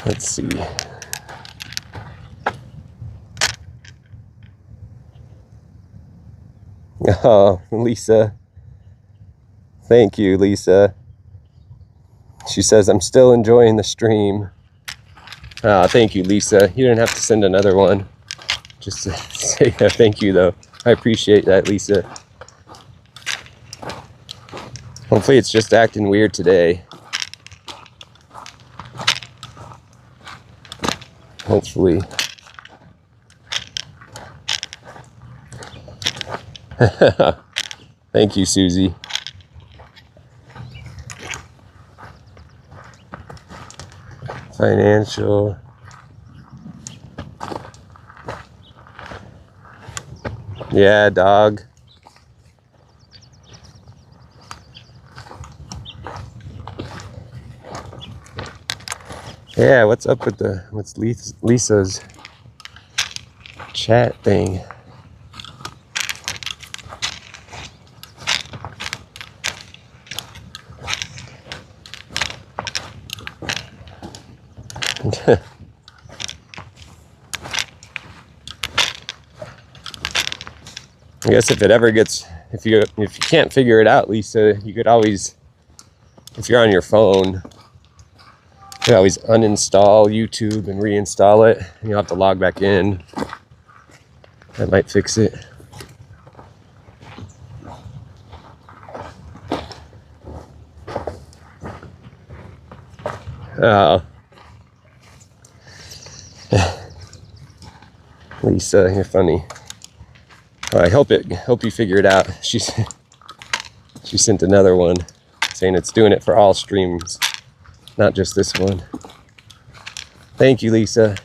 Let's see. Oh, Lisa. Thank you, Lisa. She says, I'm still enjoying the stream. Ah, thank you, Lisa. You didn't have to send another one. Just to say thank you, though. I appreciate that, Lisa. Hopefully it's just acting weird today. Hopefully. Thank you, Susie. Financial. Yeah, dog. Yeah, what's up with what's Lisa's chat thing? I guess if it ever gets, if you can't figure it out, Lisa, you could always, if you're on your phone, you could always uninstall YouTube and reinstall it, and you'll have to log back in. That might fix it. Oh. Lisa, you're funny. I hope you figure it out. She sent another one saying it's doing it for all streams, not just this one. Thank you, Lisa.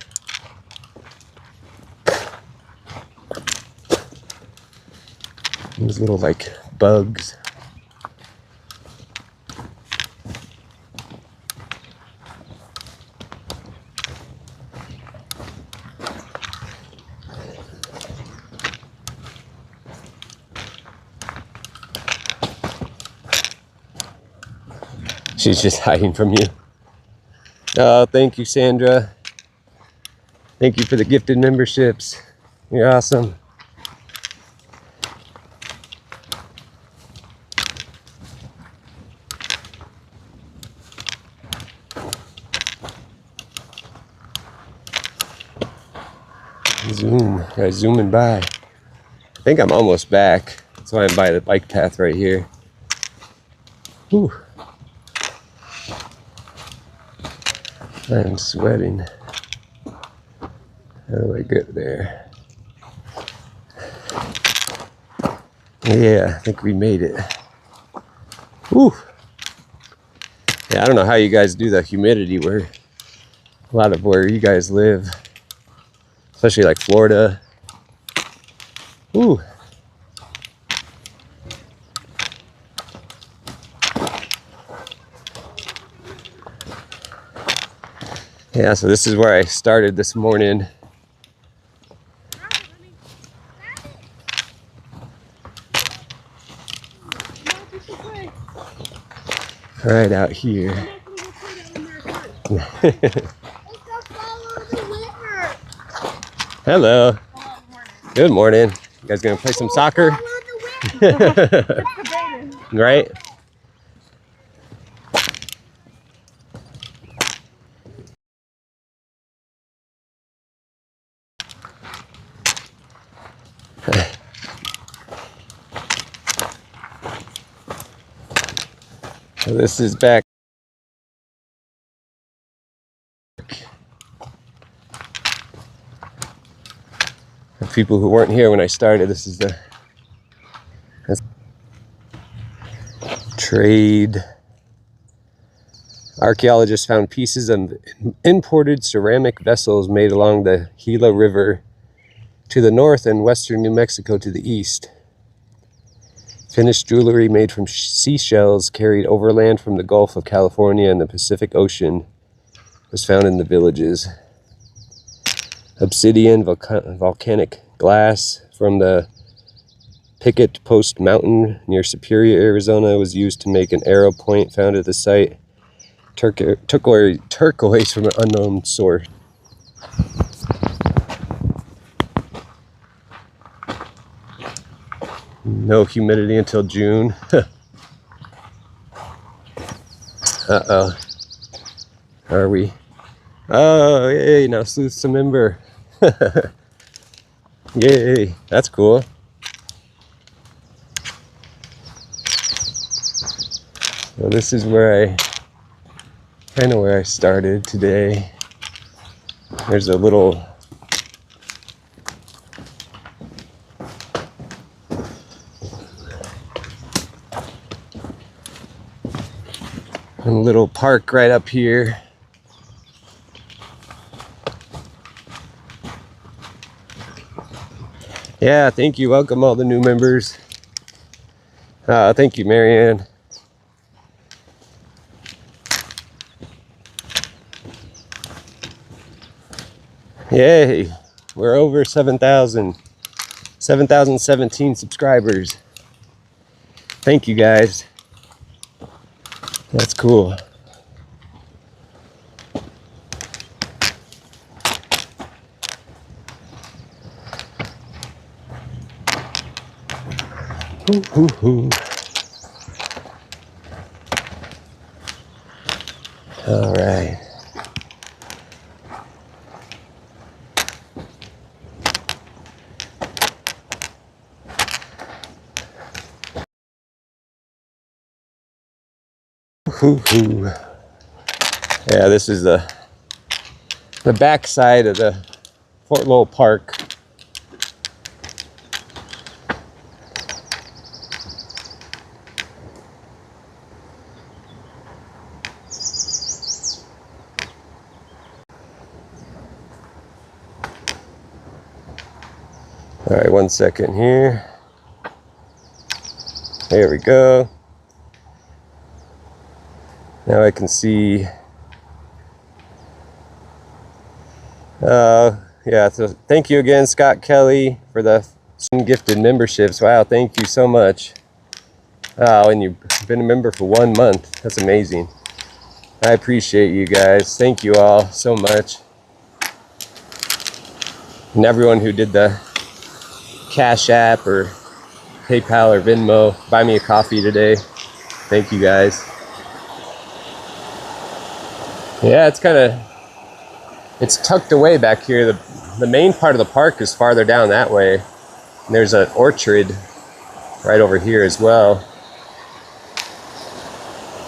These little like bugs. She's just hiding from you. Oh, thank you, Sandra. Thank you for the gifted memberships. You're awesome. Zoom. Guys, zooming by. I think I'm almost back. That's why I'm by the bike path right here. Whew. I'm sweating. How do I get there? Yeah, I think we made it. Whew. Yeah, I don't know how you guys do the humidity where a lot of where you guys live, especially like Florida. Ooh. Yeah, so this is where I started this morning. Right out here. Hello. Good morning. You guys gonna play some soccer? Right? So this is back. For people who weren't here when I started, this is the trade. Archaeologists found pieces of imported ceramic vessels made along the Gila River to the north and western New Mexico to the east. Finished jewelry made from seashells carried overland from the Gulf of California and the Pacific Ocean was found in the villages. Obsidian, volcanic glass from the Picket Post Mountain near Superior, Arizona was used to make an arrow point found at the site. Turquoise from an unknown source. No humidity until June. Uh-oh. Are we? Oh, yay, now sleuth some ember. Yay, that's cool. Well, this is where kind of where I started today. There's a little park right up here. Yeah, thank you. Welcome all the new members. Thank you, Marianne. Yay, we're over 7,017 subscribers. Thank you guys. That's cool. Hoo, hoo, hoo. All right. Hoo, hoo. Yeah, this is the back side of the Fort Lowell Park. All right, 1 second here. There we go. Now I can see. Yeah, so thank you again, Scott Kelly, for the gifted memberships. Wow, thank you so much. Wow, and you've been a member for 1 month. That's amazing. I appreciate you guys. Thank you all so much. And everyone who did the Cash App or PayPal or Venmo, buy me a coffee today. Thank you guys. Yeah, it's tucked away back here. The main part of the park is farther down that way. And there's an orchard right over here as well.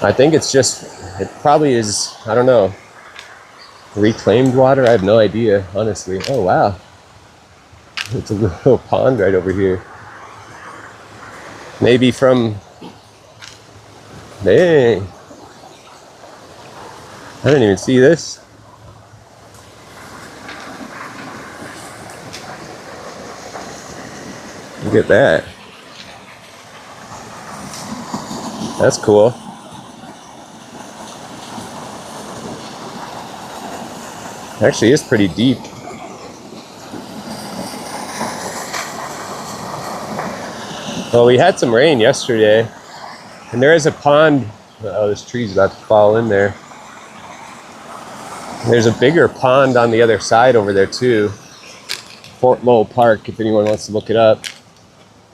I think it probably is, I don't know, reclaimed water? I have no idea, honestly. Oh, wow. It's a little pond right over here. Maybe from, dang. I didn't even see this. Look at that. That's cool. Actually, it's pretty deep. Well, we had some rain yesterday, and there is a pond. Oh, this tree's about to fall in there. There's a bigger pond on the other side over there too. Fort Lowell Park, if anyone wants to look it up.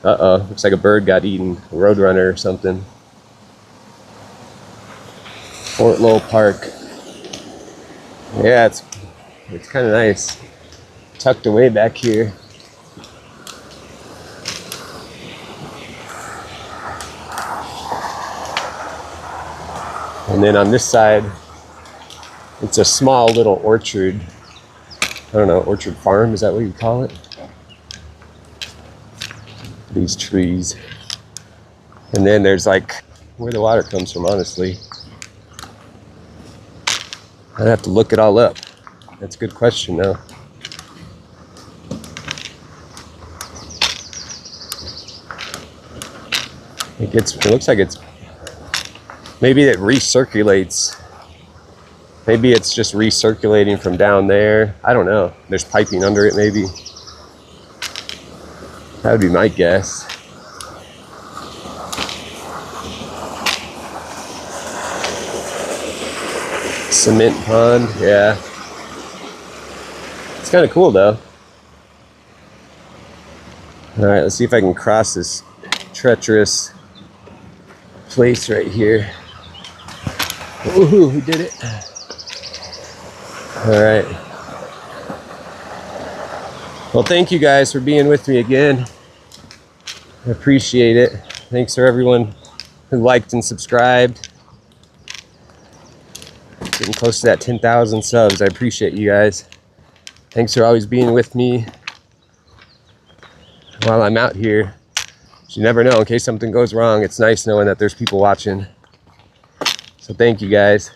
Uh-oh, looks like a bird got eaten. A roadrunner or something. Fort Lowell Park. Yeah, it's kind of nice. Tucked away back here. And then on this side, it's a small little orchard. I don't know, orchard farm, is that what you call it? These trees. And then there's like where the water comes from, honestly. I'd have to look it all up. That's a good question though. It looks like it's, maybe it recirculates. Maybe it's just recirculating from down there. I don't know. There's piping under it, maybe. That would be my guess. Cement pond, yeah. It's kind of cool though. All right, let's see if I can cross this treacherous place right here. Ooh, we did it. All right. Well, thank you guys for being with me again. I appreciate it. Thanks for everyone who liked and subscribed. Getting close to that 10,000 subs. I appreciate you guys. Thanks for always being with me while I'm out here. You never know, in case something goes wrong, it's nice knowing that there's people watching. So thank you guys.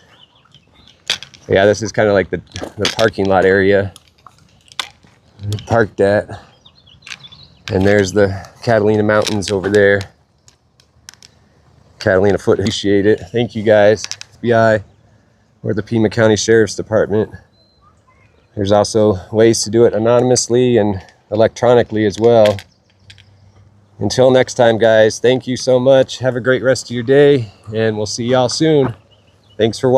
Yeah, this is kind of like the parking lot area. We parked at. And there's the Catalina Mountains over there. Catalina Foot, appreciate it. Thank you guys. FBI or the Pima County Sheriff's Department. There's also ways to do it anonymously and electronically as well. Until next time, guys, thank you so much. Have a great rest of your day, and we'll see y'all soon. Thanks for watching.